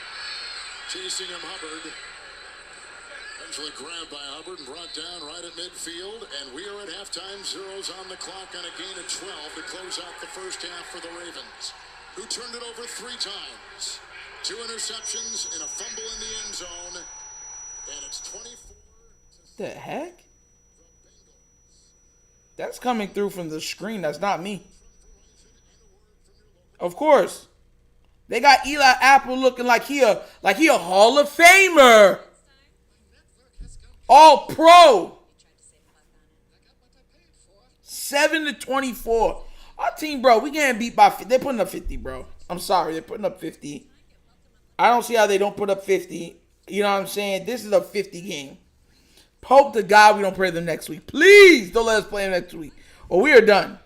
Chasing him, Hubbard. Eventually grabbed by Hubbard and brought down right at midfield. And we are at halftime. Zeros on the clock on a gain of 12 to close out the first half for the Ravens, who turned it over 3 times. 2 interceptions and a fumble in the end zone. And it's 24. The heck? That's coming through from the screen. That's not me. Of course. They got Eli Apple looking like he a Hall of Famer. All pro. 7-24. Our team, bro, we getting beat by 50. They're putting up 50, bro. I'm sorry. They're putting up 50. I don't see how they don't put up 50. You know what I'm saying? This is a 50 game. Hope to God we don't play them next week. Please don't let us play them next week, or we are done.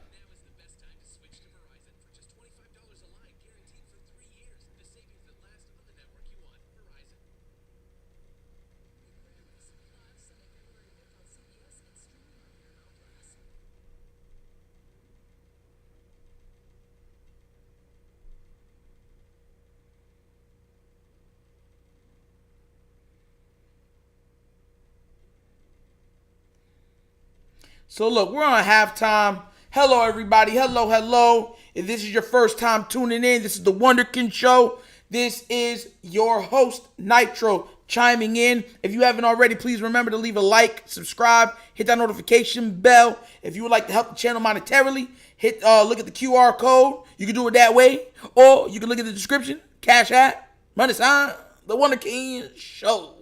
So look, we're on halftime. Hello, everybody. Hello. If this is your first time tuning in, this is the Wunderkind Show. This is your host, Nitro, chiming in. If you haven't already, please remember to leave a like, subscribe, hit that notification bell. If you would like to help the channel monetarily, look at the QR code. You can do it that way. Or you can look at the description, Cash App, Money sign, the Wunderkind show.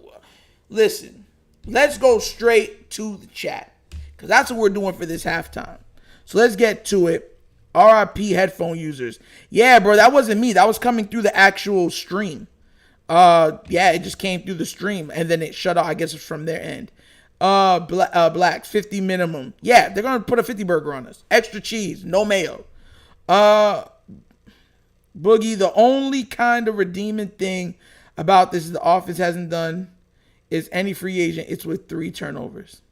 Listen, let's go straight to the chat because that's what we're doing for this halftime. So let's get to it. RIP headphone users. Yeah, bro, that wasn't me. That was coming through the actual stream. Yeah, it just came through the stream and then it shut off. I guess it's from their end. Black 50 minimum. Yeah, they're gonna put a 50 burger on us. Extra cheese, no mayo. Boogie, the only kind of redeeming thing about this is the offense hasn't done is any free agent. It's with 3 turnovers.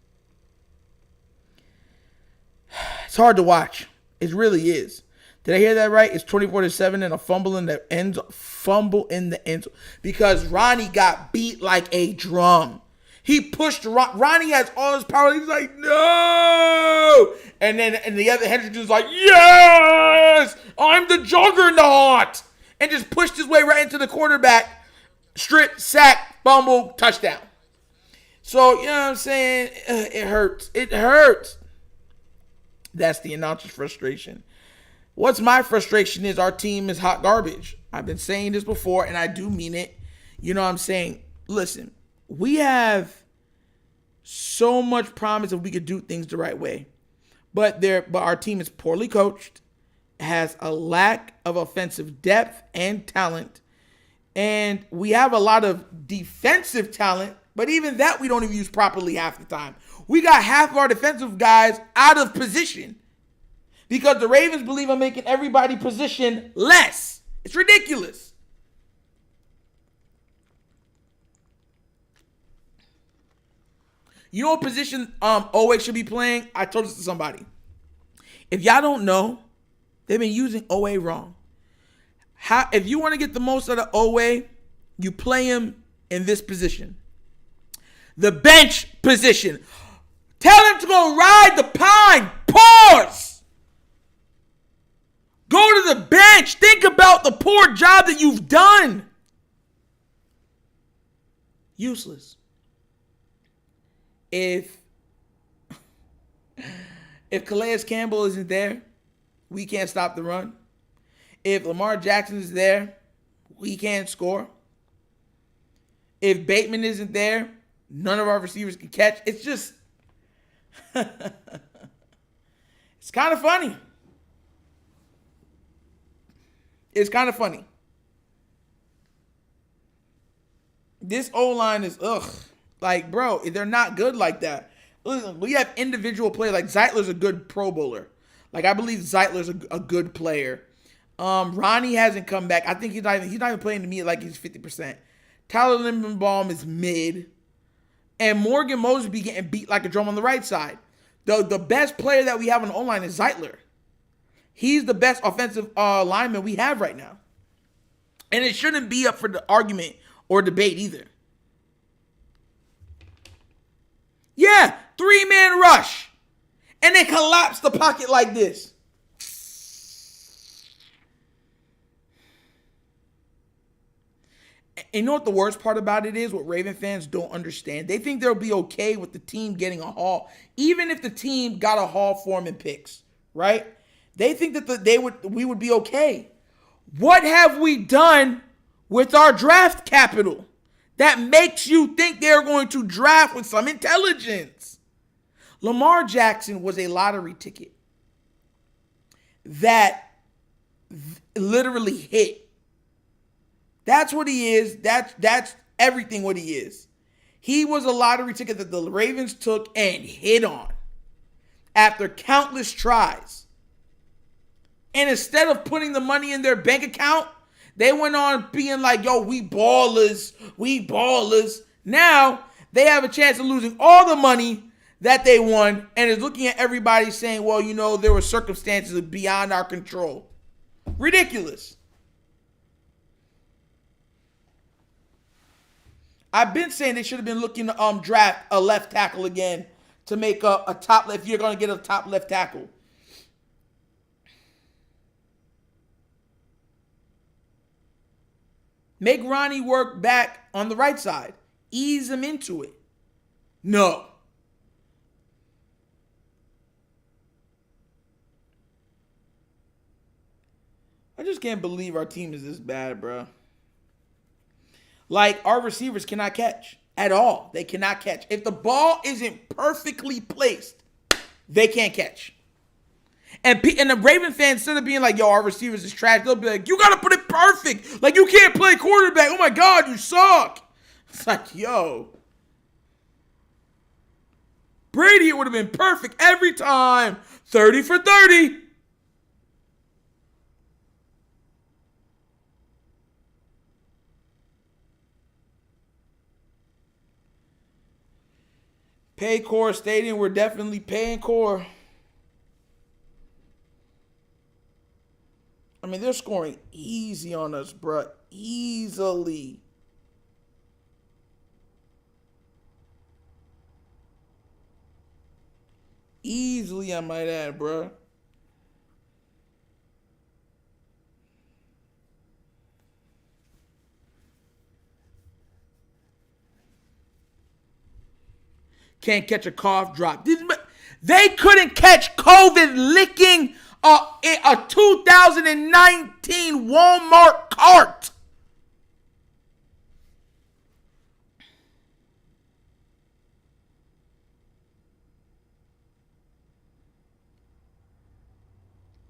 It's hard to watch. It really is. Did I hear that right? It's 24-7 and a fumble in the end zone because Ronnie got beat like a drum. He pushed Ronnie has all his power. He's like, no. And the other Hendrickson's like, yes, I'm the juggernaut. And just pushed his way right into the quarterback. Strip, sack, fumble, touchdown. So, you know what I'm saying? It hurts. It hurts. That's the announcer's frustration. What's my frustration is our team is hot garbage. I've been saying this before, and I do mean it. You know what I'm saying? Listen, we have so much promise if we could do things the right way. But our team is poorly coached, has a lack of offensive depth and talent, and we have a lot of defensive talent, but even that we don't even use properly half the time. We got half of our defensive guys out of position because the Ravens believe in making everybody position less. It's ridiculous. You know what position Owe should be playing? I told this to somebody. If y'all don't know, they've been using Owe wrong. If you want to get the most out of Owe, you play him in this position. The bench position. Tell him to go ride the pine. Pause. Go to the bench. Think about the poor job that you've done. Useless. If Calais Campbell isn't there, we can't stop the run. If Lamar Jackson is there, we can't score. If Bateman isn't there, none of our receivers can catch. It's just, it's kind of funny. It's kind of funny. This O-line is, like, bro, they're not good like that. Listen, we have individual players. Like, Zeitler's a good Pro Bowler. Like, I believe Zeitler's a good player. Ronnie hasn't come back. I think he's not even playing to me like he's 50%. Tyler Lindenbaum is mid. And Morgan Mosby getting beat like a drum on the right side. The best player that we have on the O-line is Zeitler. He's the best offensive lineman we have right now. And it shouldn't be up for the argument or debate either. Yeah, 3-man rush. And they collapse the pocket like this. And you know what the worst part about it is? What Raven fans don't understand. They think they'll be okay with the team getting a haul. Even if the team got a haul for them in picks, right? They think that we would be okay. What have we done with our draft capital that makes you think they're going to draft with some intelligence? Lamar Jackson was a lottery ticket that literally hit. That's what he is. That's everything what he is. He was a lottery ticket that the Ravens took and hit on after countless tries. And instead of putting the money in their bank account, they went on being like, yo, we ballers. We ballers. Now, they have a chance of losing all the money that they won and is looking at everybody saying, well, you know, there were circumstances beyond our control. Ridiculous. I've been saying they should have been looking to draft a left tackle again to make a top, if you're going to get a top left tackle. Make Ronnie work back on the right side. Ease him into it. No. I just can't believe our team is this bad, bro. Like, our receivers cannot catch at all. They cannot catch. If the ball isn't perfectly placed, they can't catch. And the Raven fans, instead of being like, yo, our receivers is trash, they'll be like, you got to put it perfect. Like, you can't play quarterback. Oh, my God, you suck. It's like, yo. Brady, it would have been perfect every time. 30 for 30. Pay Core Stadium. We're definitely paying Core. I mean, they're scoring easy on us, bruh. Easily. Easily, I might add, bruh. Can't catch a cough drop. They couldn't catch COVID licking a 2019 Walmart cart.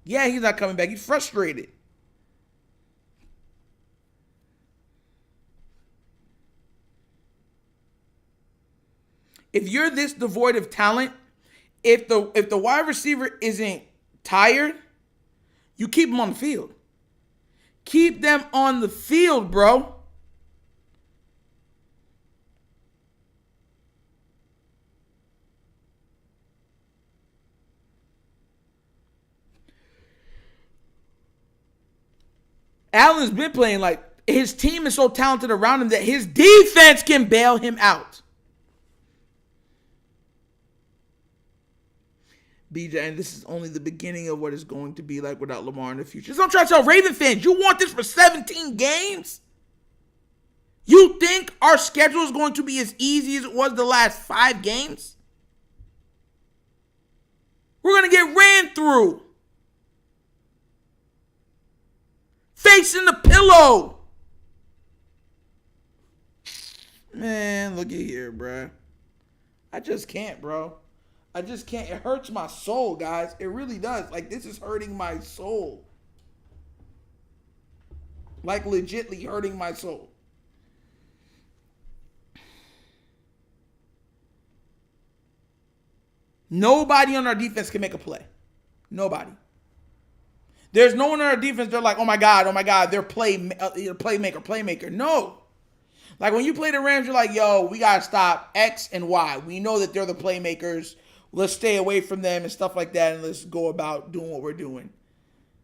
Yeah, he's not coming back. He's frustrated. If you're this devoid of talent, if the wide receiver isn't tired, you keep them on the field. Keep them on the field, bro. Allen's been playing like his team is so talented around him that his defense can bail him out. BJ, and this is only the beginning of what it's going to be like without Lamar in the future. So I'm trying to tell Raven fans, you want this for 17 games? You think our schedule is going to be as easy as it was the last 5 games? We're going to get ran through. Facing the pillow. Man, look at here, bro. I just can't, bro. I just can't. It hurts my soul, guys. It really does. Like, this is hurting my soul. Like, legitly hurting my soul. Nobody on our defense can make a play. Nobody. There's no one on our defense. They're like, oh my God, they're playmaker. No. Like, when you play the Rams, you're like, yo, we got to stop X and Y. We know that they're the playmakers. Let's stay away from them and stuff like that, and let's go about doing what we're doing.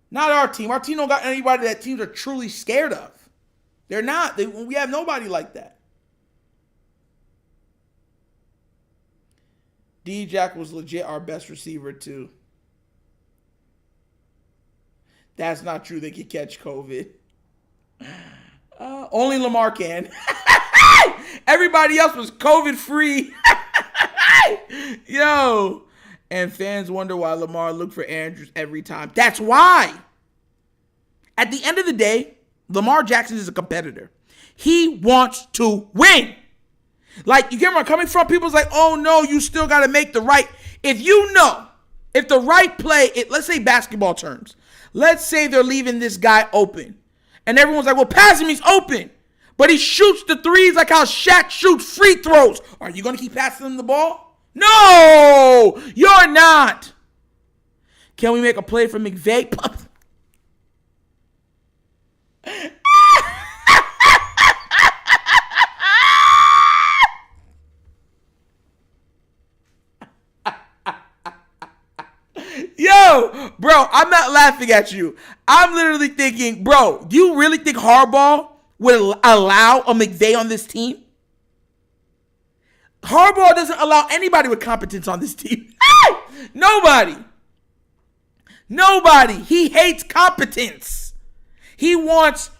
Not our team. Our team don't got anybody that teams are truly scared of. They're not. We have nobody like that. D-Jack was legit our best receiver, too. That's not true. They can catch COVID. Only Lamar can. Everybody else was COVID-free. Yo. And fans wonder why Lamar looked for Andrews every time. That's why. At the end of the day, Lamar Jackson is a competitor. He wants to win. Like, you get where I'm coming from? People's like, oh, no, you still got to make the right. If you know, if the right play, let's say basketball terms. Let's say they're leaving this guy open. And everyone's like, well, pass him, he's open. But he shoots the threes like how Shaq shoots free throws. Are you going to keep passing him the ball? No, you're not. Can we make a play for McVay? Yo, bro, I'm not laughing at you. I'm literally thinking, bro, do you really think Harbaugh would allow a McVay on this team? Harbaugh doesn't allow anybody with competence on this team. Nobody. He hates competence. He wants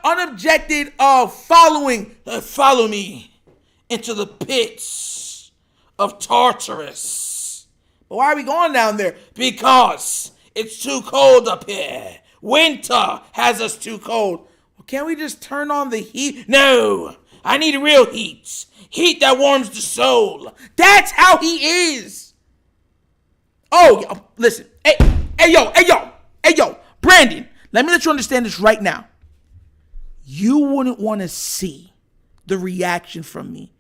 unobjected following. Follow me into the pits of Tartarus. But why are we going down there? Because it's too cold up here. Winter has us too cold. Well, Can we just turn on the heat? No, I need real heat. Heat that warms the soul. That's how he is. Oh, listen. Hey, yo. Brandon, let me let you understand this right now. You wouldn't want to see the reaction from me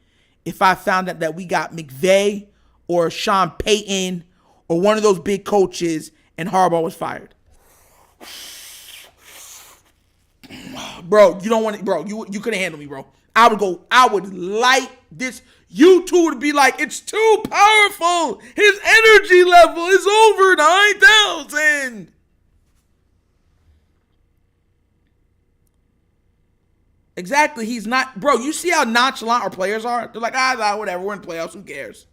if I found out that we got McVay or Sean Payton or one of those big coaches and Harbaugh was fired. Bro, you don't want it, bro. You couldn't handle me, bro. I would light this. You two would be like, it's too powerful. His energy level is over 9,000. Exactly. He's not, bro. You see how nonchalant our players are? They're like, whatever. We're in playoffs. Who cares?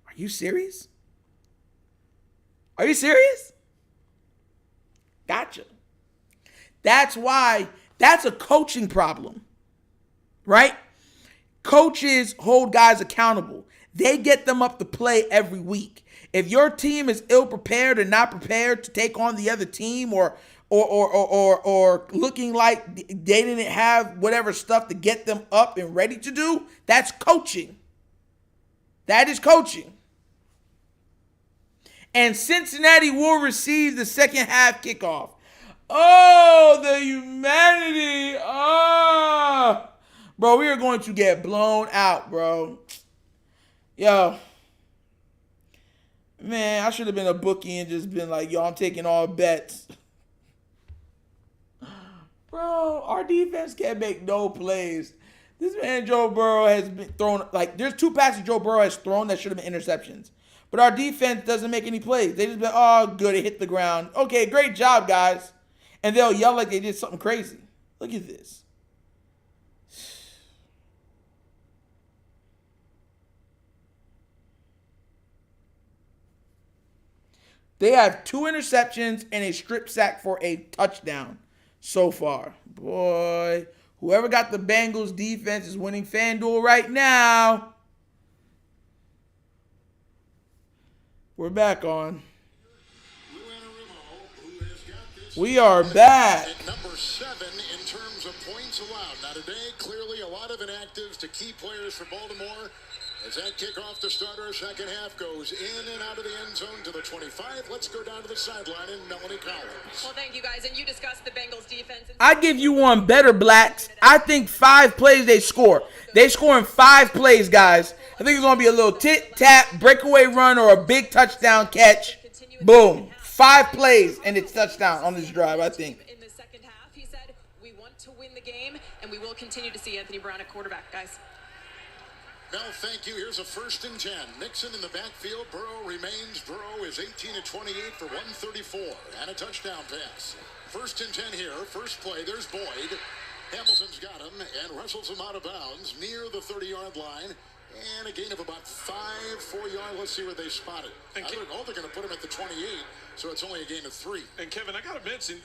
Are you serious? Are you serious? Gotcha. That's why, that's a coaching problem, right? Coaches hold guys accountable. They get them up to play every week. If your team is ill-prepared and not prepared to take on the other team or looking like they didn't have whatever stuff to get them up and ready to do, that's coaching. That is coaching. And Cincinnati will receive the second half kickoff. Oh, the humanity. Oh. Bro, we are going to get blown out, bro. Yo. Man, I should have been a bookie and just been like, yo, I'm taking all bets. Bro, our defense can't make no plays. This man, Joe Burrow, has been thrown, like, there's 2 passes Joe Burrow has thrown that should have been interceptions. But our defense doesn't make any plays. They just be like, oh, good, it hit the ground. Okay, great job, guys. And they'll yell like they did something crazy. Look at this. They have 2 interceptions and a strip sack for a touchdown so far. Boy, whoever got the Bengals defense is winning FanDuel right now. We're back on. We are back. At number 7 in terms of points allowed. Now today, clearly a lot of inactives to key players for Baltimore. As that kickoff to start our second half goes in and out of the end zone to the 25. Let's go down to the sideline and Melanie Collins. Well, thank you guys. And you discussed the Bengals defense. I give you one better, Blacks. I think 5 plays they score. They score in 5 plays, guys. I think it's going to be a little tit-tap, breakaway run, or a big touchdown catch. Boom. 5 plays, and it's touchdown on this drive, I think. In the second half, he said, we want to win the game, and we will continue to see Anthony Brown at quarterback, guys. Mel, thank you. Here's a 1st and 10. Nixon in the backfield. Burrow remains. Burrow is 18 of 28 for 134 and a touchdown pass. 1st and 10 here. First play. There's Boyd. Hamilton's got him and wrestles him out of bounds near the 30-yard line. And a gain of about 4 yards. Let's see where they spot it. I don't know. They're going to put him at the 28, so it's only a gain of 3. And Kevin, I got to mention,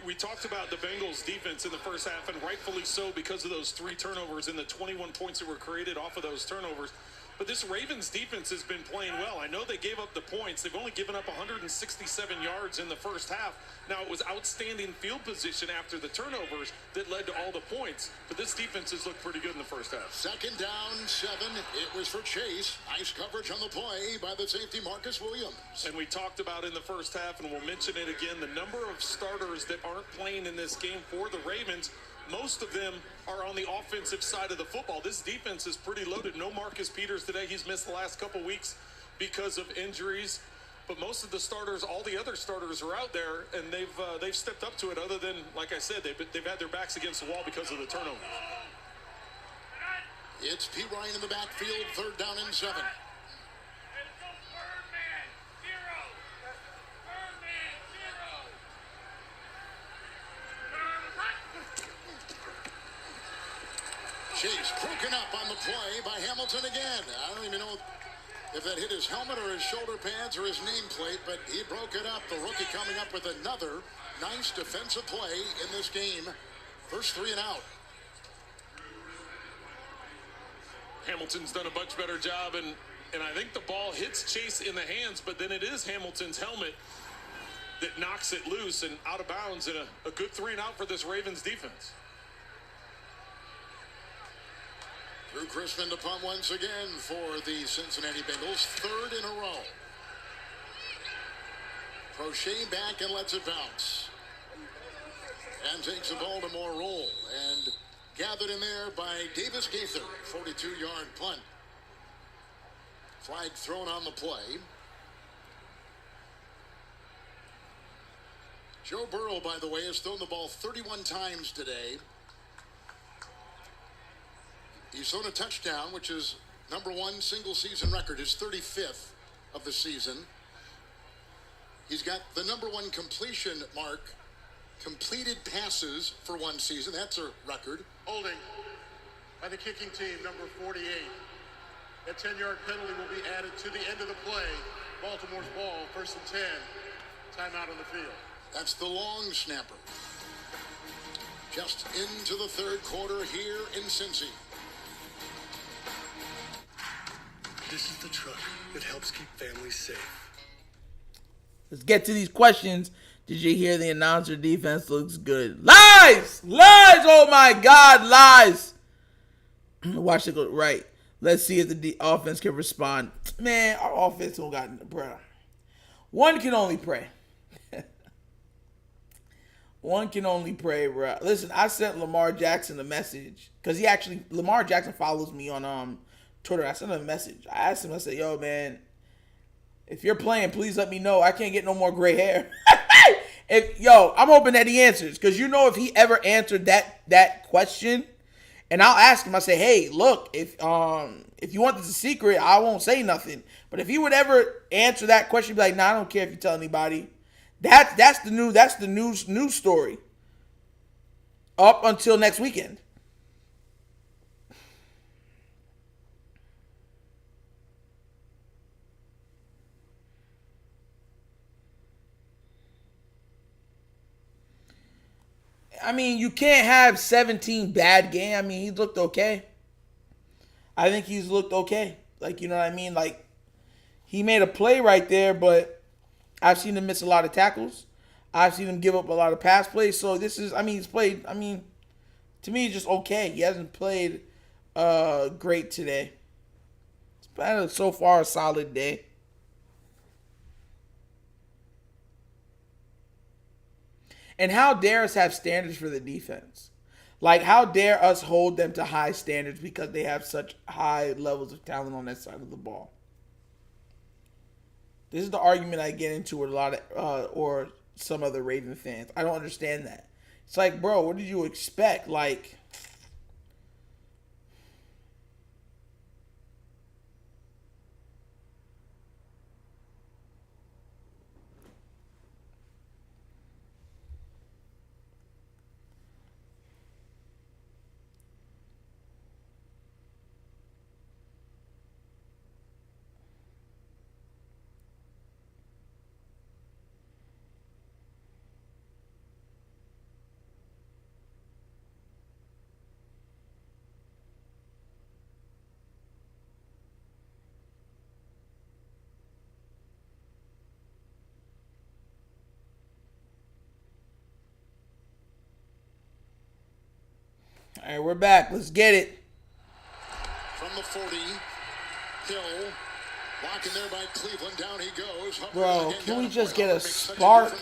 we talked about the Bengals defense in the first half, and rightfully so because of those 3 turnovers and the 21 points that were created off of those turnovers. But this Ravens defense has been playing well. I know they gave up the points. They've only given up 167 yards in the first half. Now, it was outstanding field position after the turnovers that led to all the points. But this defense has looked pretty good in the first half. 2nd down, 7. It was for Chase. Nice coverage on the play by the safety, Marcus Williams. And we talked about in the first half, and we'll mention it again, the number of starters that aren't playing in this game for the Ravens. Most of them are on the offensive side of the football. This defense is pretty loaded. No Marcus Peters today. He's missed the last couple weeks because of injuries. But most of the starters, all the other starters are out there, and they've stepped up to it. Other than, like I said, they've had their backs against the wall because of the turnovers. It's P. Ryan in the backfield. 3rd down and 7. Chase broken up on the play by Hamilton again. I don't even know if that hit his helmet or his shoulder pads or his nameplate, but he broke it up. The rookie coming up with another nice defensive play in this game. First 3 and out. Hamilton's done a much better job, and I think the ball hits Chase in the hands, but then it is Hamilton's helmet that knocks it loose and out of bounds, and a good 3-and-out for this Ravens defense. Drew Chrisman to punt once again for the Cincinnati Bengals, third in a row. Crochet back and lets it bounce. And takes the Baltimore roll. And gathered in there by Davis Gaither, 42-yard punt. Flag thrown on the play. Joe Burrow, by the way, has thrown the ball 31 times today. He's thrown a touchdown, which is #1 single season record, his 35th of the season. He's got the #1 completion mark, completed passes for one season. That's a record. Holding by the kicking team, number 48. A 10-yard penalty will be added to the end of the play. Baltimore's ball, 1st and 10. Timeout on the field. That's the long snapper. Just into the third quarter here in Cincy. This is the truck that helps keep families safe. Let's get to these questions. Did you hear the announcer? Defense looks good. Lies! Lies! Oh my God, lies! Watch it go right. Let's see if the offense can respond. Man, our offense don't got, bruh. One can only pray. One can only pray, bruh. Listen, I sent Lamar Jackson a message because Lamar Jackson follows me on Twitter. I sent him a message. I asked him, I said, yo, man, if you're playing, please let me know. I can't get no more gray hair. I'm hoping that he answers. Because if he ever answered that question, and I'll ask him, I say, hey, look, if you want this a secret, I won't say nothing. But if he would ever answer that question, be like, nah, I don't care if you tell anybody. That's the news story. Up until next weekend. I mean, you can't have 17 bad games. I mean, he's looked okay. I think he's looked okay. Like, you know what I mean? Like, he made a play right there, but I've seen him miss a lot of tackles. I've seen him give up a lot of pass plays. So he's played, to me, he's just okay. He hasn't played great today. It's been so far a solid day. And how dare us have standards for the defense? Like, how dare us hold them to high standards because they have such high levels of talent on that side of the ball? This is the argument I get into with a lot of, or some other Raven fans. I don't understand that. It's like, bro, what did you expect? Like, all right, we're back. Let's get it. From the 40, Hill, blocking there by Cleveland. Down he goes. Bro, can we just get a spark?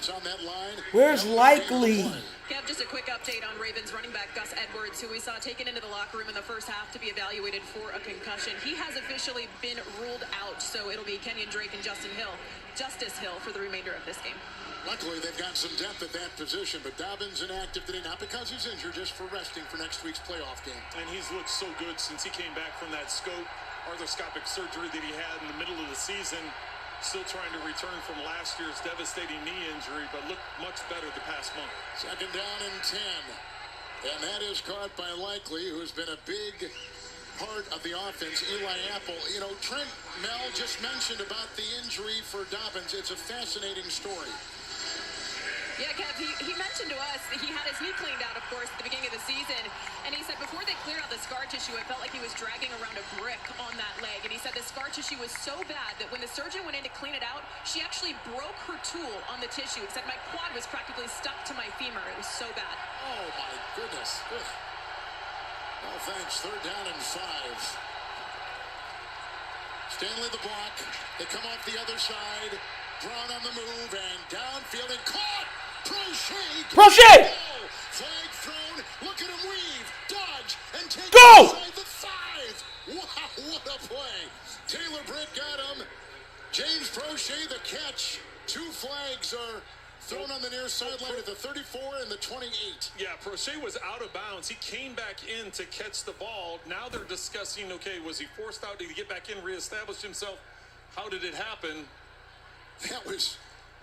Where's Likely? Kev, just a quick update on Ravens running back Gus Edwards, who we saw taken into the locker room in the first half to be evaluated for a concussion. He has officially been ruled out, so it'll be Kenyon Drake and Justice Hill for the remainder of this game. Luckily, they've got some depth at that position, but Dobbins inactive today, not because he's injured, just for resting for next week's playoff game. And he's looked so good since he came back from that arthroscopic surgery that he had in the middle of the season. Still trying to return from last year's devastating knee injury, but looked much better the past month. Second down and 10. And that is caught by Likely, who's been a big part of the offense. Eli Apple. Trent Mel just mentioned about the injury for Dobbins. It's a fascinating story. Yeah, Kev, he mentioned to us that he had his knee cleaned out, of course, at the beginning of the season. And he said before they cleared out the scar tissue, it felt like he was dragging around a brick on that leg. And he said the scar tissue was so bad that when the surgeon went in to clean it out, she actually broke her tool on the tissue. He said my quad was practically stuck to my femur. It was so bad. Oh, my goodness. Ugh. No thanks. 3rd down and 5. Stanley the block. They come off the other side. Brown on the move and downfield and caught. Prochet! Flag thrown. Look at him weave, dodge, and take Go! inside the 5. Wow, what a play. Taylor Britt got him. James Prochet the catch. 2 flags are thrown on the near sideline at the 34 and the 28. Yeah, Prochet was out of bounds. He came back in to catch the ball. Now they're discussing, okay, was he forced out? Did he get back in, reestablish himself? How did it happen?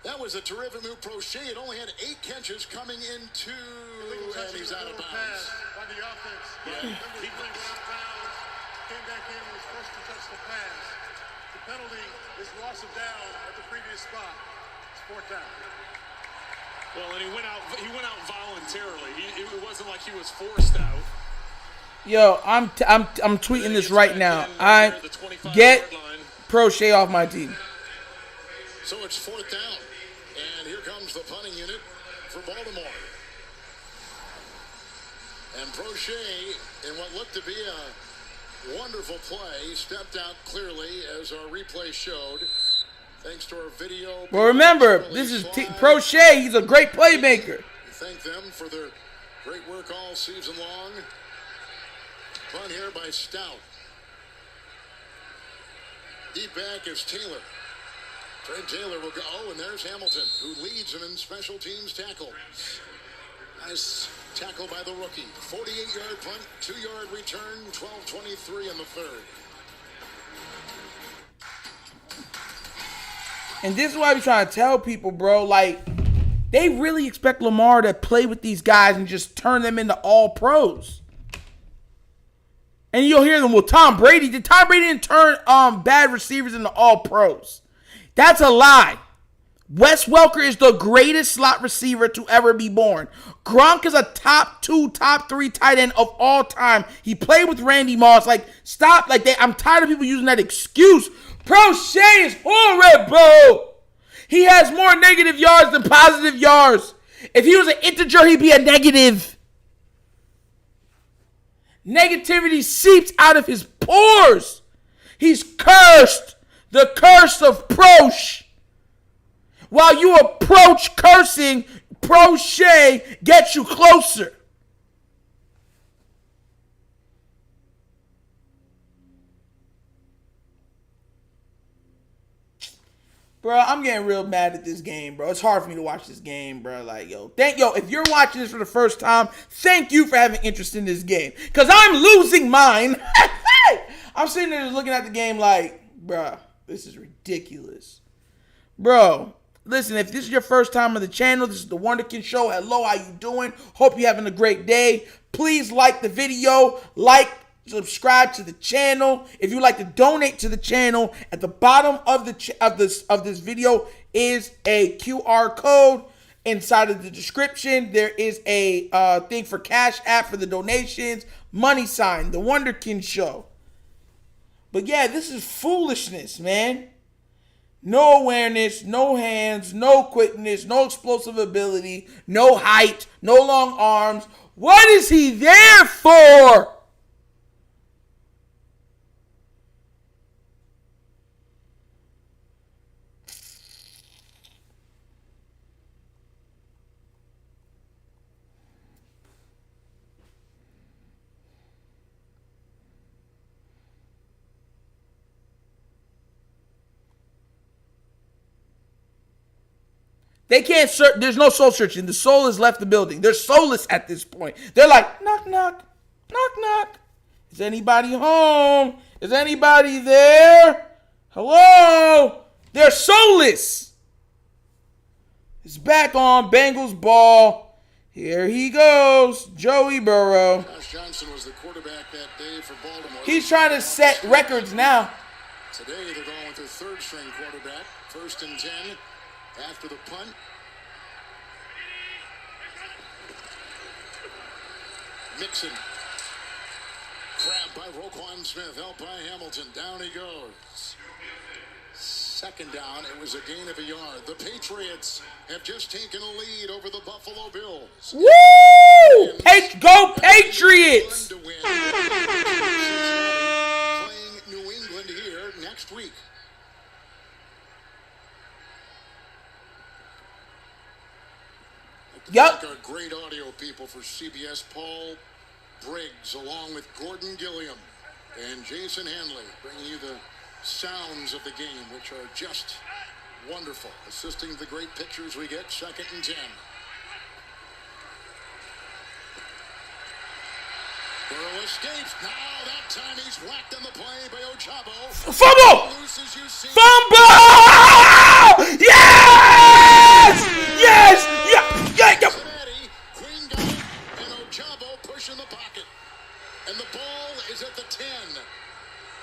That was a terrific move. Prochet had only had 8 catches coming into, and he's out of bounds. By the offense. Yeah. He went out of bounds, came back in and was forced to touch the pass. The penalty is loss of down at the previous spot. It's 4th down. Well, and he went out voluntarily. It wasn't like he was forced out. Yo, I'm tweeting this right now. I get Prochet off my team. So it's 4th down. And here comes the punting unit for Baltimore. And Prochet, in what looked to be a wonderful play, stepped out clearly as our replay showed. Thanks to our video. Well, remember, this is Prochet. He's a great playmaker. We thank them for their great work all season long. Punt here by Stout. Deep back is Taylor. Trent Taylor will go. Oh, and there's Hamilton, who leads him in special teams tackle. Nice tackle by the rookie. 48-yard punt, 2-yard return, 12:23 in the 3rd. And this is why we trying to tell people, bro, like, they really expect Lamar to play with these guys and just turn them into all pros. And you'll hear them, well, Tom Brady didn't turn bad receivers into all pros. That's a lie. Wes Welker is the greatest slot receiver to ever be born. Gronk is a top 2, top 3 tight end of all time. He played with Randy Moss. Like, stop. Like, I'm tired of people using that excuse. Prochet is horrible. He has more negative yards than positive yards. If he was an integer, he'd be a negative. Negativity seeps out of his pores. He's cursed. The curse of Proch. While you approach cursing, Prochet gets you closer. Bro, I'm getting real mad at this game, bro. It's hard for me to watch this game, bro. Like, if you're watching this for the first time, thank you for having interest in this game. Because I'm losing mine. I'm sitting there just looking at the game like, bro, this is ridiculous. Bro, listen, if this is your first time on the channel, this is the Wunderkind Show. Hello, how you doing? Hope you're having a great day. Please like the video. Subscribe to the channel. If you'd like to donate to the channel, at the bottom of this video is a QR code. Inside of the description, there is a thing for Cash App for the donations. Money sign, the Wunderkind Show. But yeah, this is foolishness, man. No awareness, no hands, no quickness, no explosive ability, no height, no long arms. What is he there for? They can't search. There's no soul searching. The soul has left the building. They're soulless at this point. They're like, knock, knock, knock, knock. Is anybody home? Is anybody there? Hello? They're soulless. It's back on. Bengals ball. Here he goes. Joey Burrow. Josh Johnson was the quarterback that day for Baltimore. He's trying to set records now. Today they're going with their 3rd string quarterback. 1st and 10 after the punt. Mixon. Grabbed by Roquan Smith, helped by Hamilton. Down he goes. Second down, it was a gain of a yard. The Patriots have just taken a lead over the Buffalo Bills. Woo! Go Patriots! To win. Playing New England here next week. Yup. Our great audio people for CBS, Paul Briggs, along with Gordon Gilliam and Jason Hanley, bringing you the sounds of the game, which are just wonderful, assisting the great pictures we get. 2nd and 10. Burrow escapes. Now that time he's whacked on the play by Ojabo. Fumble! Fumble! Yes! Yes! Yeah! Queen got it, and Ojabo pushing the pocket. And the ball is at the 10.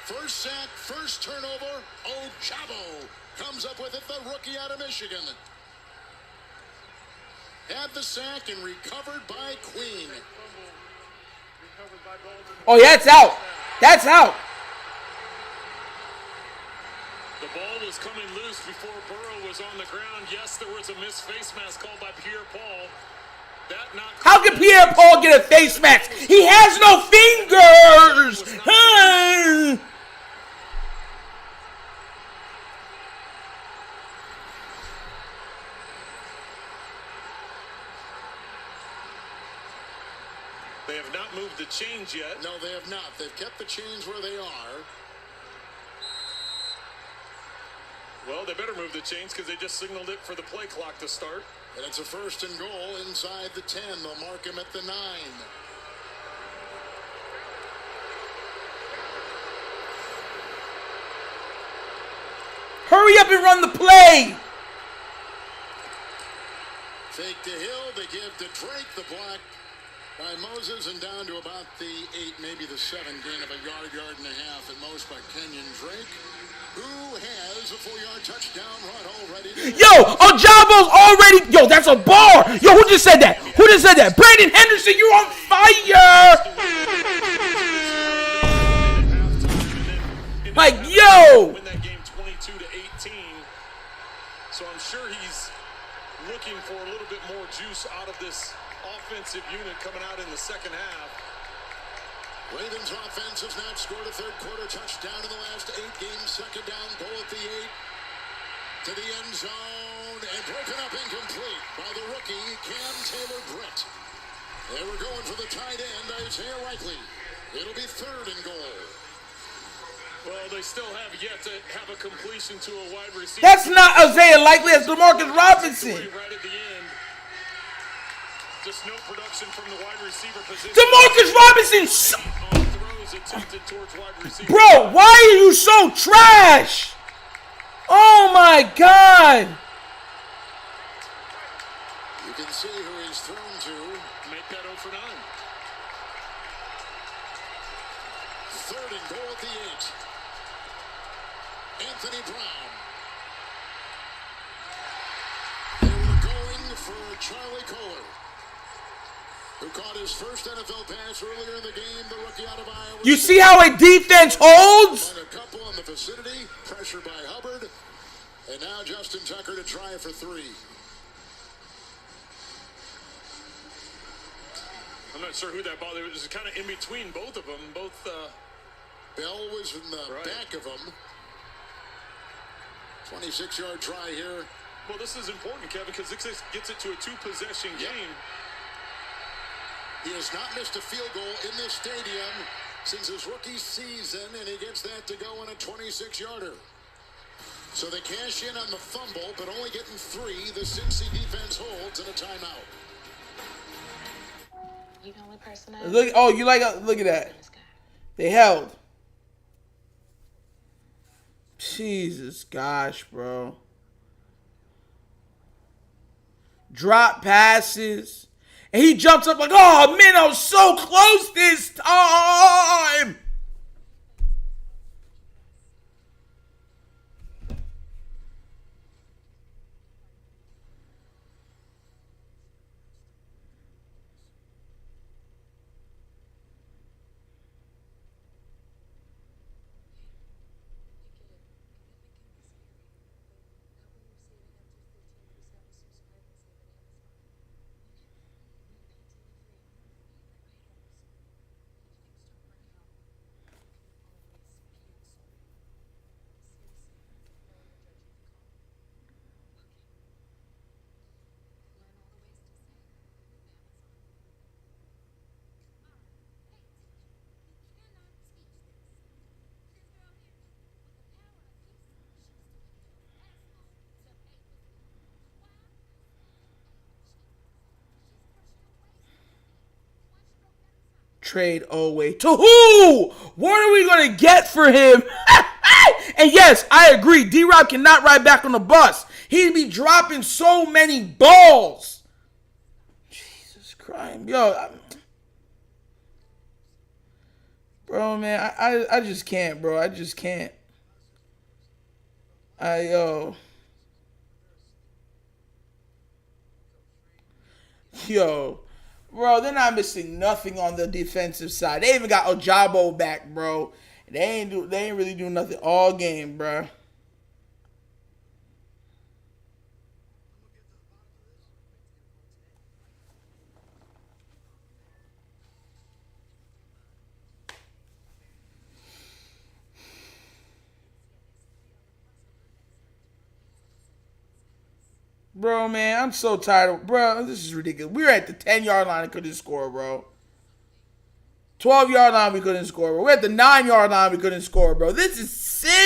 First sack, first turnover. Ojabo comes up with it, the rookie out of Michigan. Had the sack and recovered by Queen. Oh, yeah, it's out. That's out. The ball was coming loose before Burrow was on the ground. Yes, there was a missed face mask called by Pierre-Paul. How can Pierre-Paul get a face mask? He has no fingers. They have not moved the chains yet. No, they have not. They've kept the chains where they are. Well, they better move the chains because they just signaled it for the play clock to start. And it's a 1st and goal inside the 10. They'll mark him at the 9. Hurry up and run the play. Fake to Hill. They give to Drake the block by Moses, and down to about the 8, maybe the 7, gain of a yard and a half at most by Kenyon Drake, who has a 4-yard touchdown run already. Yo, Ojabo's already. Yo, that's a bar. Yo, who just said that? Who just said that? Brandon Henderson, you're on fire. Like, yo. Win that game 22-18. So I'm sure he's looking for a little bit more juice out of this offensive unit coming out in the second half. Ravens offense has not scored a third-quarter touchdown in the last 8 games. Second down, goal at the 8 to the end zone, and broken up incomplete by the rookie Cam Taylor-Britt. They were going for the tight end, Isaiah Likely. It'll be 3rd and goal. Well, they still have yet to have a completion to a wide receiver. That's not Isaiah Likely. That's DeMarcus Robinson. Right at the end. Just no production from the wide receiver position. DeMarcus Robinson. On throws attempted towards wide receiver. Bro, why are you so trash? Oh my God. You can see who he's thrown to. Make that 0 for 9. 3rd and goal at the 8. Anthony Brown. They were going for Charlie Kohler, who caught his first NFL pass earlier in the game. The rookie out of Iowa. You see how a defense holds? And a couple in the vicinity. Pressure by Hubbard. And now Justin Tucker to try it for 3. I'm not sure who that ball. It was kind of in between both of them. Bell was in the back of him. 26-yard try here. Well, this is important, Kevin, because this gets it to a 2-possession game. He has not missed a field goal in this stadium since his rookie season, and he gets that to go on a 26-yarder. So they cash in on the fumble, but only getting 3. The Cincy defense holds in a timeout. You the only person Look, oh, you like? Look at that. They held. Jesus, gosh, bro. Drop passes. And he jumps up like, oh, man, I was so close this time. Trade Oweh. To who? What are we going to get for him? And yes, I agree. D-Rob cannot ride back on the bus. He'd be dropping so many balls. Jesus Christ. Yo. Bro, man, I just can't, bro. I just can't. Yo. Bro, they're not missing nothing on the defensive side. They even got Ojabo back, bro. They ain't really doing nothing all game, bro. Bro, man, I'm so tired of... Bro, this is ridiculous. We were at the 10-yard line and couldn't score, bro. 12-yard line, we couldn't score, bro. We're at the 9-yard line, we couldn't score, bro. This is sickening.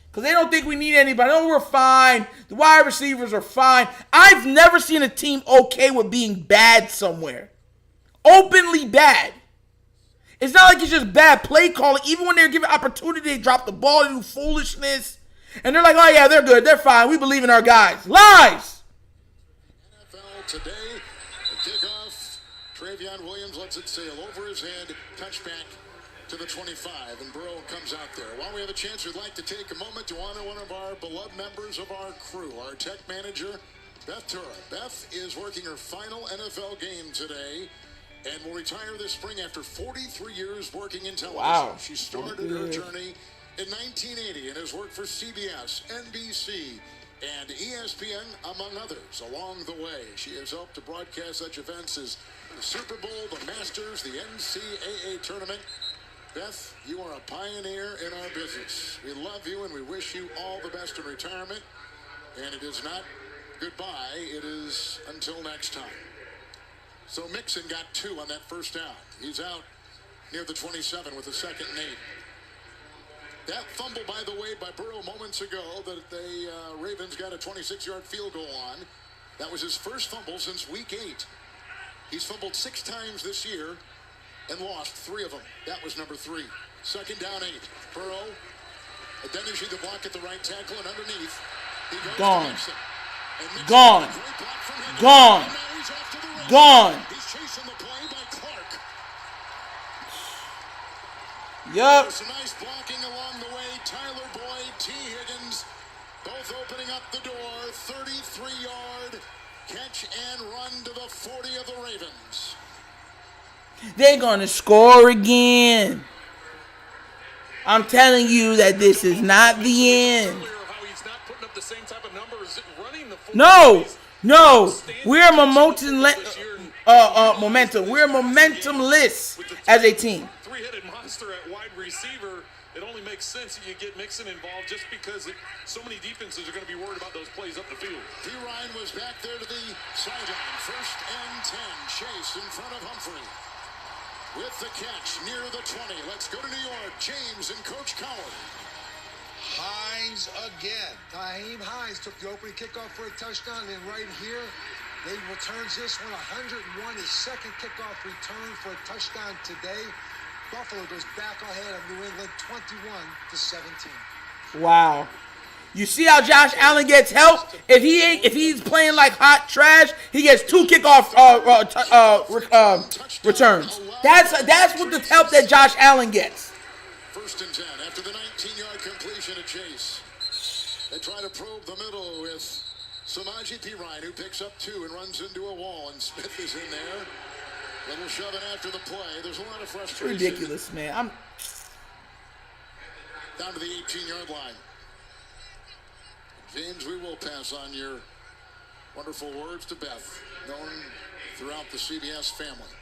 Because they don't think we need anybody. No, we're fine. The wide receivers are fine. I've never seen a team okay with being bad somewhere. Openly bad. It's not like it's just bad play calling. Even when they're given opportunity, they drop the ball, they do foolishness. And they're like, oh, yeah, they're good. They're fine. We believe in our guys. Lies. NFL today, the kickoff. Travion Williams lets it sail over his head. Touchback to the 25. And Burrow comes out there. While we have a chance, we'd like to take a moment to honor one of our beloved members of our crew, our tech manager, Beth Tura. Beth is working her final NFL game today and will retire this spring after 43 years working in television. Wow. She started her journey in 1980 and has worked for CBS, NBC, and ESPN, among others, along the way. She has helped to broadcast such events as the Super Bowl, the Masters, the NCAA tournament. Beth, you are a pioneer in our business. We love you and we wish you all the best in retirement. And it is not goodbye, it is until next time. So Mixon got 2 on that first down. He's out near the 27 with a 2nd and 8. That fumble, by the way, by Burrow moments ago that the Ravens got a 26-yard field goal on. That was his first fumble since week 8. He's fumbled 6 times this year and lost 3 of them. That was number 3. 2nd down 8. Burrow, Adeniji the block at the right tackle, and underneath he goes Gone. to Mixon. Gone. Gone. Gone. He's chasing the play by Clark. Yup. Some nice blocking along the way. Tyler Boyd, T. Higgins, both opening up the door. 33-yard catch and run to the 40 of the Ravens. They're going to score again. I'm telling you that this is not the end. No. We're momentum. We're momentumless as a team. Three-headed monster at wide receiver. It only makes sense that you get Mixon involved just because so many defenses are going to be worried about those plays up the field. P. Ryan was back there to the sideline. 1st and 10. Chase in front of Humphrey. With the catch near the 20. Let's go to New York. James and Coach Coward. Hines again. Nyheim Hines took the opening kickoff for a touchdown, and right here, they returns this one 101. His 2nd kickoff return for a touchdown today. Buffalo goes back ahead of New England 21-17. Wow. You see how Josh Allen gets help? If he's playing like hot trash, he gets 2 kickoff returns. That's what the help that Josh Allen gets. 1st and 10 after the 19-yard completion to Chase. They try to probe the middle with Samaje Perine, who picks up 2 and runs into a wall, and Smith is in there. Little shoving after the play. There's a lot of frustration. It's ridiculous, man. Down to the 18-yard line. James, we will pass on your wonderful words to Beth, known throughout the CBS family.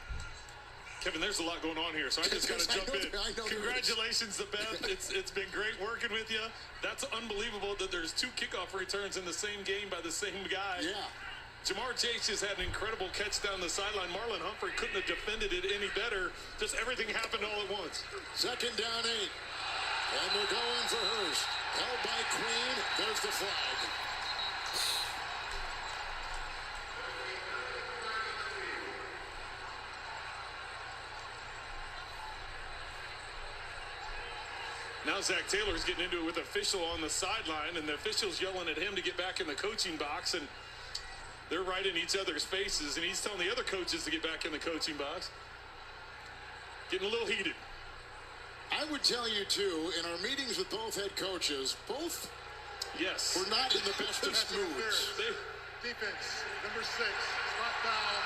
Kevin, there's a lot going on here, so I just got to jump in. Congratulations to Beth. It's been great working with you. That's unbelievable that there's 2 kickoff returns in the same game by the same guy. Yeah. Jamar Chase just had an incredible catch down the sideline. Marlon Humphrey couldn't have defended it any better. Just everything happened all at once. 2nd down 8. And we're going for Hurst. Held by Queen. There's the flag. Now Zach Taylor's getting into it with the official on the sideline, and the official's yelling at him to get back in the coaching box, and they're right in each other's faces, and he's telling the other coaches to get back in the coaching box. Getting a little heated. I would tell you, too, in our meetings with both head coaches, both yes, were not in the best of moods. Defense, number 6, spot foul,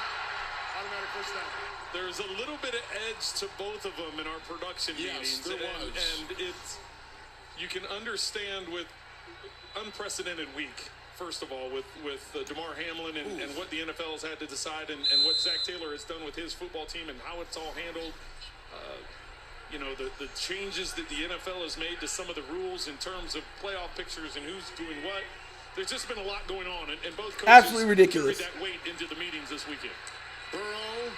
automatic first down. There's a little bit of edge to both of them in our production yes, meetings. There was. And it's, you can understand with unprecedented week, first of all, with DeMar Hamlin and what the NFL has had to decide and what Zach Taylor has done with his football team and how it's all handled. You know, the changes that the NFL has made to some of the rules in terms of playoff pictures and who's doing what. There's just been a lot going on, and both coaches absolutely ridiculous. carried that weight into the meetings this weekend. Burrow,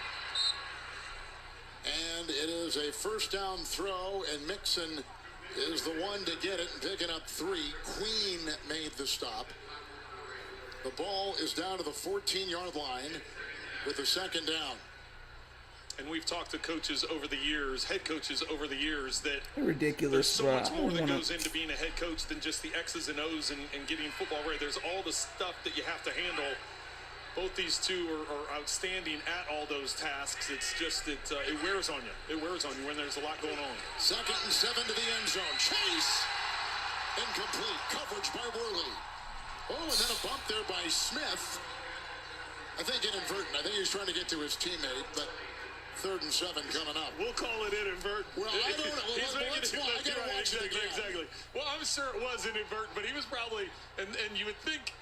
and it is a first down throw, and Mixon is the one to get it and picking up 3. Queen made the stop. The ball is down to the 14-yard line with the second down. And we've talked to coaches over the years, head coaches over the years, that ridiculous, there's so bro. much more that goes into being a head coach than just the X's and O's and getting football right. There's all the stuff that you have to handle. Both these two are outstanding at all those tasks. It's just that it wears on you. It wears on you when there's a lot going on. 2nd and 7 to the end zone. Chase! Incomplete. Coverage by Worley. Oh, and then a bump there by Smith. I think inadvertent. I think he was trying to get to his teammate, but 3rd and 7 coming up. We'll call it inadvertent. Well, I don't know. Well, I got to watch it again. Exactly. Well, I'm sure it was inadvertent, but he was probably, and you would think,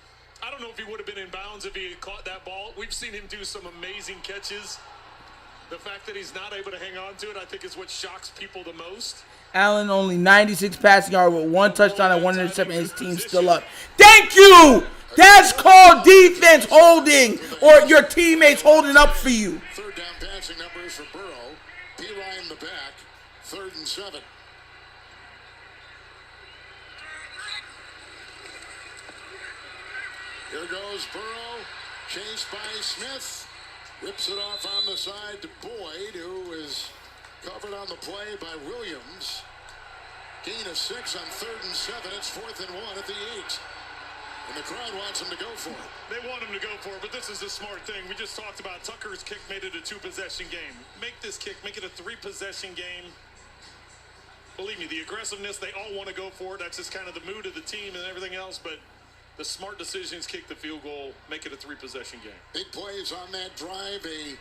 I don't know if he would have been in bounds if he had caught that ball. We've seen him do some amazing catches. The fact that he's not able to hang on to it, I think, is what shocks people the most. Allen only 96 passing yards with 1 touchdown and 1 interception, and his team's still up. Thank you! That's called defense holding, or your teammates holding up for you. 3rd down passing numbers for Burrow. P-Ryan in the back. 3rd and 7. Here goes Burrow. Chased by Smith. Rips it off on the side to Boyd, who is covered on the play by Williams. Gain of 6 on 3rd and 7. It's 4th and 1 at the 8. And the crowd wants him to go for it. They want him to go for it, but this is the smart thing. We just talked about Tucker's kick made it a 2-possession game. Make this kick, make it a 3-possession game. Believe me, the aggressiveness, they all want to go for it. That's just kind of the mood of the team and everything else, but the smart decisions, kick the field goal, make it a 3-possession game. Big plays on that drive, a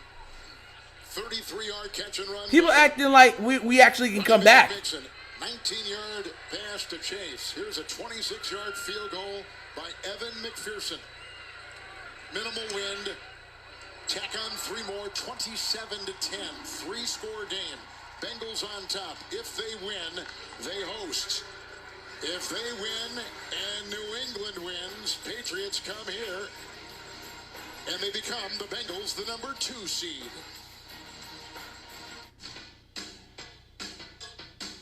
33-yard catch and run. People acting like we actually can come back. 19-yard pass to Chase. Here's a 26-yard field goal by Evan McPherson. Minimal wind. Tack on 3 more, 27-10. 3-score game. Bengals on top. If they win, they host. If they win and New England wins, Patriots come here and they become the Bengals, the number 2 seed.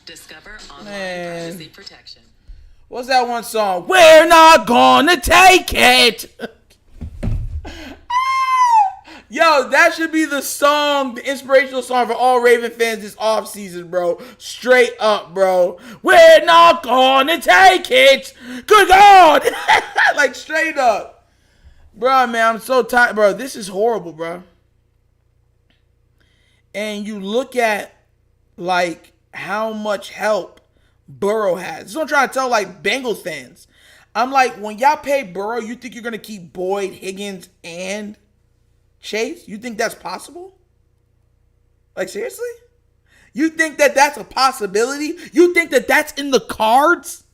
Discover online privacy protection. What's that one song? We're not gonna take it. Yo, that should be the song, the inspirational song for all Raven fans this offseason, bro. Straight up, bro. We're not gonna take it. Good God. Like, straight up. Bro, man, I'm so tired. Bro, this is horrible, bro. And you look at, like, how much help Burrow has. This is what I'm trying to tell, like, Bengals fans. I'm like, when y'all pay Burrow, you think you're going to keep Boyd, Higgins, and Chase? You think that's possible? Like, seriously? You think that that's a possibility? You think that that's in the cards?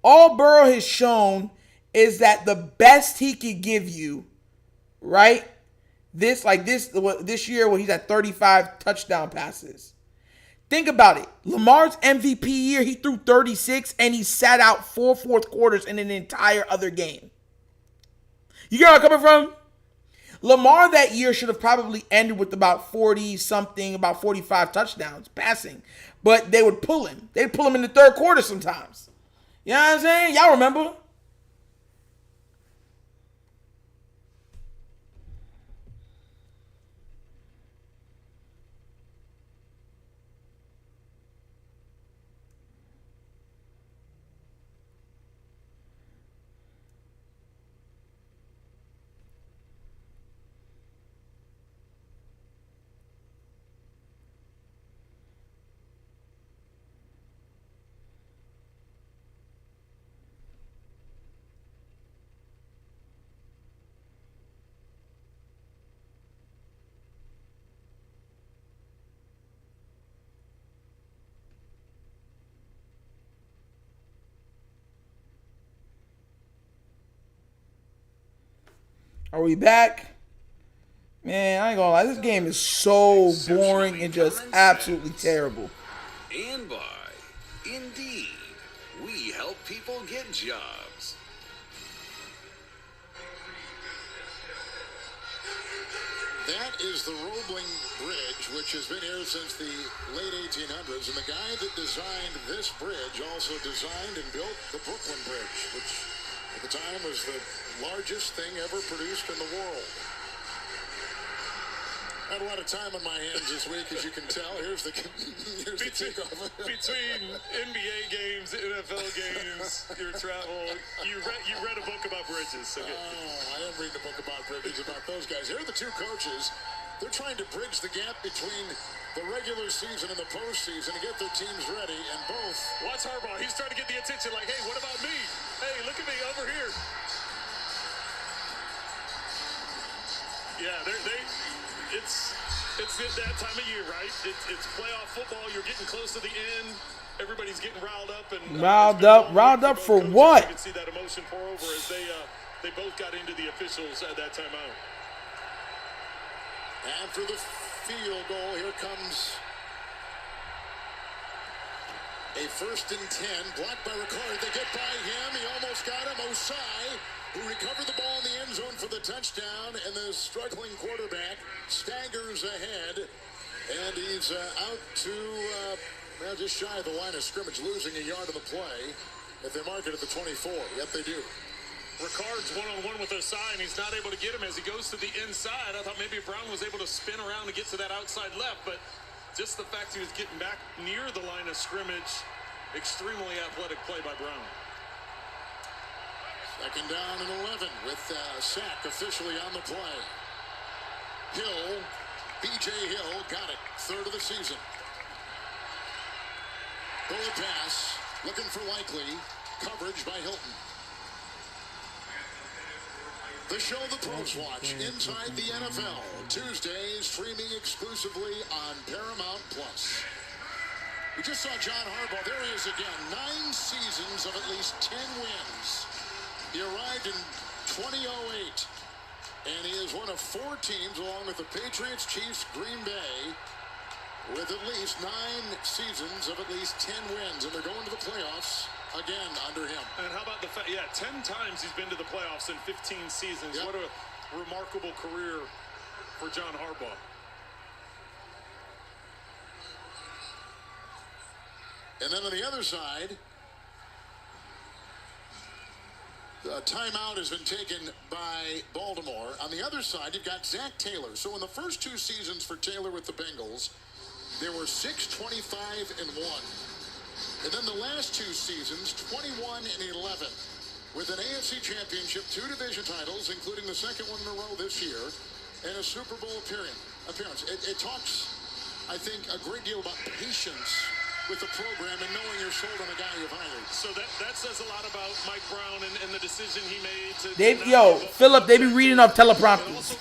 All Burrow has shown is that the best he could give you, right? This year when he's at 35 touchdown passes. Think about it. Lamar's MVP year, he threw 36 and he sat out 4 fourth quarters in an entire other game. You get where I'm coming from? Lamar that year should have probably ended with about 40-something, about 45 touchdowns passing. But they would pull him. They'd pull him in the third quarter sometimes. You know what I'm saying? Y'all remember? Are we back? Man, I ain't gonna lie. This game is so boring and just absolutely terrible. And by Indeed, we help people get jobs. That is the Roebling Bridge, which has been here since the late 1800s. And the guy that designed this bridge also designed and built the Brooklyn Bridge, which at the time was the largest thing ever produced in the world. I had a lot of time on my hands this week, as you can tell. Here's the kickoff. Between NBA games, NFL games, your travel, you read a book about bridges. So I am reading a book about bridges, about those guys. Here are the two coaches. They're trying to bridge the gap between the regular season and the postseason to get their teams ready, and both. Watch Harbaugh. He's trying to get the attention like, hey, what about me? Hey, look at me over here. Yeah, it's that time of year, right? It's playoff football. You're getting close to the end. Everybody's getting riled up and riled up for what? You can see that emotion pour over as they both got into the officials at that time out. After the field goal, here comes a 1st and 10, blocked by Ricard. They get by him. He almost got him. Osai, who recovered the ball in the end zone for the touchdown, and the struggling quarterback staggers ahead, and he's out to just shy of the line of scrimmage, losing a yard of the play. If they mark it at the 24, yep, they do. Ricard's one-on-one with Osai, and he's not able to get him as he goes to the inside. I thought maybe Brown was able to spin around to get to that outside left, but just the fact he was getting back near the line of scrimmage, extremely athletic play by Brown. 2nd down and 11 with sack officially on the play. Hill, B.J. Hill, got it. 3rd of the season. Bullet pass, looking for Likely. Coverage by Hilton. The show the pros watch inside the NFL. Tuesdays, streaming exclusively on Paramount+. We just saw John Harbaugh. There he is again. 9 seasons of at least 10 wins. He arrived in 2008, and he is one of 4 teams, along with the Patriots, Chiefs, Green Bay, with at least 9 seasons of at least 10 wins, and they're going to the playoffs again under him. And how about the fact, 10 times he's been to the playoffs in 15 seasons. Yep. What a remarkable career for John Harbaugh. And then on the other side, the timeout has been taken by Baltimore. On the other side, you've got Zach Taylor. So in the first 2 seasons for Taylor with the Bengals, there were 6-25-1. And then the last 2 seasons, 21 and 11, with an AFC championship, 2 division titles, including the 2nd one in a row this year, and a Super Bowl appearance. It talks, I think, a great deal about patience with the program and knowing you're sold on the guy you've hired. So that says a lot about Mike Brown and the decision he made to Philip, they be reading off teleprompters.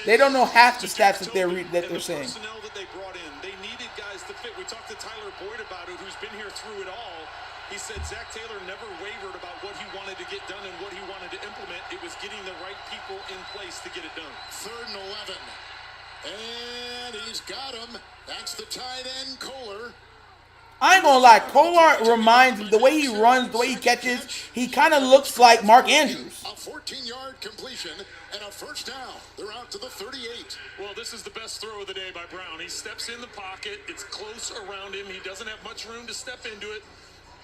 They don't know half the stats that they're saying. The personnel that they brought in, they needed guys to fit. We talked to Tyler Boyd about it, who's been here through it all. He said Zach Taylor never wavered about what he wanted to get done and what he wanted to implement. It was getting the right people in place to get it done. 3rd and 11. And he's got him. That's the tight end, Kohler. I ain't gonna lie, Kolar reminds me, the way he runs, the way he catches, he kind of looks like Mark Andrews. A 14-yard completion and a 1st down. They're out to the 38. Well, this is the best throw of the day by Brown. He steps in the pocket. It's close around him. He doesn't have much room to step into it.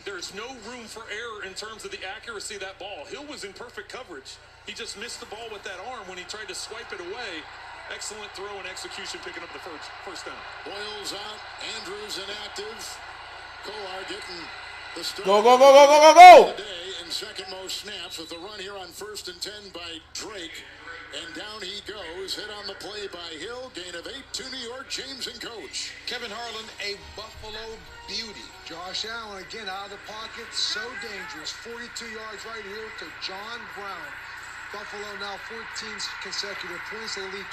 There's no room for error in terms of the accuracy of that ball. Hill was in perfect coverage. He just missed the ball with that arm when he tried to swipe it away. Excellent throw and execution, picking up the first down. Boyle's out. Andrews inactive. Kolar getting the start. Go. In 2nd most snaps with the run here on 1st and 10 by Drake. And down he goes. Hit on the play by Hill. Gain of 8 to New York. James and coach. Kevin Harlan, a Buffalo beauty. Josh Allen again out of the pocket. So dangerous. 42 yards right here to John Brown. Buffalo now 14 consecutive points. They lead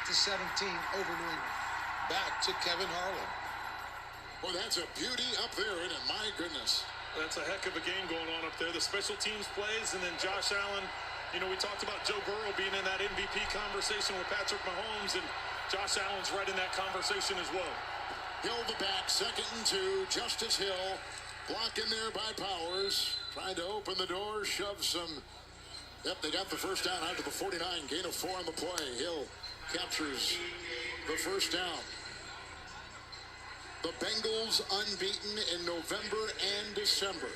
28-17 over New England. Back to Kevin Harlan. Well, that's a beauty up there, isn't it? My goodness. That's a heck of a game going on up there. The special teams plays, and then Josh Allen You know, we talked about Joe Burrow being in that MVP conversation with Patrick Mahomes, and Josh Allen's right in that conversation as well. Hill the back, 2nd and 2. Justice Hill blocked in there by Powers. Trying to open the door, shove some. Yep, they got the first down out to the 49. Gain of 4 on the play. Hill captures the first down. The Bengals unbeaten in November and December.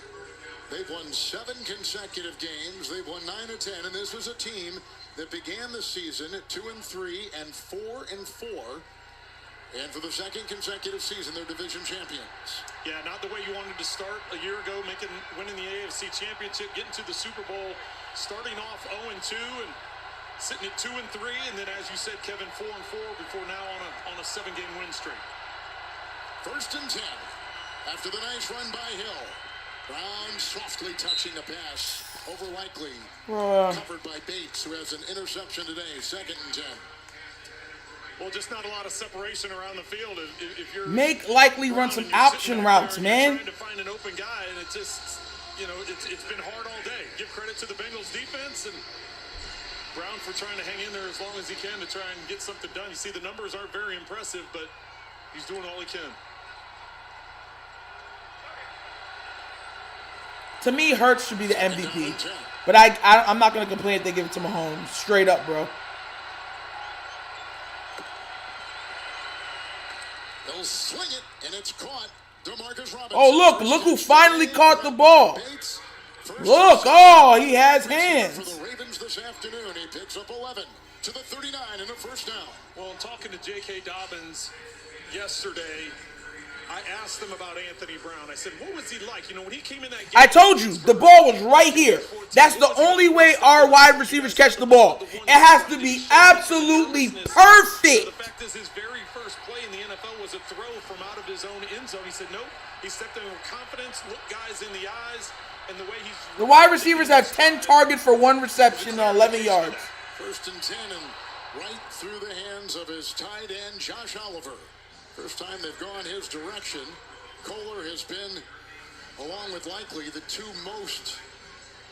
They've won 7 consecutive games. They've won 9 of 10, and this was a team that began the season at 2-3 and 4-4. And for the 2nd consecutive season, they're division champions. Yeah, not the way you wanted to start a year ago, winning the AFC Championship, getting to the Super Bowl, starting off 0-2 and sitting at 2-3, and then, as you said, Kevin, 4-4 before now on a 7-game win streak. 1st and 10 after the nice run by Hill. Brown softly touching the pass over Likely. Covered by Bates, who has an interception today. 2nd and 10. Well, just not a lot of separation around the field. If you're make Likely run some option routes, man. Trying to find an open guy, and it's just, you know, it's been hard all day. Give credit to the Bengals defense and Brown for trying to hang in there as long as he can to try and get something done. You see, the numbers aren't very impressive, but he's doing all he can. To me, Hurts should be the MVP, but I'm not gonna complain if they give it to Mahomes. Straight up, bro. They'll swing it, and it's caught. DeMarcus Robinson. Oh, look who finally caught the ball. Look, oh, he has hands. For the Ravens this afternoon, he picks up 11 to the 39 in the first down. Well, I'm talking to J.K. Dobbins yesterday. I asked him about Anthony Brown. I said, what was he like? You know, when he came in that game. I told you, the ball was right here. That's the only way our wide receivers catch the ball. It has to be absolutely perfect. The fact is, his very first play in the NFL was a throw from out of his own end zone. He said, nope. He stepped in with confidence, looked guys in the eyes, and the way he's... The wide receivers have 10 targets for 1 reception on 11 yards. 1st and 10, and right through the hands of his tight end, Josh Oliver. First time they've gone his direction. Kohler has been, along with Likely, the 2 most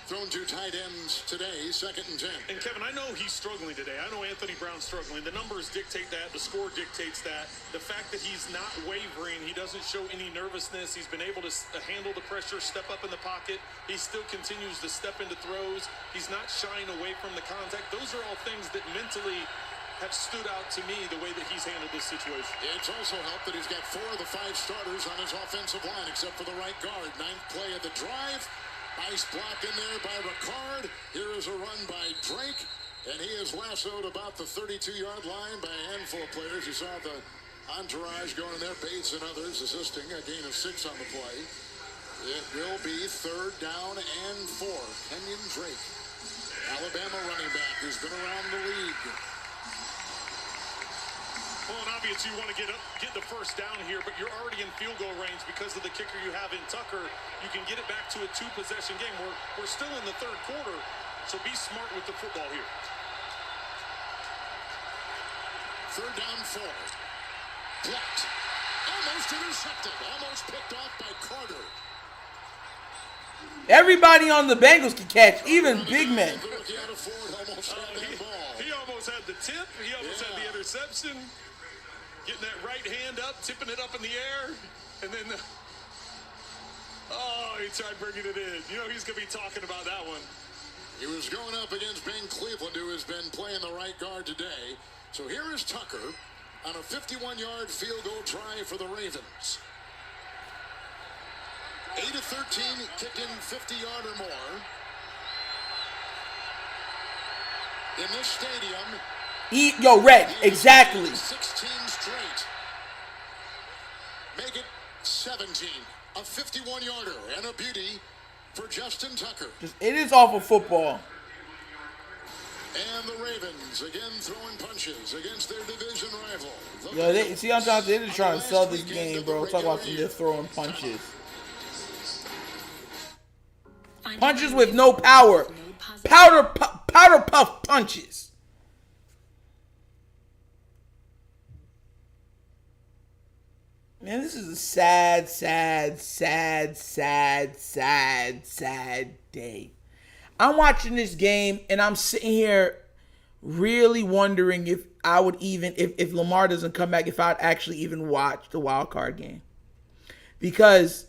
thrown to tight ends today. 2nd and 10. And Kevin, I know he's struggling today. I know Anthony Brown's struggling. The numbers dictate that. The score dictates that. The fact that he's not wavering, he doesn't show any nervousness. He's been able to handle the pressure, step up in the pocket. He still continues to step into throws. He's not shying away from the contact. Those are all things that mentally have stood out to me, the way that he's handled this situation. It's also helped that he's got 4 of the 5 starters on his offensive line, except for the right guard. 9th play of the drive. Nice block in there by Ricard. Here is a run by Drake, and he is lassoed about the 32-yard line by a handful of players. You saw the entourage going in there, Bates and others assisting, a gain of 6 on the play. It will be 3rd down and 4. Kenyon Drake, Alabama running back, who's been around the league. Well, and obviously you want to get the first down here, but you're already in field goal range because of the kicker you have in Tucker. You can get it back to a 2-possession game. We're still in the 3rd quarter, so be smart with the football here. 3rd down 4. Blocked. Almost intercepted. Almost picked off by Carter. Everybody on the Bengals can catch, even big men. He almost had the tip. He almost had the interception. Getting that right hand up, tipping it up in the air, and then he tried bringing it in. You know he's going to be talking about that one. He was going up against Ben Cleveland, who has been playing the right guard today. So here is Tucker on a 51-yard field goal try for the Ravens. 8 of 13, kicking 50-yard or more. In this stadium... Red, exactly. 16 straight. Make it 17. A 51-yarder and a beauty for Justin Tucker. It is awful football. And the Ravens again throwing punches against their division rival. Sometimes they're just trying to sell this game, bro. Talk about them just throwing punches. Punches with no power. Powder puff punches. Man, this is a sad day. I'm watching this game and I'm sitting here really wondering if I would even, if Lamar doesn't come back, if I'd actually even watch the wild card game. Because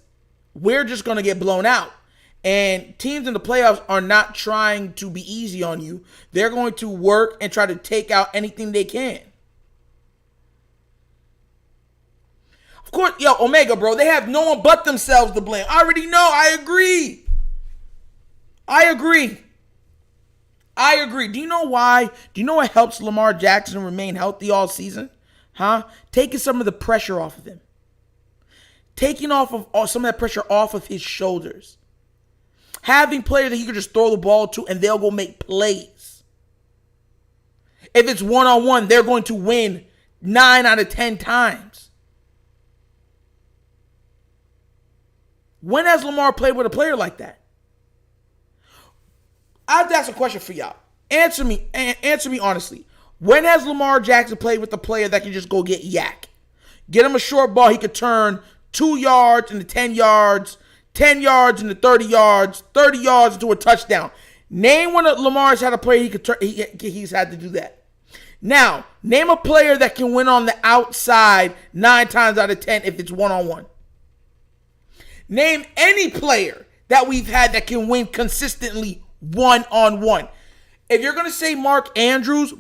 we're just going to get blown out. And teams in the playoffs are not trying to be easy on you. They're going to work and try to take out anything they can. Of course, Omega, bro, they have no one but themselves to blame. I already know. I agree. Do you know why? Do you know what helps Lamar Jackson remain healthy all season? Taking some of the pressure off of him. Taking some of that pressure off of his shoulders. Having players that he could just throw the ball to and they'll go make plays. If it's one-on-one, they're going to win 9 out of 10 times. When has Lamar played with a player like that? I have to ask a question for y'all. Answer me honestly. When has Lamar Jackson played with a player that can just go get yak? Get him a short ball, he could turn 2 yards into 10 yards, 10 yards into 30 yards, 30 yards into a touchdown. Name when Lamar's had a player he's had to do that. Now, name a player that can win on the outside 9 times out of 10 if it's one-on-one. Name any player that we've had that can win consistently one-on-one. If you're going to say Mark Andrews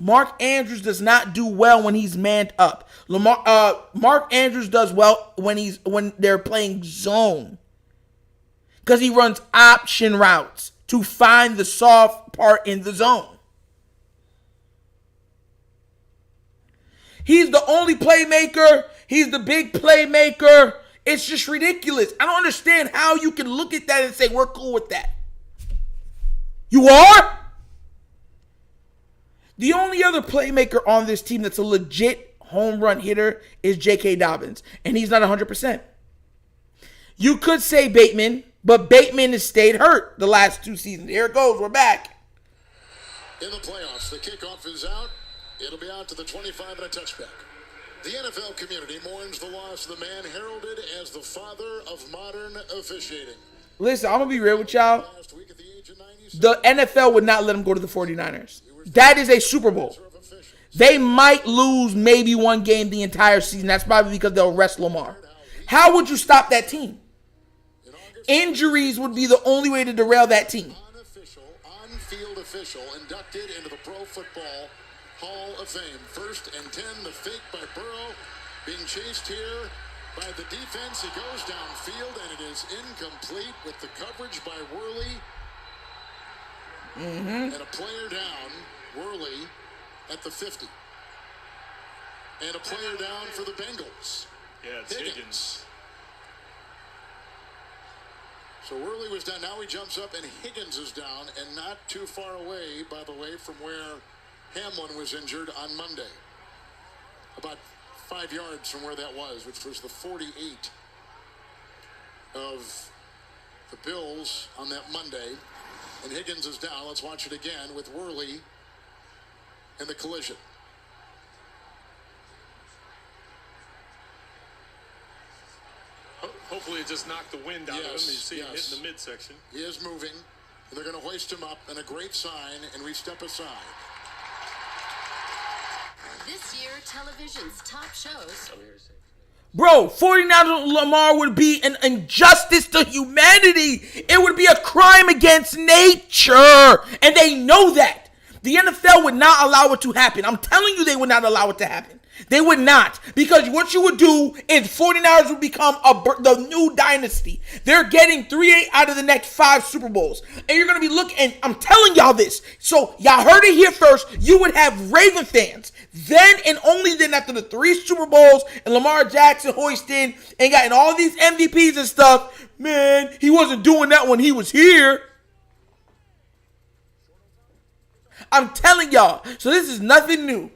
does not do well when he's manned up. Mark Andrews does well when they're playing zone. Because he runs option routes to find the soft part in the zone. He's the only playmaker. He's the big playmaker. It's just ridiculous. I don't understand how you can look at that and say, we're cool with that. You are? The only other playmaker on this team that's a legit home run hitter is J.K. Dobbins, and he's not 100%. You could say Bateman, but Bateman has stayed hurt the last 2 seasons. Here it goes. We're back. In the playoffs, the kickoff is out. It'll be out to the 25 and a touchback. The NFL community mourns the loss of the man heralded as the father of modern officiating. Listen, I'm going to be real with y'all. The NFL would not let him go to the 49ers. That is a Super Bowl. They might lose maybe one game the entire season. That's probably because they'll rest Lamar. How would you stop that team? Injuries would be the only way to derail that team. On-field official inducted into the Pro Football Hall of Fame. 1st and 10, the fake by Burrow being chased here by the defense. He goes downfield and it is incomplete with the coverage by Worley. And a player down, Worley, at the 50. And a player down for the Bengals. Yeah, it's Higgins. So Worley was down. Now he jumps up and Higgins is down and not too far away, by the way, from where Hamlin was injured on Monday. About 5 yards from where that was, which was the 48 of the Bills on that Monday. And Higgins is down. Let's watch it again with Worley in the collision. Hopefully it just knocked the wind out of him. You see him hitting the midsection. He is moving. And they're going to hoist him up, and a great sign, and we step aside. This year, television's top shows. Bro, 49ers Lamar would be an injustice to humanity. It would be a crime against nature. And they know that. The NFL would not allow it to happen. I'm telling you, they would not allow it to happen. They would not. Because what you would do is 49ers would become the new dynasty. They're getting 3 out of the next 5 Super Bowls. And you're going to be looking, and I'm telling y'all this. So y'all heard it here first. You would have Raven fans. Then and only then after the 3 Super Bowls and Lamar Jackson hoisted and gotten all these MVPs and stuff, man, he wasn't doing that when he was here. I'm telling y'all. So this is nothing new.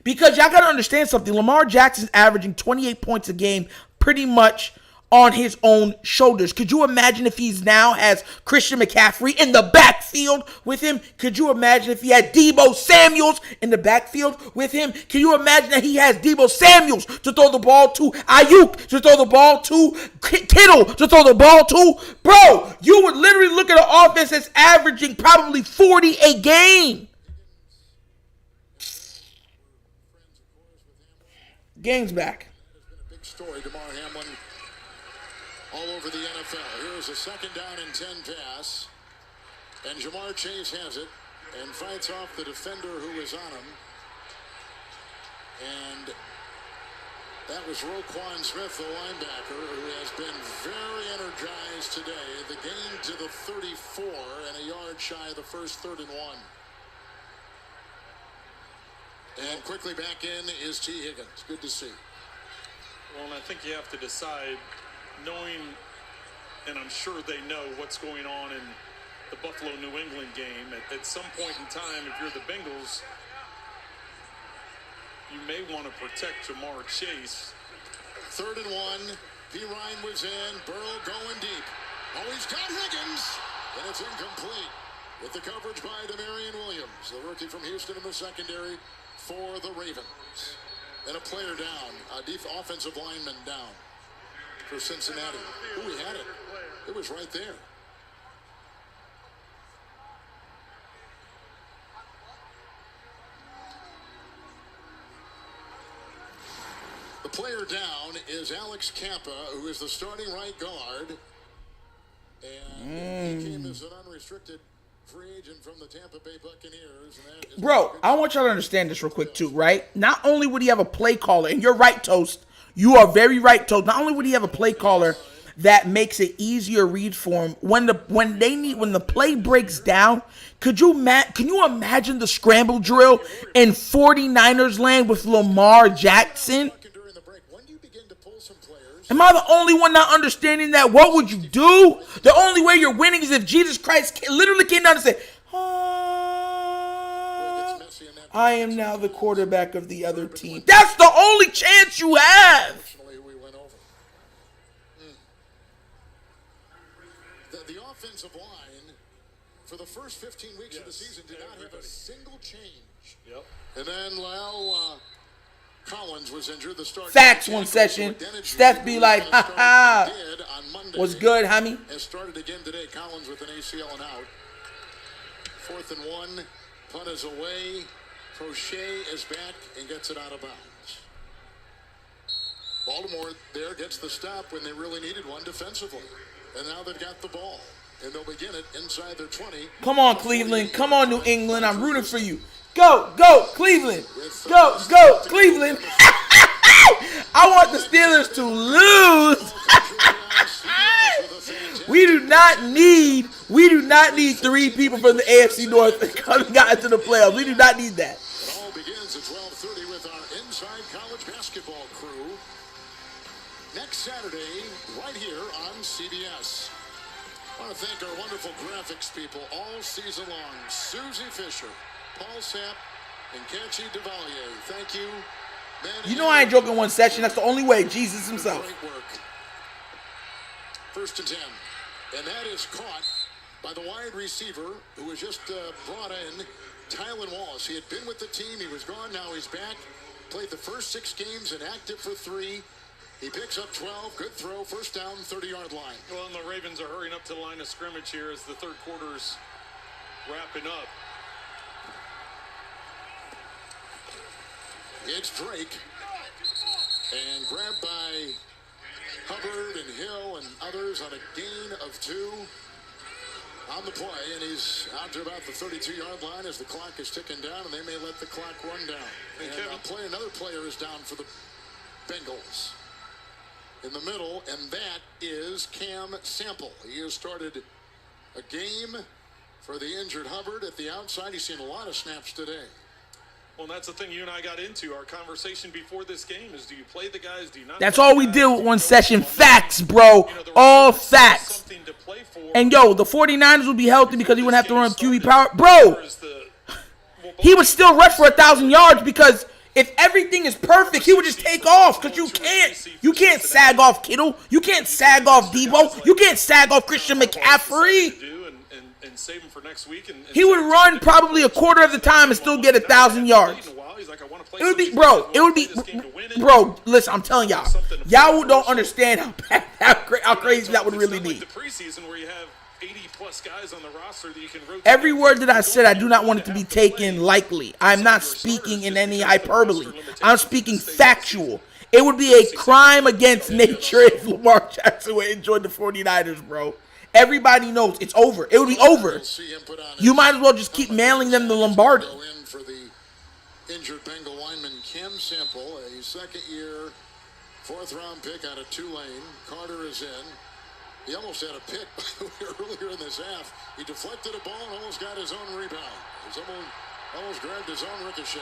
Because y'all got to understand something. Lamar Jackson's averaging 28 points a game pretty much on his own shoulders. Could you imagine if he's now has Christian McCaffrey in the backfield with him? Could you imagine if he had Deebo Samuels in the backfield with him? Can you imagine that he has Deebo Samuels to throw the ball to, Ayuk to throw the ball to, Kittle to throw the ball to? Bro, you would literally look at an offense that's averaging probably 40 a game. Game's back. Big story, DeMar Hamlin all over the NFL. Here's a second down and 10 pass. And Jamar Chase has it and fights off the defender who was on him. And that was Roquan Smith, the linebacker, who has been very energized today. The gain to the 34 and a yard shy of the first 3rd and 1. And quickly back in is T. Higgins. Good to see. Well, and I think you have to decide, knowing, and I'm sure they know what's going on in the Buffalo-New England game. At some point in time, if you're the Bengals, you may want to protect Jamar Chase. 3rd and 1. P. Ryan was in. Burrow going deep. Oh, he's got Higgins. And it's incomplete. With the coverage by Demarion Williams, the rookie from Houston in the secondary for the Ravens. And a player down, offensive lineman down for Cincinnati. Ooh, he had it. It was right there. The player down is Alex Kappa, who is the starting right guard. And he came as an unrestricted free agent from the Tampa Bay Buccaneers. And bro, I want y'all to understand this real quick too, right? Not only would he have a play caller, and you're right, Toast. You are very right, Toast. Not only would he have a play caller that makes it easier read for him when the play breaks down. Can you imagine the scramble drill in 49ers land with Lamar Jackson? Am I the only one not understanding that? What would you do? The only way you're winning is if Jesus Christ literally came down and said, I am now the quarterback of the other team. That's the only chance you have. The offensive line for the first 15 weeks of the season did not have a single change. Yep. And then Collins was injured. The start Facts one session. Steph be like, ha ha. What's good, homie? Has started again today. Collins with an ACL and out. 4th and 1. Punt is away. Crochet is back and gets it out of bounds. Baltimore there gets the stop when they really needed one defensively. And now they've got the ball. And they'll begin it inside their 20. Come on, Cleveland. Come on, New England. I'm rooting for you. Go, Cleveland. Go, Cleveland. I want the Steelers to lose. We do not need 3 people from the AFC North coming out into the playoffs. We do not need that. It all begins at 12:30 with our Inside College Basketball crew. Next Saturday, right here on CBS. I want to thank our wonderful graphics people all season long. Susie Fisher, Paul Sapp, and Canchi Devalier. Thank you. Man, you know I ain't joking one session. That's the only way. Jesus himself. Great work. 1st and 10. And that is caught by the wide receiver who was just brought in, Tylan Wallace. He had been with the team. He was gone. Now he's back. Played the first 6 games and active for 3. He picks up 12. Good throw. First down, 30-yard line. Well, and the Ravens are hurrying up to the line of scrimmage here as the 3rd quarter's wrapping up. It's Drake. And grabbed by Hubbard and Hill and others on a gain of 2 on the play. And he's out to about the 32-yard line as the clock is ticking down, and they may let the clock run down. And another player is down for the Bengals in the middle, and that is Cam Sample. He has started a game for the injured Hubbard at the outside. He's seen a lot of snaps today. Well, that's the thing you and I got into. Our conversation before this game is, do you play the guys, do you not? That's all we did with one session. Facts, bro. All facts. And, yo, the 49ers would be healthy because he wouldn't have to run QB power. Bro, he would still rush for 1,000 yards because If everything is perfect, he would just take off because you can't sag off Kittle. You can't sag off Debo. You can't sag off Christian McCaffrey. And save him for next week. And he would run probably a quarter of the time and still get 1,000 yards. It would be, bro, listen, I'm telling y'all don't understand how crazy that would really be. The preseason where you have 80+ guys on the roster that you can rotate. Every word that I said, I do not want it to be taken lightly. I'm not speaking in any hyperbole. I'm speaking factual. It would be a crime against nature if Lamar Jackson would enjoy the 49ers, bro. Everybody knows it's over. It would be over. You might as well just keep mailing them the Lombardi. For the injured Bengal lineman Cam Sample, a second-year, fourth-round pick out of Tulane. Carter is in. He almost had a pick earlier in this half. He deflected a ball and almost got his own rebound. Someone almost grabbed his own ricochet.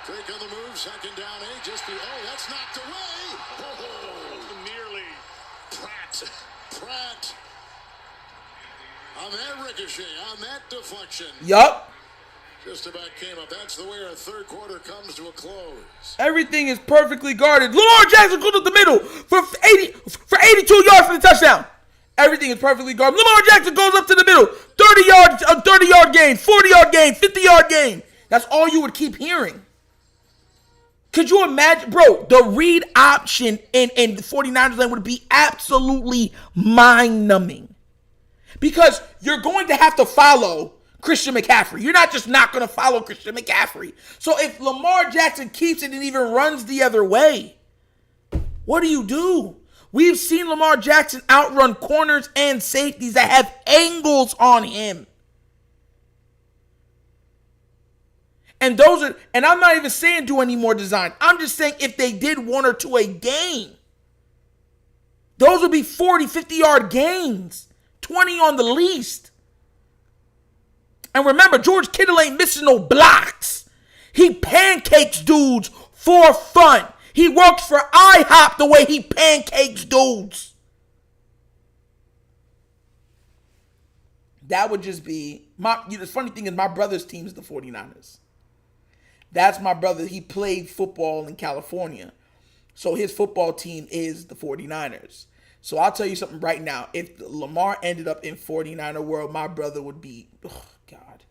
Drake on the move, second down, that's knocked away. Oh, nearly. Pratt. On that ricochet, on that deflection. Yup. Just about came up. That's the way our third quarter comes to a close. Everything is perfectly guarded. Lamar Jackson goes up the middle for 82 yards for the touchdown. Everything is perfectly guarded. Lamar Jackson goes up to the middle. 30 yards, a 30-yard gain, 40-yard gain, 50-yard gain. That's all you would keep hearing. Could you imagine, bro, the read option in the 49ers lane would be absolutely mind-numbing. Because you're going to have to follow Christian McCaffrey. You're not going to follow Christian McCaffrey. So if Lamar Jackson keeps it and even runs the other way, what do? We've seen Lamar Jackson outrun corners and safeties that have angles on him. And I'm not even saying do any more design. I'm just saying if they did one or two a game, those would be 40, 50-yard gains. 20 on the least. And remember, George Kittle ain't missing no blocks. He pancakes dudes for fun. He works for IHOP the way he pancakes dudes. That would just be the funny thing is my brother's team is the 49ers. That's my brother. He played football in California. So his football team is the 49ers. So I'll tell you something right now. If Lamar ended up in 49er world, my brother would be, oh God.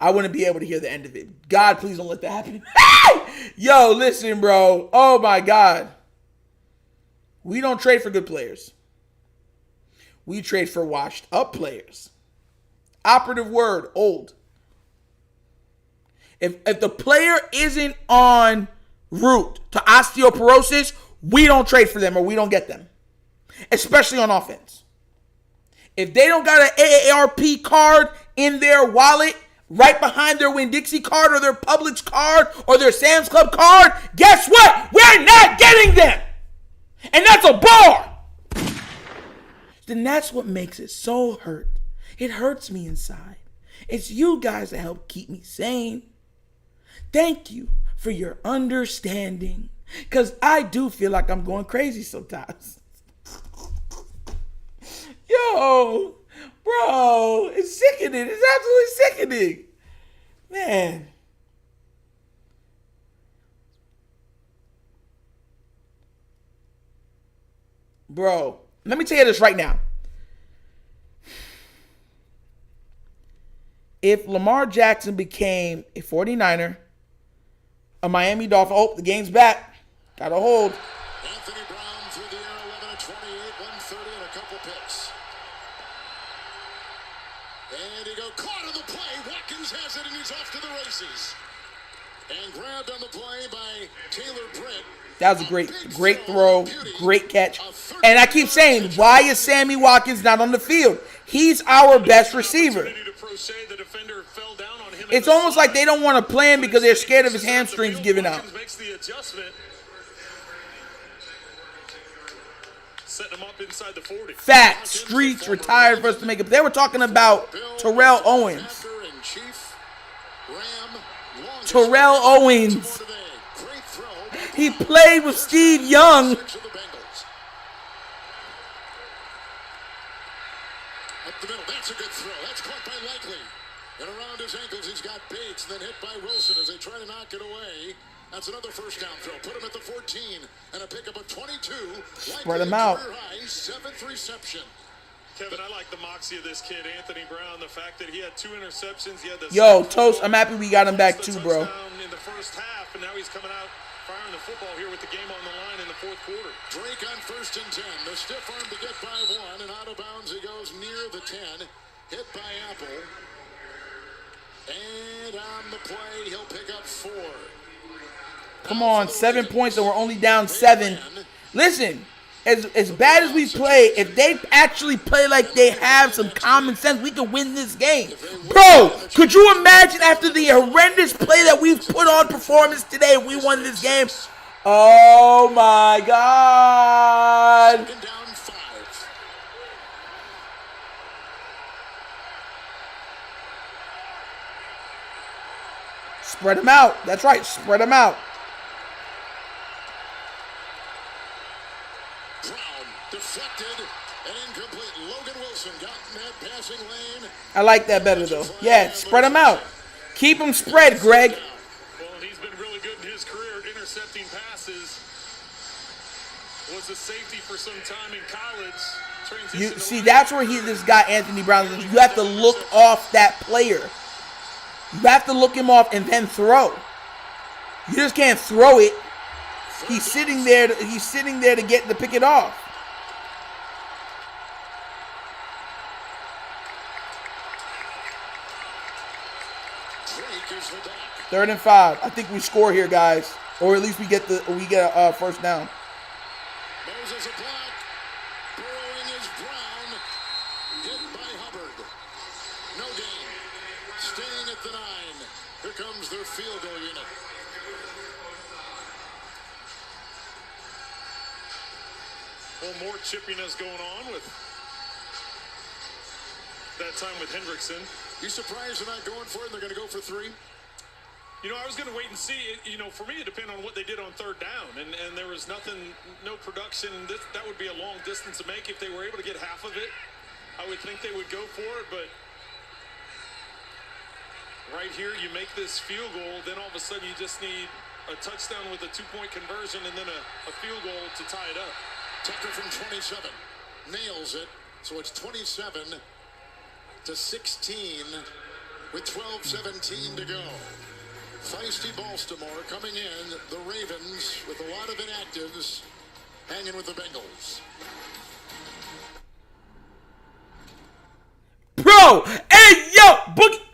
I wouldn't be able to hear the end of it. God, please don't let that happen. Yo, listen, bro. Oh my God. We don't trade for good players. We trade for washed up players. Operative word, old. If the player isn't en route to osteoporosis, we don't trade for them or we don't get them. Especially on offense. If they don't got an AARP card in their wallet right behind their Winn-Dixie card or their Publix card or their Sam's Club card, guess what? We're not getting them. And that's a bar. Then that's what makes it so hurt. It hurts me inside. It's you guys that help keep me sane. Thank you for your understanding. Because I do feel like I'm going crazy sometimes. Yo, bro, it's sickening. It's absolutely sickening. Man. Bro, let me tell you this right now. If Lamar Jackson became a 49er, a Miami Dolphin, oh, the game's back. Got a hold. Anthony Brown through the air, 11 of 28, 130 and a couple picks. And he got caught on the play. Watkins has it and he's off to the races. And grabbed on the play by Taylor Britt. That was a great throw, great catch. And I keep saying, why is Sammy Watkins not on the field? He's our best receiver. It's almost like they don't want to play him because they're scared of his hamstrings giving out. Fat, streets, retired for us to make it. They were talking about Terrell Owens. Terrell Owens. He played with Steve Young. Up the middle, that's a good throw. That's caught by Likely. And around his ankles, he's got Bates, and then hit by Wilson as they try to knock it away. That's another first down throw. Put him at the 14 and a pickup of 22. Spread him out. High, 7th reception. Kevin, I like the moxie of this kid, Anthony Brown. The fact that he had 2 interceptions. He had the Yo, Toast, I'm happy we got him back too, bro. In the first half, and now he's coming out firing the football here with the game on the line in the fourth quarter. Drake on 1st and 10. The stiff arm to get by 1, and out of bounds he goes near the 10. Hit by Apple. And on the play, he'll pick up 4. Come on, 7 points and we're only down 7. Listen, as bad as we play, if they actually play like they have some common sense, we can win this game. Bro, could you imagine after the horrendous play that we've put on performance today, if we won this game? Oh my God. Second down 5. Spread them out. That's right, spread them out. Brown deflected and incomplete. Logan Wilson got in that passing lane. I like that better though. Yeah, spread them out. Keep them spread, Greg. Well, and he's been really good in his career at intercepting passes. Was a safety for some time in college. You see, that's where this guy Anthony Brown is. You have to look off that player. You have to look him off and then throw. You just can't throw it. He's sitting there to pick it off. Drake is the back. 3rd and 5. I think we score here, guys, or at least we get a first down. Moses a block. Burrowing is Brown. Hit by Hubbard. No gain. Staying at the 9. Here comes their field goal unit. Well, more chippiness going on with that time with Hendrickson. You surprised they're not going for it and they're going to go for 3? You know, I was going to wait and see. You know, for me, it depended on what they did on 3rd down. And there was nothing, no production. That would be a long distance to make. If they were able to get half of it, I would think they would go for it. But right here, you make this field goal. Then all of a sudden, you just need a touchdown with a 2-point conversion and then a field goal to tie it up. Tucker from 27 nails it. So it's 27 to 16 with 12:17 to go. Feisty Baltimore coming in. The Ravens with a lot of inactives hanging with the Bengals. Bro, hey, yo, Boogie.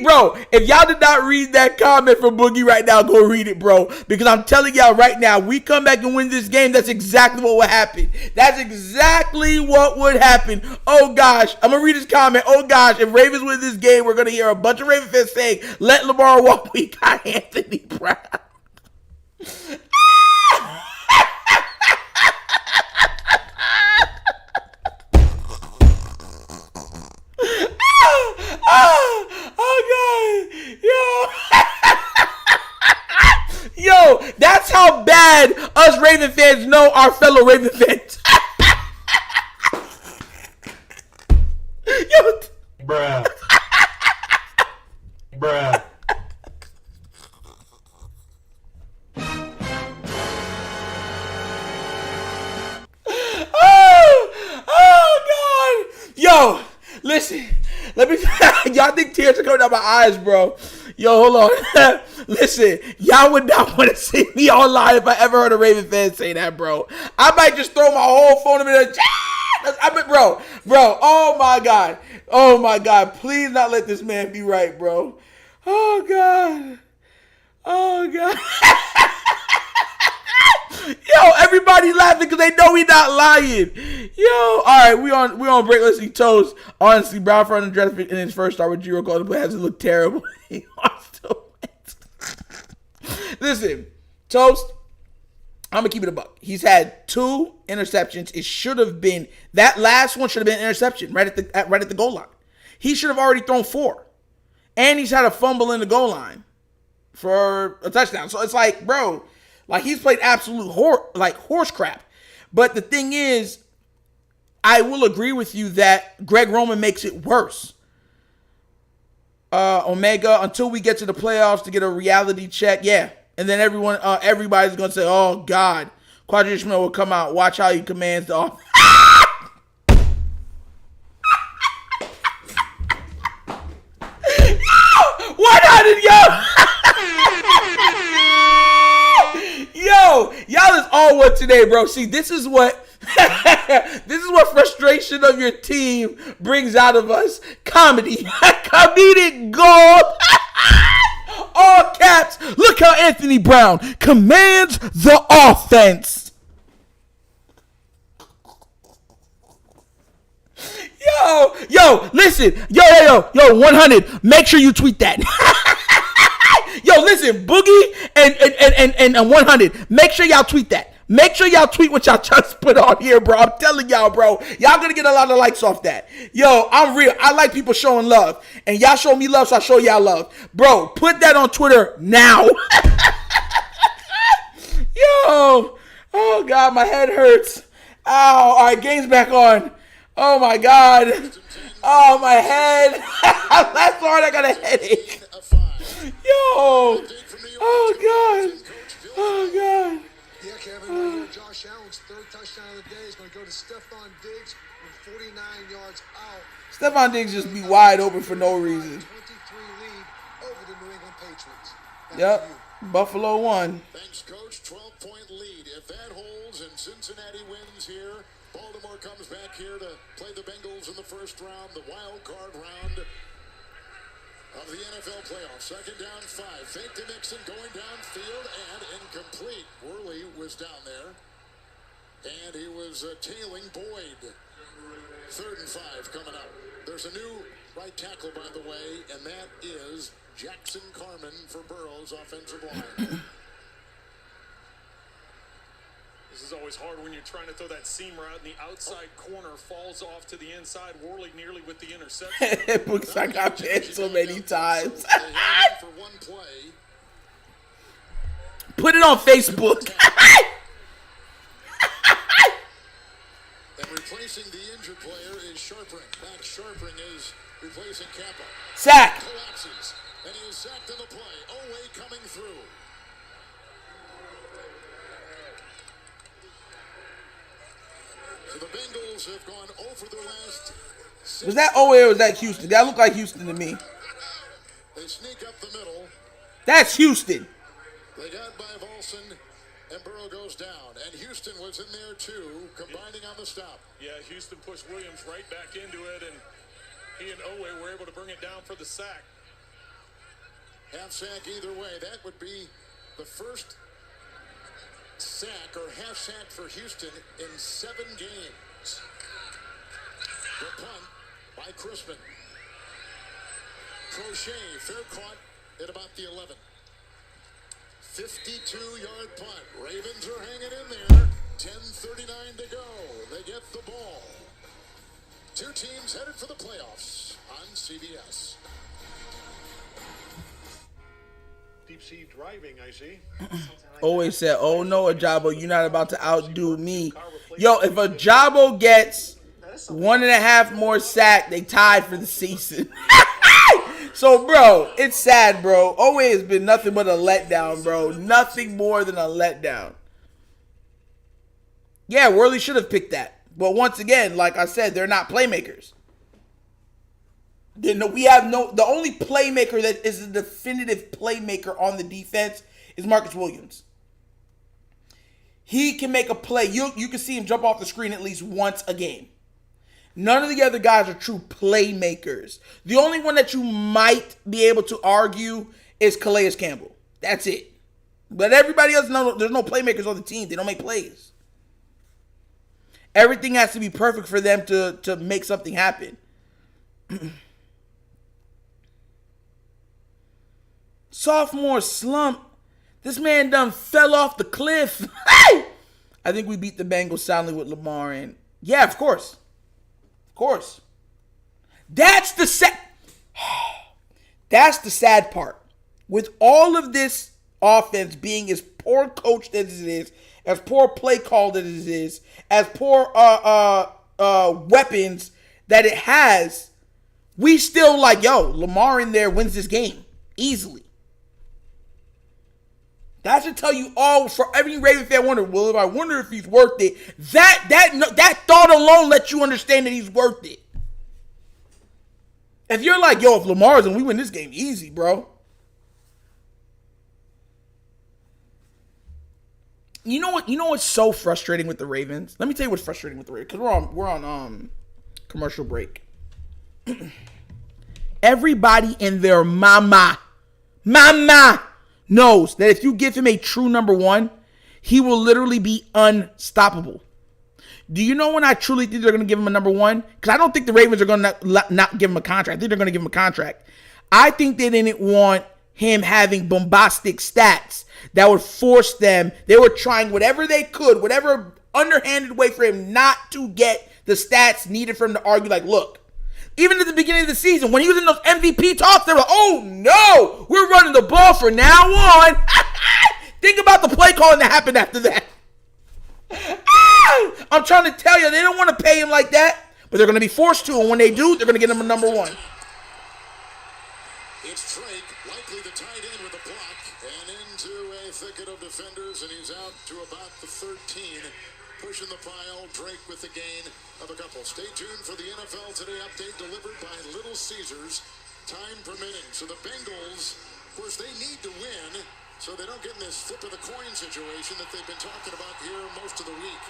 Bro, if y'all did not read that comment from Boogie right now, go read it, bro. Because I'm telling y'all right now, we come back and win this game, that's exactly what would happen. That's exactly what would happen. Oh, gosh. I'm going to read his comment. Oh, gosh. If Ravens win this game, we're going to hear a bunch of Raven fans saying, let Lamar walk. We got Anthony Brown. Yo, that's how bad us Raven fans know our fellow Raven fans. Yo. Bruh. Oh, God. Yo, listen. Let me. Y'all think tears are coming down my eyes, bro. Yo, hold on. Listen, y'all would not want to see me online if I ever heard a Raven fan say that, bro. I might just throw my whole phone in the bro. Oh my God. Please not let this man be right, bro. Oh God. Yo, everybody laughing because they know we not lying. Yo, all right, we on break. Let's see Toast. Honestly, Brown for undrafted in his first start with Giro Golden Play has to look terrible. He wants to win. Listen, Toast, I'm gonna keep it a buck. He's had 2 interceptions. It should have been that last one should have been an interception right at the goal line. He should have already thrown 4, and he's had a fumble in the goal line for a touchdown. So it's like, bro, like he's played absolute horse crap. But the thing is, I will agree with you that Greg Roman makes it worse. Omega, until we get to the playoffs to get a reality check, yeah. And then everybody's going to say, oh, God. Quadri Ishmael will come out. Watch how he commands the offense. 100, yo! Yo, y'all is all what today, bro. See, this is what frustration of your team brings out of us. Comedy. Comedic gold. All caps. Look how Anthony Brown commands the offense. Yo, listen. Yo, 100. Make sure you tweet that. Yo, listen, Boogie and 100. Make sure y'all tweet that. Make sure y'all tweet what y'all just put on here, bro. I'm telling y'all, bro. Y'all gonna get a lot of likes off that. Yo, I'm real. I like people showing love. And y'all show me love, so I show y'all love. Bro, put that on Twitter now. Yo. Oh, God, my head hurts. Ow. All right, game's back on. Oh, my God. Oh, my head. That's hard. I got a headache. Yo. Oh, God. Oh, God. Yeah, Kevin, right here, Josh Allen's 3rd touchdown of the day is going to go to Stephon Diggs with 49 yards out. Stephon Diggs just be wide open for no reason. 23 lead over the New England Patriots. Yep, Buffalo won. Thanks, Coach. 12-point lead. If that holds and Cincinnati wins here, Baltimore comes back here to play the Bengals in the first round, the wild card round of the NFL playoffs. 2nd down, 5. Fake to Mixon, going downfield, and incomplete. Worley was down there, and he was tailing Boyd. 3rd and 5 coming up. There's a new right tackle, by the way, and that is Jackson Carman for Burrow's offensive line. This is always hard when you're trying to throw that seam route and the outside corner falls off to the inside. Worley nearly with the interception. Books, I got pinned so many times. For one play. Put it on Facebook. And replacing the injured player is Sharpring. Max Sharpring is replacing Kappa. Sack. Collapses. And he is sacked in the play. Owe coming through. So the Bengals have gone over their last. Was that Owe or was that Houston? That looked like Houston to me. They sneak up the middle. That's Houston. They got by Volson, and Burrow goes down. And Houston was in there too, combining on the stop. Yeah, Houston pushed Williams right back into it, and he and Owe were able to bring it down for the sack. Half sack either way. That would be the first sack or half sack for Houston in 7 games. The punt by Crispin. Crochet, fair caught at about the 11. 52-yard punt. Ravens are hanging in there. 10:39 to go. They get the ball. 2 teams headed for the playoffs on CBS. Deep sea driving, I see. Always said, oh no, Ajabo, you're not about to outdo me. Yo, if Ajabo gets 1.5 more sack, they tied for the season. So, bro, it's sad, bro. Owe has been nothing but a letdown, bro. Nothing more than a letdown. Yeah, Worley should have picked that. But once again, like I said, they're not playmakers. The only playmaker that is a definitive playmaker on the defense is Marcus Williams. He can make a play. You can see him jump off the screen at least once a game. None of the other guys are true playmakers. The only one that you might be able to argue is Calais Campbell. That's it. But everybody else, there's no playmakers on the team. They don't make plays. Everything has to be perfect for them to make something happen. Sophomore slump. This man done fell off the cliff. Hey! I think we beat the Bengals soundly with Lamar. And yeah, of course. Of course. That's the sad part. With all of this offense being as poor coached as it is, as poor play called as it is, as poor weapons that it has, we still like, yo, Lamar in there wins this game easily. That should tell you all. For every Raven fan wonder, well, I wonder if he's worth it. That thought alone lets you understand that he's worth it. If you're like, yo, if Lamar's and we win this game easy, bro. You know what? You know what's so frustrating with the Ravens? Let me tell you what's frustrating with the Ravens, because we're on commercial break. Everybody and their mama knows that if you give him a true number one, he will literally be unstoppable. Do you know when I truly think they're going to give him a number one? Because I don't think the Ravens are going to not give him a contract. I think they're going to give him a contract. I think they didn't want him having bombastic stats that would force them. They were trying whatever they could, whatever underhanded way for him not to get the stats needed for him to argue like, look, even at the beginning of the season, when he was in those MVP talks, they were like, oh no, we're running the ball from now on. Think about the play calling that happened after that. I'm trying to tell you, they don't want to pay him like that, but they're going to be forced to, and when they do, they're going to get him a number one. It's Drake, likely the tight end with a block, and into a thicket of defenders, and he's out to about the 13. Pushing the pile, Drake with the gain of a couple. Stay tuned for the NFL Today update delivered by Little Caesars, time permitting. So the Bengals, of course, they need to win so they don't get in this flip of the coin situation that they've been talking about here most of the week.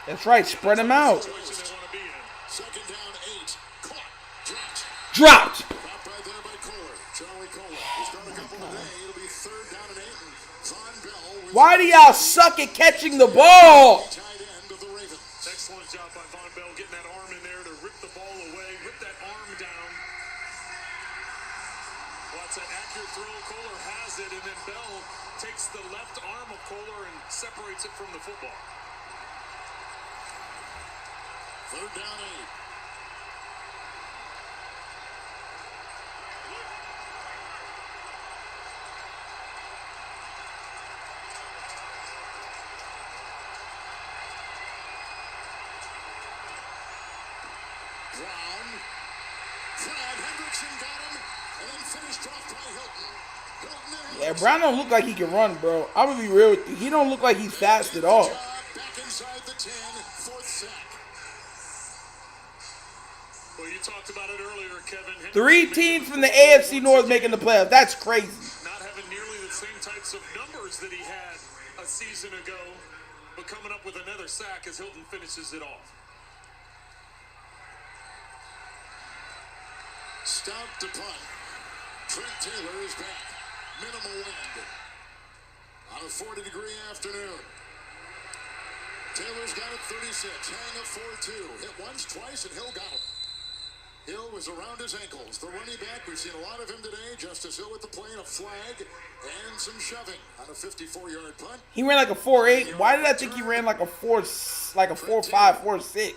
That's right, spread them out. Second down, 8. Caught. Dropped. Dropped right there by Kohler. Charlie Kohler. He's got a couple today. It'll be third down and 8. And Von Bell. Why do y'all suck at catching the ball? Excellent job by Von Bell getting that arm in there to rip the ball away, rip that arm down. Well, that's an accurate throw. Kohler has it, and then Bell takes the left arm of Kohler and separates it from the football. Third down, 8. Brown. Fred Hendrickson got him, and then finished off by Hilton. Yeah, Brown don't look like he can run, bro. I'm going to be real with you. He don't look like he's fast at all. Back inside the 10, fourth sack. Well, you talked about it earlier, Kevin. 3 teams from the AFC North making the playoffs. That's crazy. Not having nearly the same types of numbers that he had a season ago, but coming up with another sack as Hilton finishes it off. Stout to punt. Trent Taylor is back. Minimal wind. On a 40-degree afternoon. Taylor's got it 36. Hang a 4-2. Hit once, twice, and Hill got him. Hill was around his ankles. The running back, we've seen a lot of him today. Justice Hill with the play, and a flag, and some shoving on a 54-yard punt. He ran like a 4.8. Why did I think he ran like a 4.5, 4.6?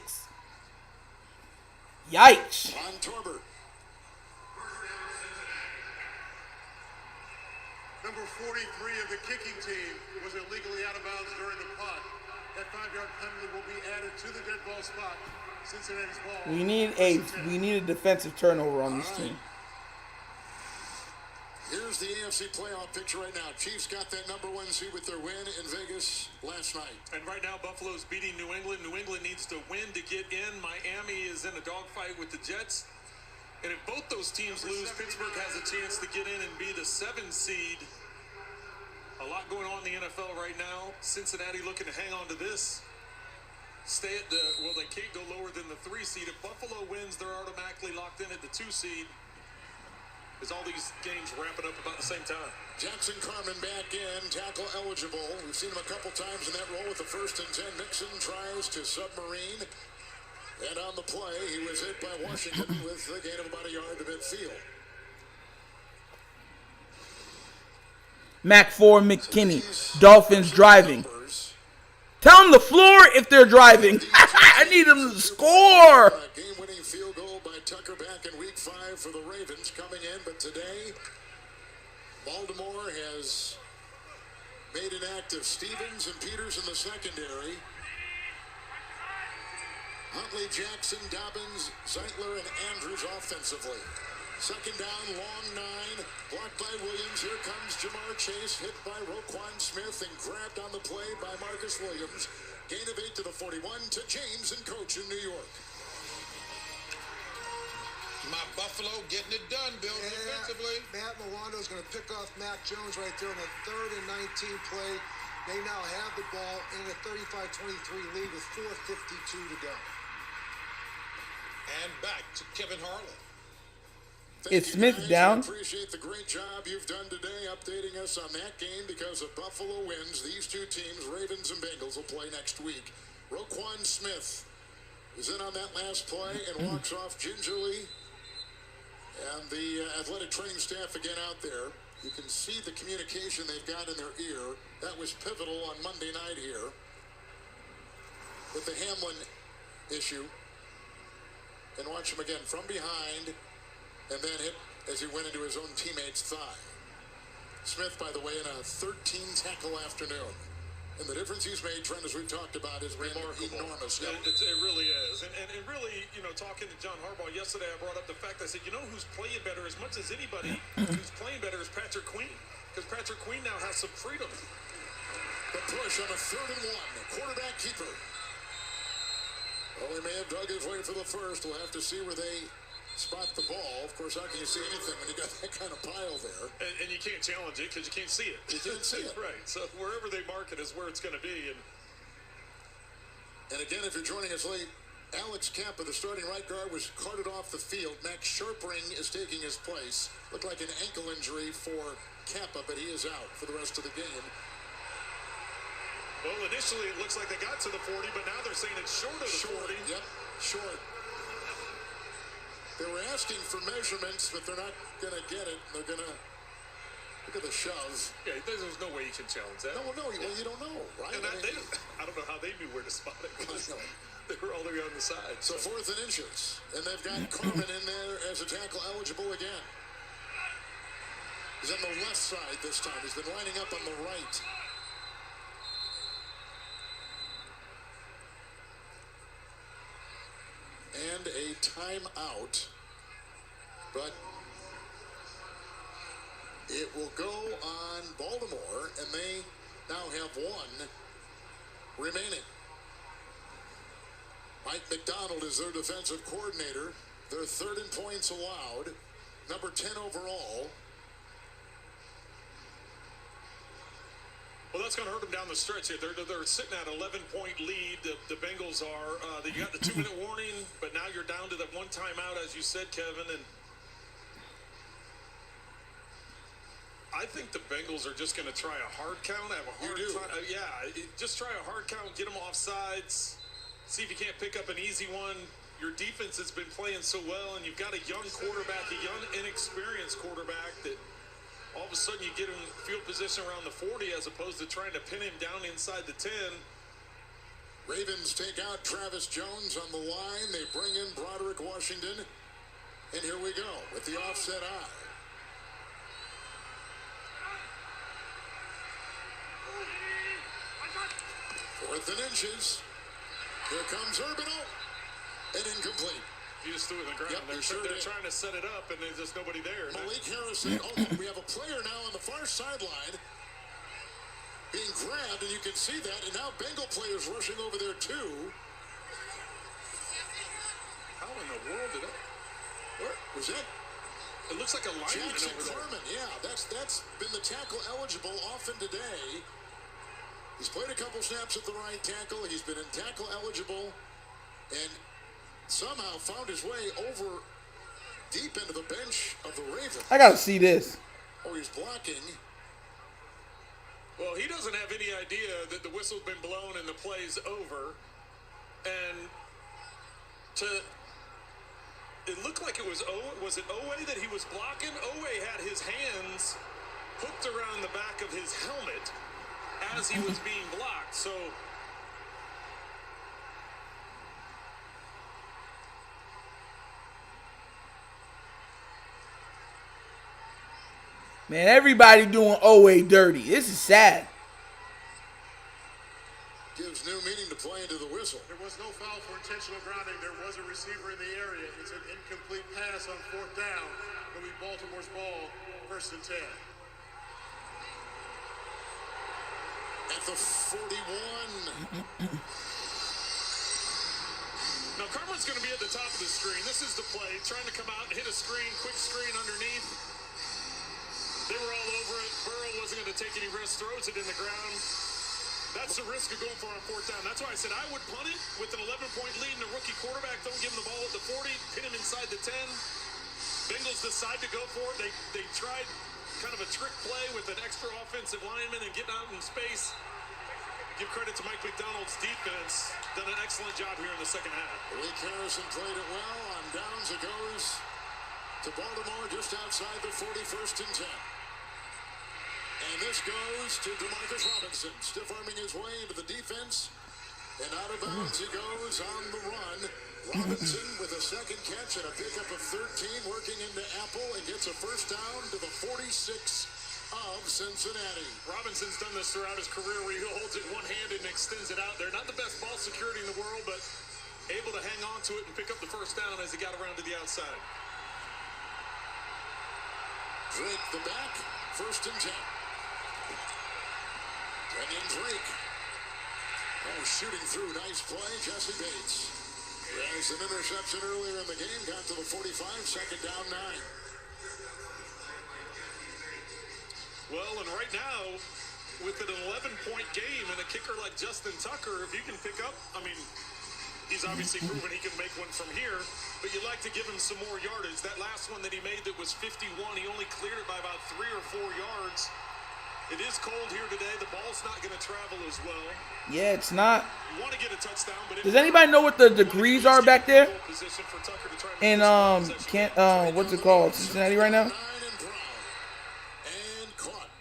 Yikes. On Torbert. Number 43 of the kicking team was illegally out of bounds during the punt. That 5-yard penalty will be added to the dead ball spot. Cincinnati's ball. We need a defensive turnover on this team. Here's the AFC playoff picture right now. Chiefs got that number 1 seed with their win in Vegas last night. And right now, Buffalo's beating New England. New England needs to win to get in. Miami is in a dogfight with the Jets. And if both those teams lose, Pittsburgh has a chance to get in and be the 7 seed. A lot going on in the NFL right now. Cincinnati looking to hang on to this. Stay at the, well, they can't go lower than the 3 seed. If Buffalo wins, they're automatically locked in at the 2 seed. As all these games wrapping up about the same time. Jackson Carman back in, tackle eligible. We've seen him a couple times in that role with the 1st and 10. Mixon tries to submarine. And on the play, he was hit by Washington with a gain of about a yard to midfield. Mac 4, McKinney. Dolphins driving. Tell them the floor if they're driving. I need them to score. Game-winning field goal by Tucker back in Week 5 for the Ravens coming in. But today, Baltimore has made an act of Stevens and Peters in the secondary. Huntley, Jackson, Dobbins, Zeitler, and Andrews offensively. Second down, long 9, blocked by Williams. Here comes Jamar Chase, hit by Roquan Smith, and grabbed on the play by Marcus Williams. Gain of 8 to the 41 to James and coach in New York. My Buffalo getting it done, Bill, defensively. Matt Milando's going to pick off Mac Jones right there on the 3rd and 19 play. They now have the ball in a 35-23 lead with 4:52 to go. And back to Kevin Harlan. Is Smith down? I appreciate the great job you've done today updating us on that game because if Buffalo wins, these two teams, Ravens and Bengals, will play next week. Roquan Smith is in on that last play and walks off gingerly. And the athletic training staff again out there. You can see the communication they've got in their ear. That was pivotal on Monday night here with the Hamlin issue. And watch him again from behind and then hit as he went into his own teammate's thigh. Smith, by the way, in a 13-tackle afternoon. And the difference he's made, Trent, as we've talked about, is remarkable. Enormous. It really is. And really, talking to John Harbaugh yesterday, I brought up the fact, I said, who's playing better as much as anybody who's playing better is Patrick Queen. Because Patrick Queen now has some freedom. The push on a 3rd and 1. Quarterback keeper. Well, he may have dug his way for the first. We'll have to see where they spot the ball. Of course, how can you see anything when you got that kind of pile there? And you can't challenge it because you can't see it. You can't see it. Right. So wherever they mark it is where it's going to be. And again, if you're joining us late, Alex Kappa, the starting right guard, was carted off the field. Max Sharpring is taking his place. Looked like an ankle injury for Kappa, but he is out for the rest of the game. Well, initially it looks like they got to the 40, but now they're saying it's short of the 40. Yep, short. They were asking for measurements, but they're not going to get it. They're going to look at the shove. Yeah, there's no way you can challenge that. No, well, you don't know, right? And I don't know how they knew where to spot it. They were all the way on the side. So 4th and inches. And they've got Carmen in there as a tackle eligible again. He's on the left side this time. He's been lining up on the right. And a timeout, but it will go on Baltimore, and they now have 1 remaining. Mike McDonald is their defensive coordinator. They're 3rd in points allowed, number 10 overall. Well, that's going to hurt them down the stretch here. They're sitting at 11-point lead. The Bengals are. You got the 2-minute warning, but now you're down to that 1 timeout, as you said, Kevin. And I think the Bengals are just going to try a hard count. Have a hard time. Just try a hard count. Get them off sides. See if you can't pick up an easy one. Your defense has been playing so well, and you've got a young quarterback, a young, inexperienced quarterback that. All of a sudden, you get him field position around the 40 as opposed to trying to pin him down inside the 10. Ravens take out Travis Jones on the line. They bring in Broderick Washington. And here we go with the offset eye. Fourth and inches. Here comes Urban. And incomplete. You just threw it in the ground. Yep, they're trying to set it up, and there's just nobody there. Malik Harrison. We have a player now on the far sideline being grabbed, and you can see that. And now Bengal players rushing over there, too. How in the world did that? Where was that? It looks like a lineman Jackson over there. Carmen, yeah. That's been the tackle eligible often today. He's played a couple snaps at the right tackle. He's been in tackle eligible. And somehow found his way over deep into the bench of the Ravens. I gotta see this. Oh, he's blocking. Well, he doesn't have any idea that the whistle's been blown and the play's over. And it looked like it was was it Owe that he was blocking? Owe had his hands hooked around the back of his helmet as he was being blocked. So man, everybody doing OA dirty. This is sad. Gives new meaning to play into the whistle. There was no foul for intentional grounding. There was a receiver in the area. It's an incomplete pass on 4th down. It'll be Baltimore's ball, 1st and 10. At the 41. now Carmen's going to be at the top of the screen. This is the play. Trying to come out and hit a screen, quick screen underneath. They were all over it. Burrow wasn't going to take any risks. Throws it in the ground. That's the risk of going for on 4th down. That's why I said I would punt it with an 11-point lead and a rookie quarterback. Don't give him the ball at the 40. Pin him inside the 10. Bengals decide to go for it. They tried kind of a trick play with an extra offensive lineman and getting out in space. Give credit to Mike McDonald's defense. Done an excellent job here in the second half. Rick Harrison played it well. On downs it goes to Baltimore just outside the 41st and 10. And this goes to DeMarcus Robinson, stiff-arming his way into the defense. And out of bounds he goes on the run. Robinson with a second catch and a pickup of 13, working into Apple and gets a first down to the 46 of Cincinnati. Robinson's done this throughout his career where he holds it one-handed and extends it out there. Not the best ball security in the world, but able to hang on to it and pick up the first down as he got around to the outside. Drake the back, 1st and 10. Kenyon Drake. Oh, shooting through. Nice play. Jesse Bates. Has an interception earlier in the game. Got to the 45. 2nd down, 9. Well, and right now, with an 11-point game and a kicker like Justin Tucker, if you can pick up, I mean, he's obviously proven he can make one from here, but you'd like to give him some more yardage. That last one that he made that was 51, he only cleared it by about 3 or 4 yards. It is cold here today. The ball's not going to travel as well. Yeah, it's not. You want to get a touchdown, but does anybody know what the degrees are back there? In what's it called? Cincinnati right now? And caught.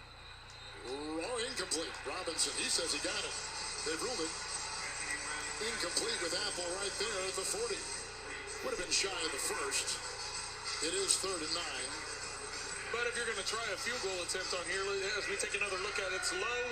Oh, incomplete. Robinson, he says he got it. They've ruled it incomplete with Apple right there at the 40. Would have been shy of the first. It is 3rd and 9. But if you're going to try a field goal attempt on here, as we take another look at it, it's low.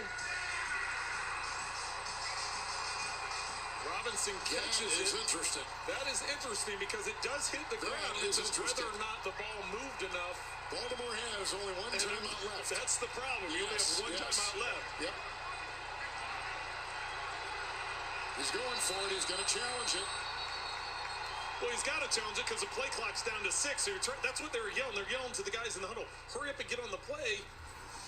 Robinson catches it. That is interesting. That is interesting because it does hit the ground. It's just whether or not the ball moved enough. Baltimore has only one timeout left. That's the problem. You only have one timeout left. Yep. He's going for it. He's going to challenge it. Well, he's got to challenge it because the play clock's down to 6. So that's what they were yelling. They're yelling to the guys in the huddle, hurry up and get on the play.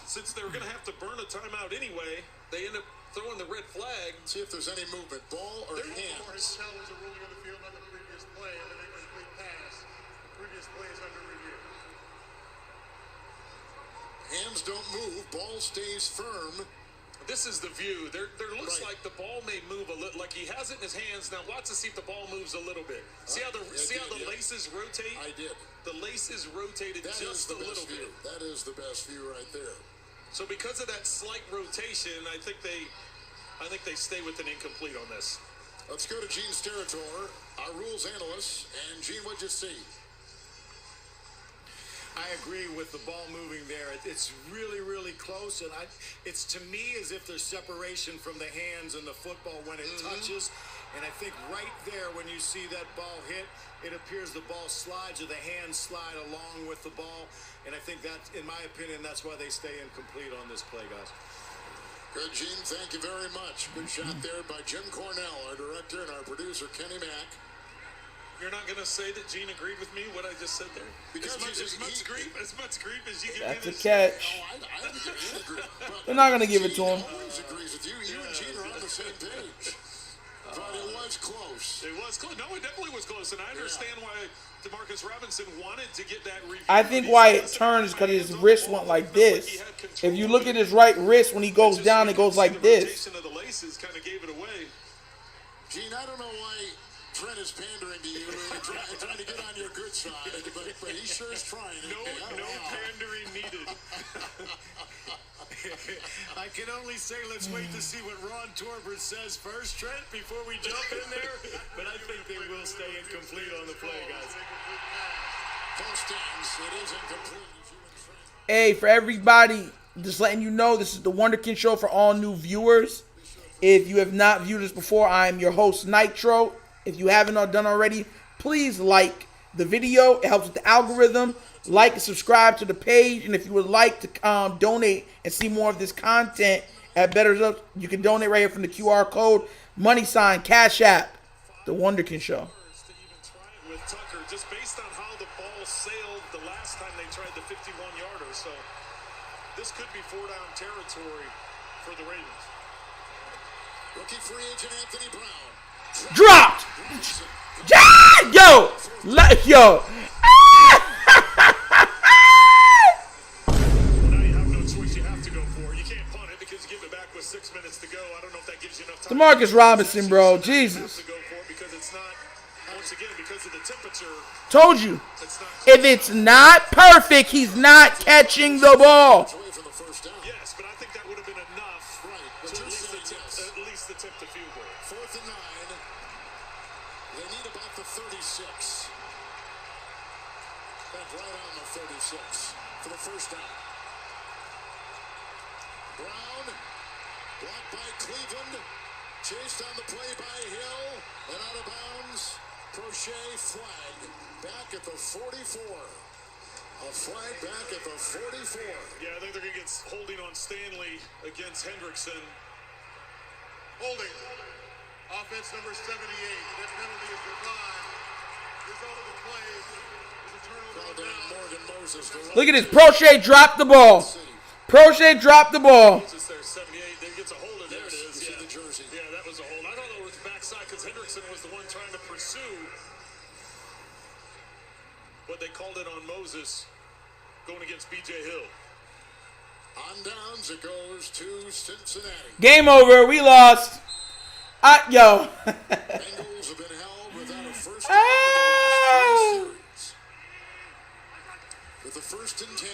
Since they were going to have to burn a timeout anyway, they end up throwing the red flag. See if there's any movement, ball or hands. Baltimore has challenged the ruling on the field on the previous play and an incomplete pass. The previous play is under review. Hands don't move. Ball stays firm. This is the view. There looks like the ball may move a little. Like he has it in his hands. Now watch to see if the ball moves a little bit. See how the laces rotate? I did. The laces rotated just a little bit. That is the best view right there. So because of that slight rotation, I think they stay with an incomplete on this. Let's go to Gene Steratore, our rules analyst. And Gene, what'd you see? I agree with the ball moving there. It's really, really close, and it's to me as if there's separation from the hands and the football when it touches. And I think right there when you see that ball hit, it appears the ball slides or the hands slide along with the ball. And I think that, in my opinion, that's why they stay incomplete on this play, guys. Good, Gene. Thank you very much. Good shot there by Jim Cornell, our director, and our producer, Kenny Mack. You're not going to say that Gene agreed with me, what I just said there? Because as much grief as you give that's me a catch. I didn't give him a grief. They're not going to give it to him. Always agrees with you. You and Gene are on the same page. But it was close. It was close. No, it definitely was close. And I understand why DeMarcus Robinson wanted to get that review. I think why it turns is because his wrist went like this. If you look at his right wrist, when he goes down, it goes like this. The laces kind of gave it away. Gene, I don't know why Trent is pandering to you and trying to get on your good side, but he sure is trying. No pandering needed. I can only say let's wait to see what Ron Torbert says first, Trent, before we jump in there. But I think they will stay incomplete on the play, guys. It is incomplete. Hey, for everybody, just letting you know, this is the Wunderkind Show for all new viewers. If you have not viewed this before, I am your host, Nitro. If you haven't done already, please like the video. It helps with the algorithm. Like and subscribe to the page. And if you would like to donate and see more of this content at Better Results, you can donate right here from the QR code. Money sign, Cash App, the Wunderkind Show. With Tucker, just based on how the ball sailed the last time they tried the 51-yarder. So this could be 4-down territory for the Ravens. Rookie free agent Anthony Brown. Dropped! Yo! Yo! Well, now you have no choice. You have to go for it. You can't punt it because you give it back with 6 minutes to go. I don't know if that gives you enough time. Demarcus Robinson, bro. Jesus. To go for it because it's not, once again, because of the temperature. Told you. If it's not perfect, he's not catching the ball. Yes, but I think that would have been enough to at least attempt the field goal. 4th and 9. They need about the 36. Back right on the 36 for the first down. Brown, blocked by Cleveland, chased on the play by Hill, and out of bounds. Crochet flag back at the 44. A flag back at the 44. Yeah, I think they're going to get holding on Stanley against Hendrickson. Holding. Offense number 78. That penalty is declined. Result of the play is a turnover on down. Morgan Moses. Look at this. Prochet dropped the ball. Prochet dropped the ball. Moses there, 78. There gets a hold of there. It is. Yeah. The jersey. Yeah, that was a hold. I thought it was backside because Hendrickson was the one trying to pursue. But they called it on Moses going against B.J. Hill. On downs, it goes to Cincinnati. Game over. We lost. Yo. Bengals have been held without a first down in the last 3 series. With the 1st and 10.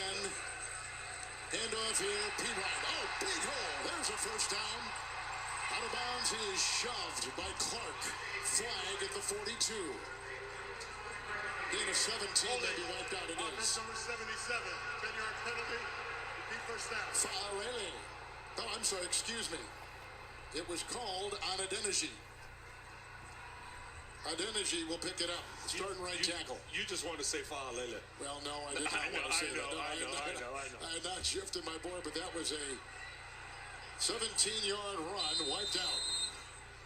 Handoff here. P-Ryan. Oh, big hole. There's a first down. Out of bounds, he is shoved by Clark. Flag at the 42. Gain of 17 may be wiped out. It Offense is. number 77. 10-yard penalty. Repeat first down. Farrelly. Oh, I'm sorry. Excuse me. It was called on Adeniji. Adeniji will pick it up. Starting right tackle. You just wanted to say Fa'alele. Well, no, I did not want to say that. I know. I had not shifted my board, but that was a 17-yard run wiped out.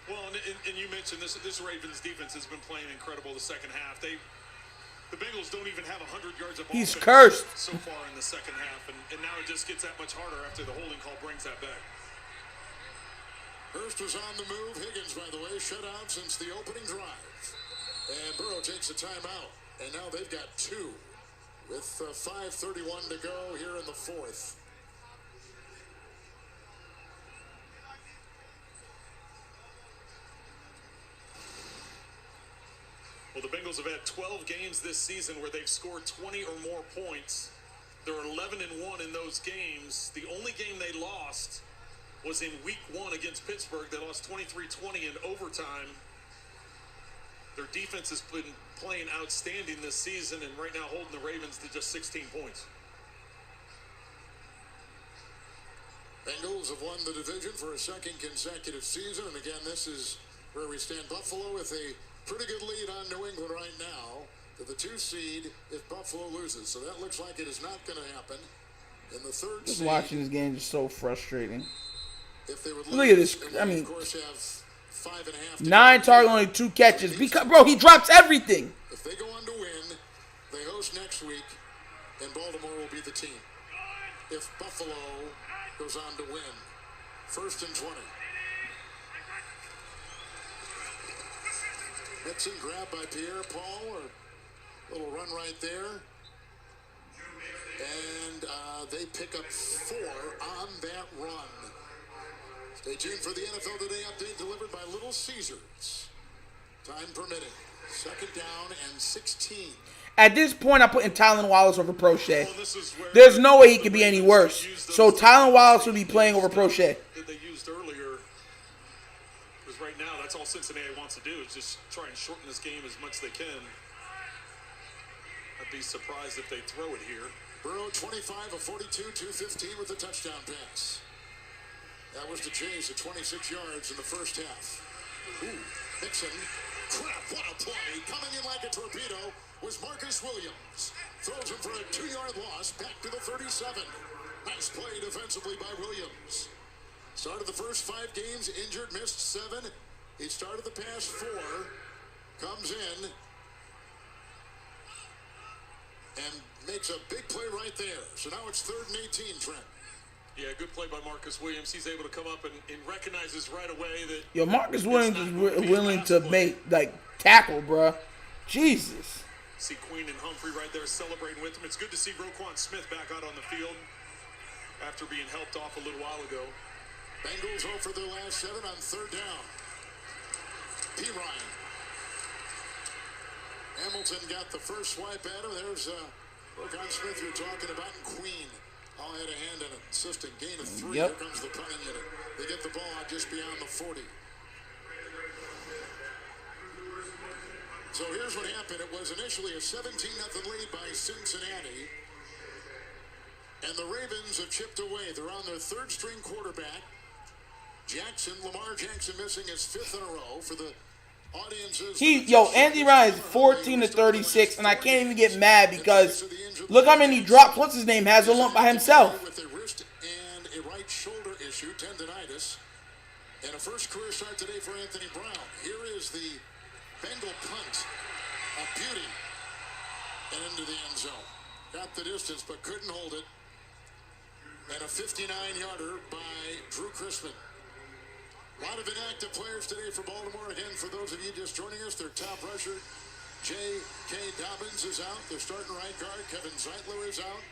Well, and you mentioned this Ravens defense has been playing incredible the second half. The Bengals don't even have 100 yards of He's offense cursed so far in the second half, and now it just gets that much harder after the holding call brings that back. Hurst was on the move. Higgins, by the way, shut out since the opening drive. And Burrow takes a timeout. And now they've got 2 with 5:31 to go here in the 4th. Well, the Bengals have had 12 games this season where they've scored 20 or more points. They're 11-1 in those games. The only game they lost was in week 1 against Pittsburgh. They lost 23-20 in overtime. Their defense has been playing outstanding this season and right now holding the Ravens to just 16 points. Bengals have won the division for a second consecutive season. And again, this is where we stand. Buffalo with a pretty good lead on New England right now to the 2 seed if Buffalo loses. So that looks like it is not going to happen. In the 3rd Just seed, watching this game is so frustrating. if they would Look at this. and I we, mean, of course, have 5.5. 9 targets, only 2 catches. Because, bro, he drops everything. If they go on to win, they host next week, and Baltimore will be the team. If Buffalo goes on to win, 1st and 20. Mixon grabbed by Pierre-Paul, a little run right there. And they pick up 4 on that run. Stay tuned for the NFL Today update delivered by Little Caesars. Time permitting. Second down and 16. At this point, I'm putting Tylan Wallace over Prochet. There's no way he could be any worse. So Tylan Wallace would be playing over Prochet. That they used earlier. Because right now, that's all Cincinnati wants to do is just try and shorten this game as much as they can. I'd be surprised if they throw it here. Burrow 25 of 42, 215 with a touchdown pass. That was the Jays at 26 yards in the first half. Ooh, Mixon. Crap, what a play. Coming in like a torpedo was Marcus Williams. Throws him for a 2-yard loss back to the 37. Nice play defensively by Williams. Started the first 5 games, injured, missed 7. He started the past 4. Comes in and makes a big play right there. So now it's 3rd and 18, Trent. Yeah, good play by Marcus Williams. He's able to come up and recognizes right away that... Yo, Marcus Williams is willing to make, tackle, bruh. Jesus. See Queen and Humphrey right there celebrating with him. It's good to see Roquan Smith back out on the field after being helped off a little while ago. Bengals 0 for their last 7 on 3rd down. P. Ryan. Hamilton got the first swipe at him. There's Roquan Smith you're talking about, and Queen all had a hand in it. Assistant gain of 3. Yep. Here comes the punting unit. They get the ball out just beyond the 40. So here's what happened. It was initially a 17-0 lead by Cincinnati. And the Ravens have chipped away. They're on their 3rd string quarterback. Lamar Jackson missing his 5th in a row for the audiences. Andy Ryan is 14 to 36, and I can't even get mad because look how many drops. What's his name has a lump by himself. With a wrist and a right shoulder issue, tendonitis, and a first career start today for Anthony Brown. Here is the Bengal punt, a beauty, and into the end zone. Got the distance, but couldn't hold it. And a 59-yarder by Drew Chrisman. A lot of inactive players today for Baltimore. Again, for those of you just joining us, their top rusher, J.K. Dobbins, is out. Their starting right guard, Kevin Zeitler, is out.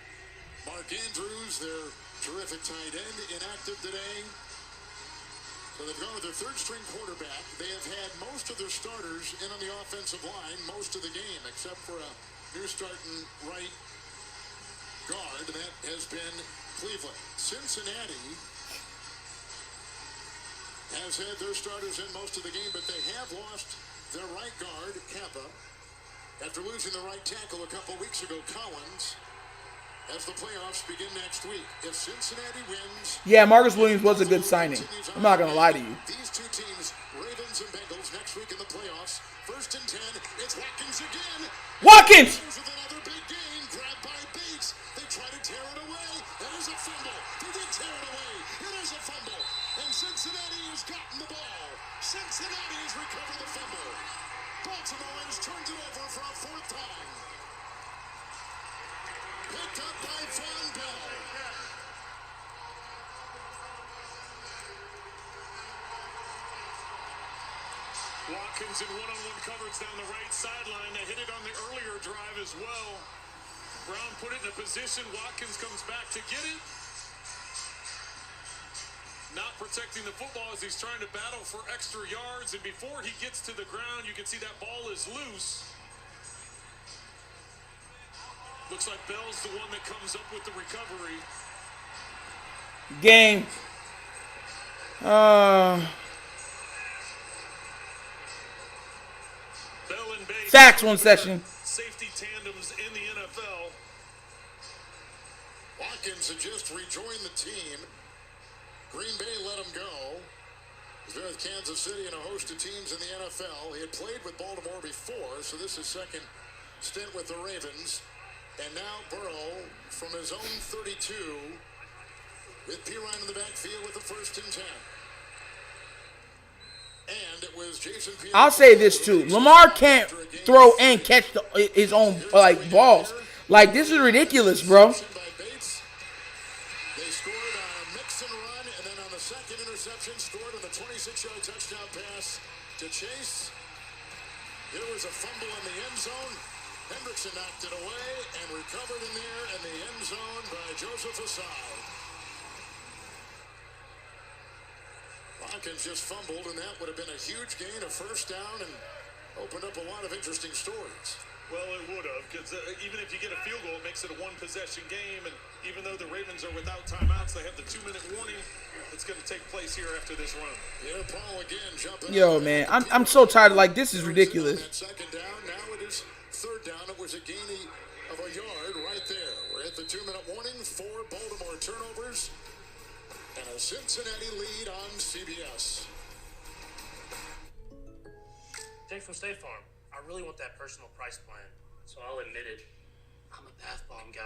Mark Andrews, their terrific tight end, inactive today. So they've gone with their 3rd string quarterback. They have had most of their starters in on the offensive line most of the game, except for a new starting right guard, and that has been Cleveland. Cincinnati has had their starters in most of the game, but they have lost their right guard, Kappa, after losing the right tackle a couple weeks ago, Collins, as the playoffs begin next week. If Cincinnati wins... Yeah, Marcus Williams was a good signing. I'm not going to lie to you. These 2 teams, Ravens and Bengals, next week in the playoffs. 1st and 10, it's Watkins again. Watkins! With another big gain, grabbed by Bates. They try to tear it away. It is a fumble. They did tear it away. It is a fumble. And Cincinnati has gotten the ball. Cincinnati has recovered the fumble. Baltimore has turned it over for a 4th time. Picked up by Von Bell. Watkins in one-on-one coverage down the right sideline. They hit it on the earlier drive as well. Brown put it in a position. Watkins comes back to get it. Not protecting the football as he's trying to battle for extra yards. And before he gets to the ground, you can see that ball is loose. Looks like Bell's the one that comes up with the recovery. Game. Bell and Bates. Sacks one session. Safety tandems in the NFL. Watkins had just rejoined the team. Green Bay let him go. He's been with Kansas City and a host of teams in the NFL. He had played with Baltimore before, so this is his 2nd stint with the Ravens. And now Burrow from his own 32 with Pirine in the backfield with the 1st and 10. And it was Jason Pierre. I'll say this too. Lamar can't throw and catch his own balls. This is ridiculous, bro. They scored on a mix and run, and then on the 2nd interception, scored on the 26-yard touchdown pass to Chase. There was a fumble in the end zone. Hendrickson knocked it away and recovered in there in the end zone by Joseph Asai. Watkins just fumbled, and that would have been a huge gain, a 1st down, and opened up a lot of interesting stories. Well, it would have, because even if you get a field goal, it makes it a one-possession game. And even though the Ravens are without timeouts, they have the 2-minute warning that's going to take place here after this run. Here, Paul again jumping. Yo, man, I'm so tired of, like, this is ridiculous. Second down, now it is third down. It was a gain of a yard right there. We're at the 2-minute warning, 4 Baltimore turnovers, and a Cincinnati lead on CBS. Jake from State Farm. I really want that personal price plan, so I'll admit it. I'm a bath bomb guy.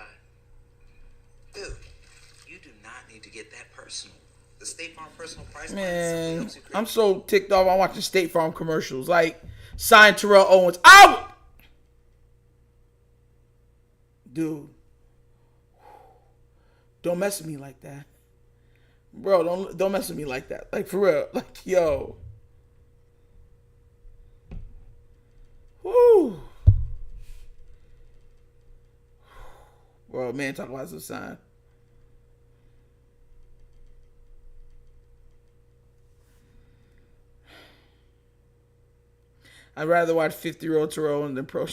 Dude, you do not need to get that personal. The State Farm personal price Man, plan. I'm so ticked off. I'm watching State Farm commercials. Like, sign Terrell Owens. Out! Dude. Don't mess with me like that. Bro, don't mess with me like that. Like, for real. Like, yo. Woo. Bro, man, talk about some sign. I'd rather watch 50-year-old Terrell than pro.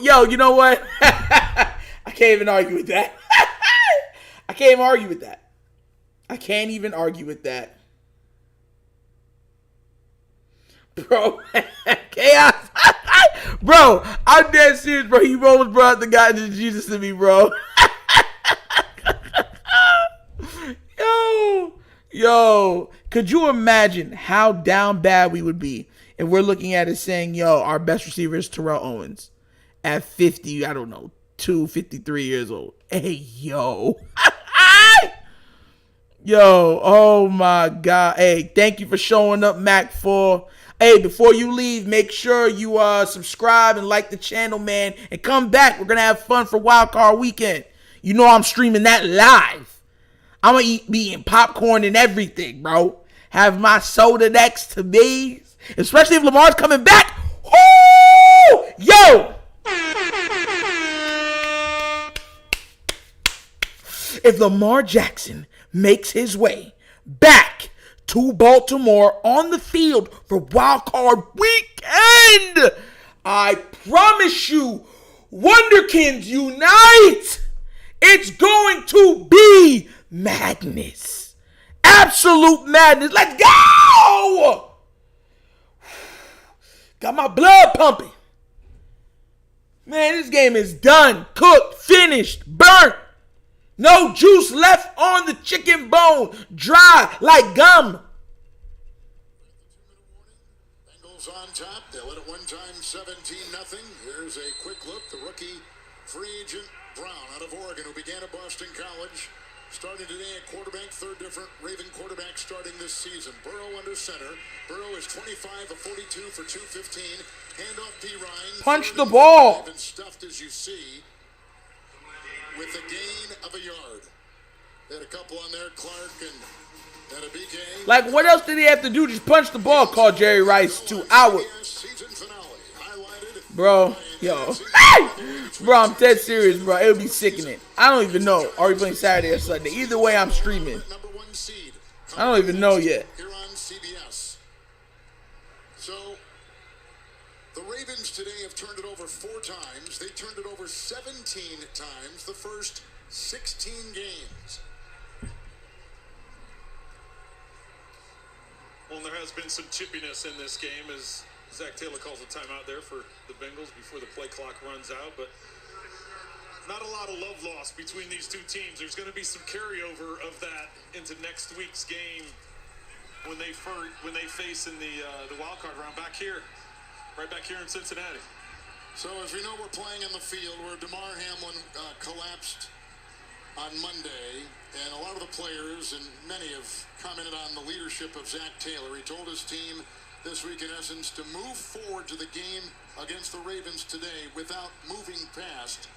Yo, you know what? I can't even argue with that. I can't even argue with that. I can't even argue with that. Bro, chaos. Bro, I'm dead serious, bro. You almost brought the guy to Jesus to me, bro. Yo, could you imagine how down bad we would be if we're looking at it saying, yo, our best receiver is Terrell Owens at 50, I don't know, 53 years old. Hey, yo. Yo, oh my God. Hey, thank you for showing up, Mac 4. Hey, before you leave, make sure you subscribe and like the channel, man. And come back. We're going to have fun for Wild Card Weekend. You know I'm streaming that live. I'm going to be eating popcorn and everything, bro. Have my soda next to me. Especially if Lamar's coming back. Woo! Yo! If Lamar Jackson makes his way back to Baltimore on the field for Wild Card Weekend, I promise you, Wunderkinds unite! It's going to be madness. Absolute madness. Let's go! Got my blood pumping. Man, this game is done, cooked, finished, burnt. No juice left on the chicken bone. Dry like gum. Bengals on top. They led at one time 17-0. Here's a quick look. The rookie free agent Brown out of Oregon, who began at Boston College. Starting today at quarterback, third different Raven quarterback starting this season. Burrow under center. Burrow is 25 of 42 for 215. Handoff P. Ryan. Punch the ball. Even stuffed as you see, with a gain of a yard. They had a couple on there, Clark and a BK. Like, what else did he have to do? Just punch the ball, called Jerry Rice to out. Bro, yo. Bro, I'm dead serious, bro. It would be sickening. I don't even know. Are we playing Saturday or Sunday? Either way, I'm streaming. I don't even know yet. Here on CBS. So, the Ravens today have turned it over 4 times. They turned it over 17 times the first 16 games. Well, there has been some chippiness in this game as Zach Taylor calls a timeout there for the Bengals before the play clock runs out. But not a lot of love lost between these two teams. There's going to be some carryover of that into next week's game when they face in the wild card round right back here in Cincinnati. So as we know, we're playing in the field where DeMar Hamlin collapsed on Monday, and a lot of the players and many have commented on the leadership of Zach Taylor. He told his team this week, in essence, to move forward to the game against the Ravens today without moving past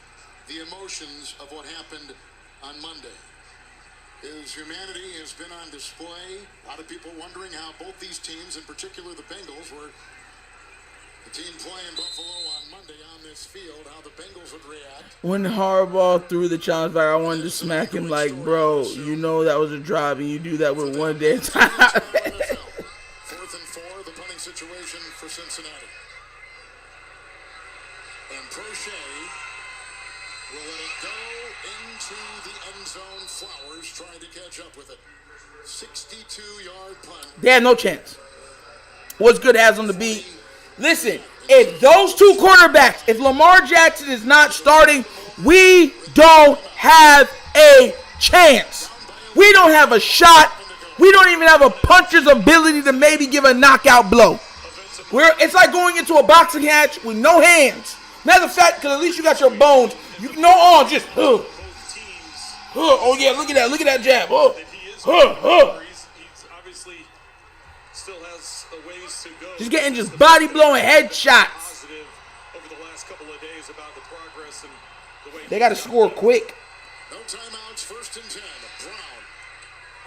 the emotions of what happened on Monday. His humanity has been on display. A lot of people wondering how both these teams, in particular the Bengals, were the team playing Buffalo on Monday on this field, how the Bengals would react. When Harbaugh threw the challenge back, I wanted to smack him like, bro, you know that was a drive, and you do that with one day at a time. 4th and 4, the punting situation for Cincinnati. And Prochet will let it go into the end zone. Flowers trying to catch up with it. 62-yard punt. They had no chance. What's good has on the beat. Listen, if those two quarterbacks, if Lamar Jackson is not starting, we don't have a chance. We don't have a shot. We don't even have a puncher's ability to maybe give a knockout blow. It's like going into a boxing match with no hands. Matter of fact, because at least you got your bones. No arms, just oh yeah, look at that. Look at that jab. He's obviously still has a ways to go. He's getting just body blowing headshots. Over the last couple of days about the progress and the way they got to score quick. No timeouts, 1st and 10. Brown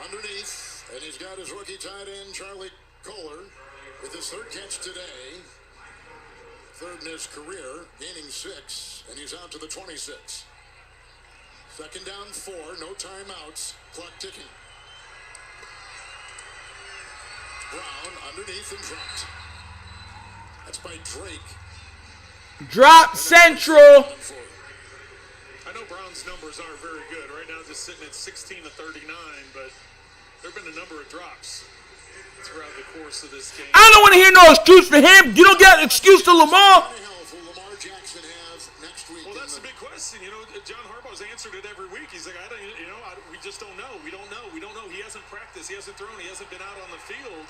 underneath, and he's got his rookie tight end Charlie Kohler with his 3rd catch today. 3rd in his career, gaining 6, and he's out to the 26. 2nd down 4, no timeouts, clock ticking. Brown underneath and dropped. That's by Drake. Drop Central. I know Brown's numbers aren't very good. Right now just sitting at 16 to 39, but there have been a number of drops throughout the course of this game. I don't want to hear no excuse for him. You don't get an excuse to Lamar. Well, that's the big question. You know, John Harbaugh's answered it every week. He's like, we just don't know. We don't know. He hasn't practiced. He hasn't thrown. He hasn't been out on the field.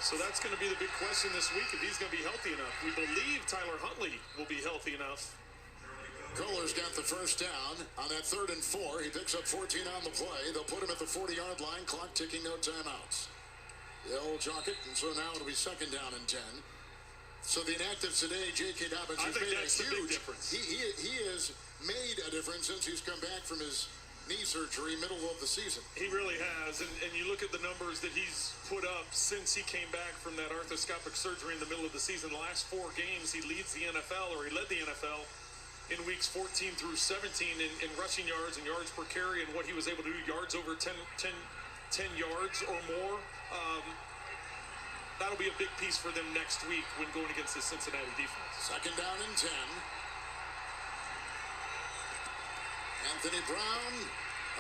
So that's going to be the big question this week, if he's going to be healthy enough. We believe Tyler Huntley will be healthy enough. Kohler's got the 1st down on that 3rd and 4. He picks up 14 on the play. They'll put him at the 40-yard line. Clock ticking, no timeouts. They'll chalk it, and so now it'll be 2nd down and 10. So the inactives today, J.K. Dobbins has made a huge difference. He has made a difference since he's come back from his knee surgery middle of the season. He really has, and you look at the numbers that he's put up since he came back from that arthroscopic surgery in the middle of the season. The last 4 games, he leads the NFL, or he led the NFL in weeks 14 through 17 in rushing yards and yards per carry, and what he was able to do, yards over 10 yards or more. That'll be a big piece for them next week when going against the Cincinnati defense. 2nd down and 10. Anthony Brown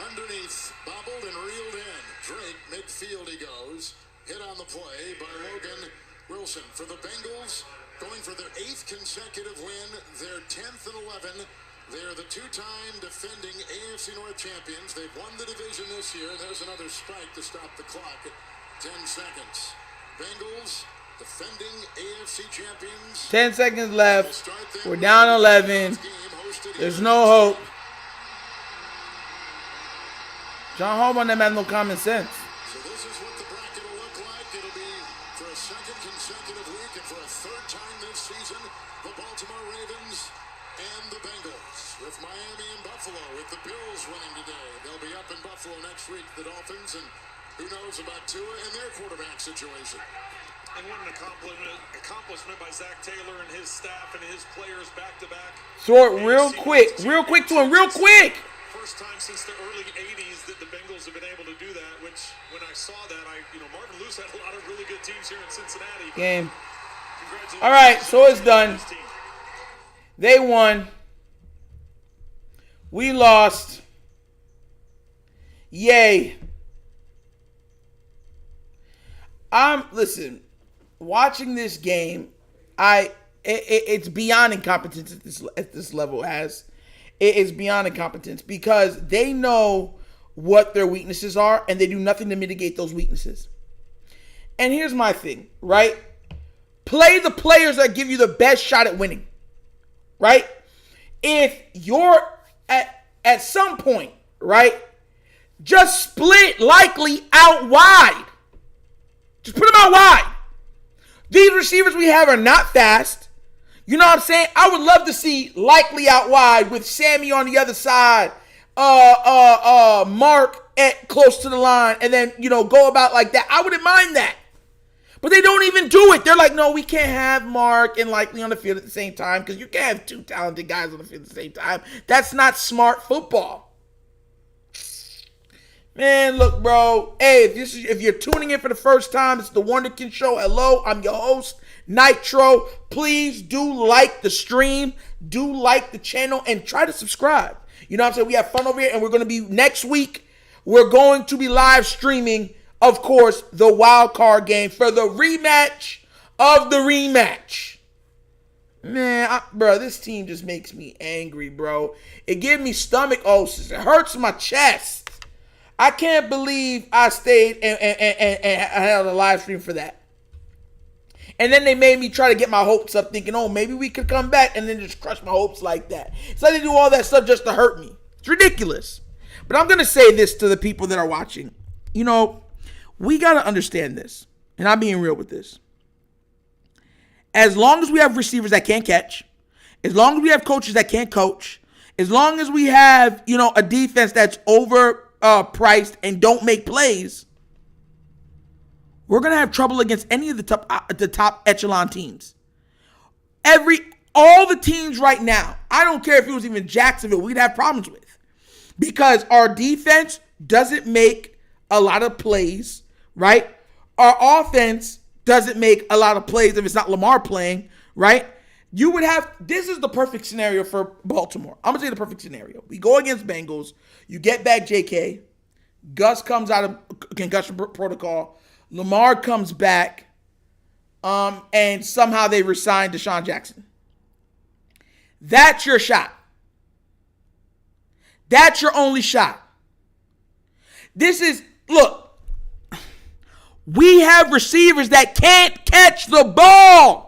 underneath, bobbled and reeled in. Drake, midfield he goes. Hit on the play by Logan Wilson. For the Bengals, going for their 8th consecutive win, their 10th and 11. They're the 2-time defending AFC North champions. They've won the division this year. There's another spike to stop the clock at 10 seconds. Bengals, defending AFC champions. 10 seconds left. We're down 11. There's no hope. John Harbaugh never had no common sense. So this is what the bracket will look like. It'll be for a 2nd consecutive week and for a 3rd time this season, the Baltimore Ravens and the Bengals. With Miami and Buffalo, with the Bills winning today. They'll be up in Buffalo next week, the Dolphins, and who knows about Tua and their quarterback situation. And what an accomplishment by Zach Taylor and his staff and his players back-to-back. Throw it real quick to him, real quick. First time since the early 80s that the Bengals have been able to do that, which when I saw that, Marvin Lewis had a lot of really good teams here in Cincinnati. Game. All right, so it's done. They won. We lost. Yay. Listen, watching this game, it's beyond incompetence at this level. It is beyond incompetence because they know what their weaknesses are and they do nothing to mitigate those weaknesses. And here's my thing, right? Play the players that give you the best shot at winning, right? If you're at some point, right, just split Likely out wide. Just put them out wide. These receivers we have are not fast. You know what I'm saying? I would love to see Likely out wide with Sammy on the other side, Mark close to the line, and then, go about like that. I wouldn't mind that. But they don't even do it. They're like, no, we can't have Mark and Likely on the field at the same time because you can't have 2 talented guys on the field at the same time. That's not smart football. Man, look, bro. Hey, if you're tuning in for the first time, it's the Wunderkind Show. Hello, I'm your host, Nitro. Please do like the stream, do like the channel, and try to subscribe. You know what I'm saying? We have fun over here, and we're going to be next week. We're going to be live streaming, of course, the wild card game for the rematch of the rematch. Man, bro, this team just makes me angry, bro. It gives me stomach ulcers. It hurts my chest. I can't believe I stayed and had a live stream for that. And then they made me try to get my hopes up thinking, oh, maybe we could come back, and then just crush my hopes like that. So they do all that stuff just to hurt me. It's ridiculous. But I'm going to say this to the people that are watching. You know, we got to understand this. And I'm being real with this. As long as we have receivers that can't catch, as long as we have coaches that can't coach, as long as we have, you know, a defense that's overpriced and don't make plays, we're going to have trouble against any of the top echelon teams. All the teams right now, I don't care if it was even Jacksonville, we'd have problems with. Because our defense doesn't make a lot of plays, right? Our offense doesn't make a lot of plays if it's not Lamar playing, right? This is the perfect scenario for Baltimore. I'm going to say the perfect scenario. We go against Bengals. You get back JK. Gus comes out of concussion protocol. Lamar comes back. And somehow they resign Deshaun Jackson. That's your shot. That's your only shot. Look, we have receivers that can't catch the ball.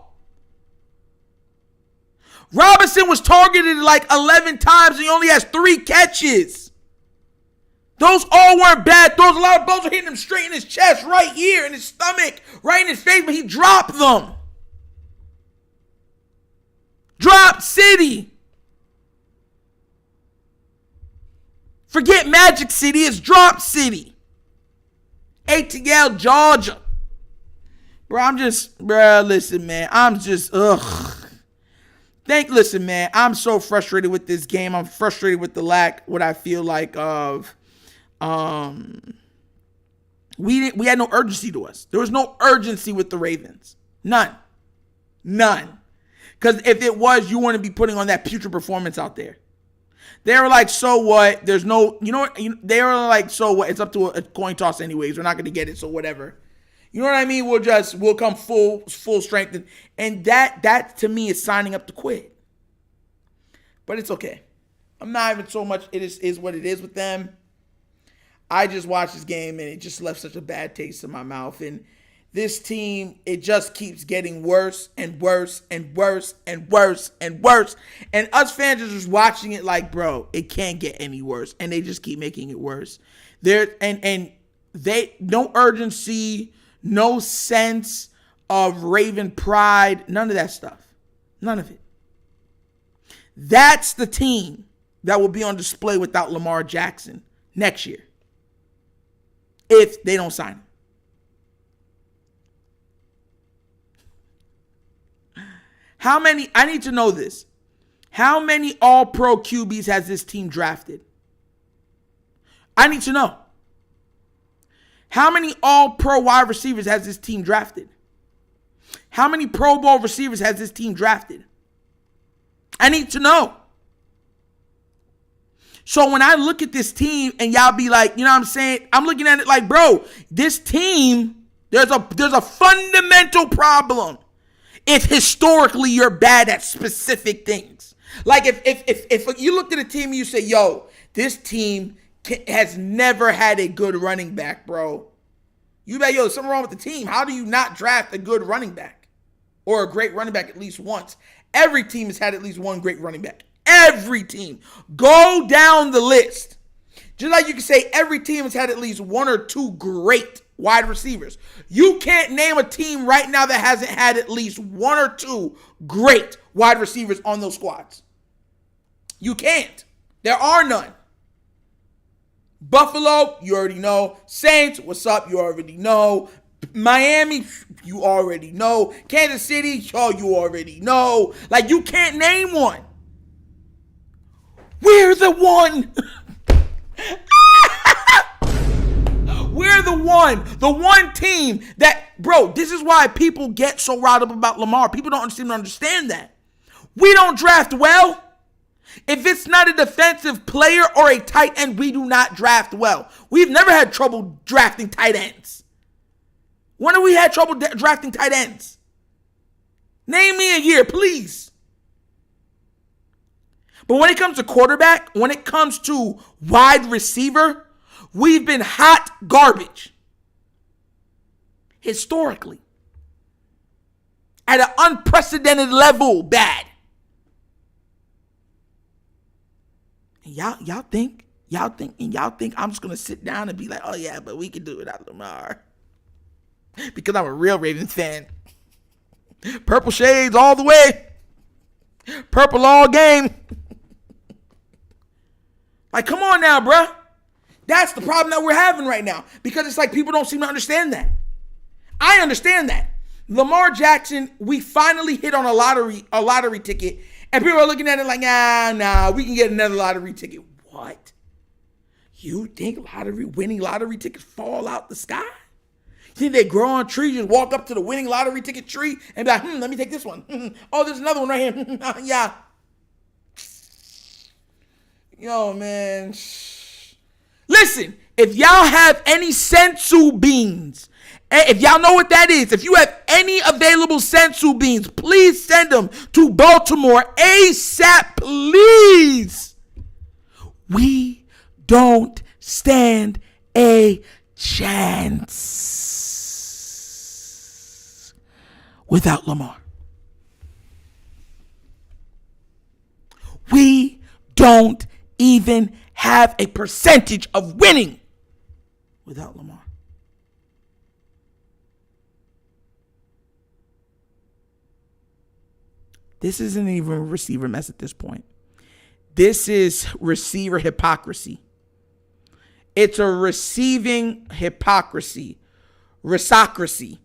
Robinson was targeted like 11 times and he only has 3 catches. Those all weren't bad throws. A lot of balls are hitting him straight in his chest, right here, in his stomach, right in his face, but he dropped them. Drop City. Forget Magic City, it's Drop City. ATL, Georgia. Listen, man. Listen, man. I'm so frustrated with this game. I'm frustrated with the lack, what I feel like of, we had no urgency to us. There was no urgency with the Ravens. None. Because if it was, you wouldn't be putting on that putrid performance out there. They were like, so what? There's no, they were like, so what? It's up to a coin toss anyways. We're not going to get it, so whatever. You know what I mean? We'll come full strength. And that to me is signing up to quit. But it's okay. I'm not even so much, it is what it is with them. I just watched this game and it just left such a bad taste in my mouth. And this team, it just keeps getting worse and worse and worse and worse and worse. And us fans are just watching it like, bro, it can't get any worse. And they just keep making it worse. No urgency, no sense of Raven pride, none of that stuff. None of it. That's the team that will be on display without Lamar Jackson next year. If they don't sign him. I need to know this. How many all-pro QBs has this team drafted? I need to know. How many all-pro wide receivers has this team drafted? How many Pro Bowl receivers has this team drafted? I need to know. So when I look at this team and y'all be like, you know what I'm saying? I'm looking at it like, bro, this team, there's a fundamental problem. If historically you're bad at specific things. Like if you looked at a team and you say, yo, this team has never had a good running back, bro. You be like, yo, there's something wrong with the team. How do you not draft a good running back? Or a great running back at least once? Every team has had at least one great running back. Every team. Go down the list. Just like you can say every team has had at least 1 or 2 great wide receivers. You can't name a team right now that hasn't had at least 1 or 2 great wide receivers on those squads. You can't. There are none. Buffalo, you already know. Saints, what's up? You already know. Miami, you already know. Kansas City, you already know. Like, you can't name one. We're the one. We're the one team that, bro, this is why people get so riled up about Lamar. People don't seem to understand that. We don't draft well. If it's not a defensive player or a tight end, we do not draft well. We've never had trouble drafting tight ends. When have we had trouble drafting tight ends? Name me a year, please. But when it comes to quarterback, when it comes to wide receiver, we've been hot garbage. Historically. At an unprecedented level, bad. And y'all think I'm just going to sit down and be like, oh yeah, but we can do it without Lamar. Because I'm a real Ravens fan. Purple shades all the way. Purple all game. Like, come on now, bruh. That's the problem that we're having right now. Because it's like people don't seem to understand that. I understand that. Lamar Jackson, we finally hit on a lottery ticket. And people are looking at it like, nah, we can get another lottery ticket. What? You think winning lottery tickets fall out the sky? You think they grow on trees and walk up to the winning lottery ticket tree and be like, let me take this one. Oh, there's another one right here. Yeah. Yo, man. Listen, if y'all have any sensu beans, if y'all know what that is, if you have any available sensu beans, please send them to Baltimore ASAP, please. We don't stand a chance without Lamar. We don't even have a percentage of winning without Lamar. This isn't even a receiver mess at this point. This is receiver hypocrisy. It's a receiving hypocrisy. Risocracy.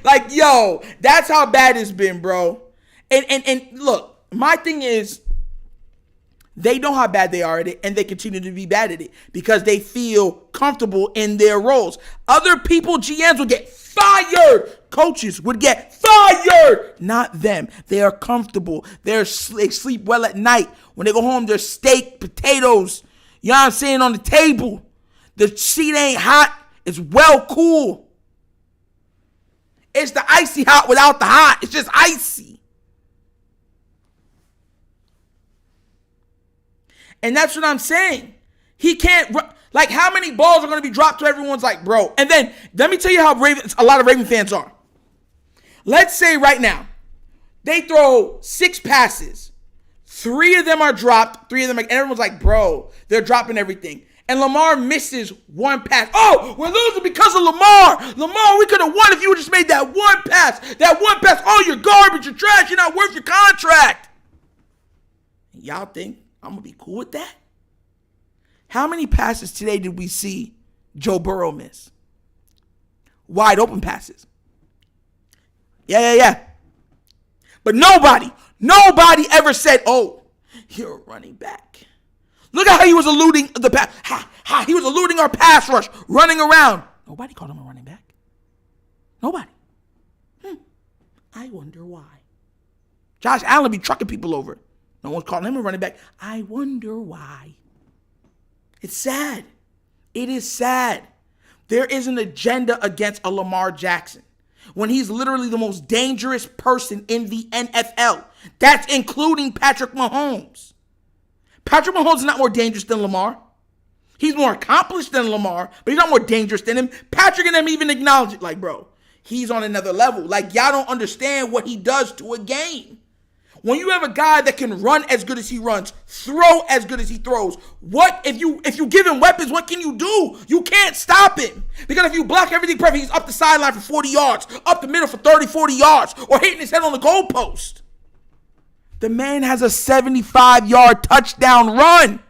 Like, yo, that's how bad it's been, bro. And look, my thing is, they know how bad they are at it, and they continue to be bad at it because they feel comfortable in their roles. Other people, GMs, would get fired. Coaches would get fired. Not them. They are comfortable. They sleep well at night. When they go home, there's steak, potatoes, you know what I'm saying, on the table. The seat ain't hot. It's well cool. It's the icy hot without the hot. It's just icy. And that's what I'm saying. He can't, like, how many balls are going to be dropped to everyone's like, bro? And then, let me tell you how a lot of Raven fans are. Let's say right now, they throw 6 passes. 3 of them are dropped. 3 of them, and everyone's like, bro, they're dropping everything. And Lamar misses 1 pass. Oh, we're losing because of Lamar. Lamar, we could have won if you just made that 1 pass. That 1 pass. Oh, you're garbage. You're trash. You're not worth your contract. Y'all think I'm going to be cool with that? How many passes today did we see Joe Burrow miss? Wide open passes. Yeah. But nobody ever said, oh, you're a running back. Look at how he was eluding the pass. He was eluding our pass rush, running around. Nobody called him a running back. Nobody. I wonder why. Josh Allen be trucking people over. No one's calling him a running back. I wonder why. It's sad. It is sad. There is an agenda against a Lamar Jackson when he's literally the most dangerous person in the NFL. That's including Patrick Mahomes. Patrick Mahomes is not more dangerous than Lamar. He's more accomplished than Lamar, but he's not more dangerous than him. Patrick and them even acknowledge it. Like, bro, he's on another level. Like, y'all don't understand what he does to a game. When you have a guy that can run as good as he runs, throw as good as he throws, what if you give him weapons, what can you do? You can't stop him. Because if you block everything perfect, he's up the sideline for 40 yards, up the middle for 30, 40 yards, or hitting his head on the goalpost. The man has a 75-yard touchdown run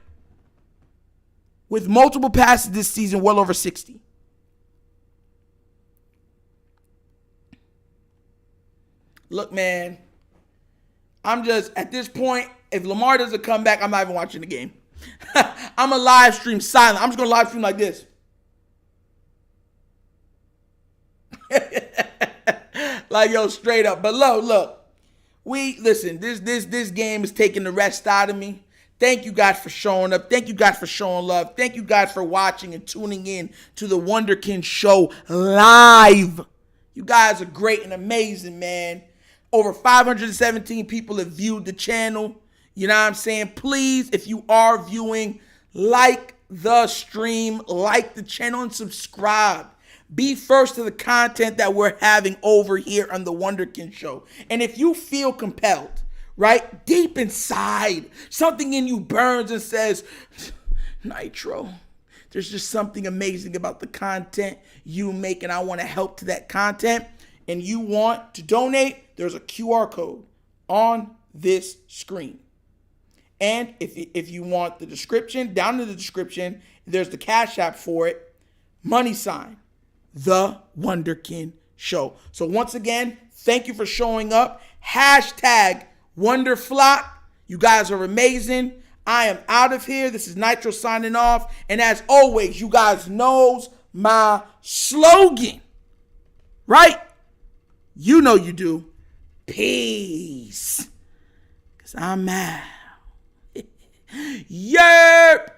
with multiple passes this season, well over 60. Look, man, I'm just, at this point, if Lamar doesn't come back, I'm not even watching the game. I'm a live stream silent. I'm just going to live stream like this. Like, yo, straight up. But look. This game is taking the rest out of me. Thank you guys for showing up. Thank you guys for showing love. Thank you guys for watching and tuning in to the Wunderkind Show live. You guys are great and amazing, man. Over 517 people have viewed the channel. You know what I'm saying? Please, if you are viewing, like the stream, like the channel, and subscribe. Be first to the content that we're having over here on the Wunderkind Show. And if you feel compelled, right, deep inside, something in you burns and says, Nitro, there's just something amazing about the content you make, and I want to help to that content, and you want to donate, there's a QR code on this screen. And if you want the description, down in the description, there's the Cash App for it, $, The Wunderkind Show. So once again, thank you for showing up. #WonderFlock. You guys are amazing. I am out of here. This is Nitro signing off. And as always, you guys knows my slogan, right? You know you do. Peace. Because I'm out. Yerp.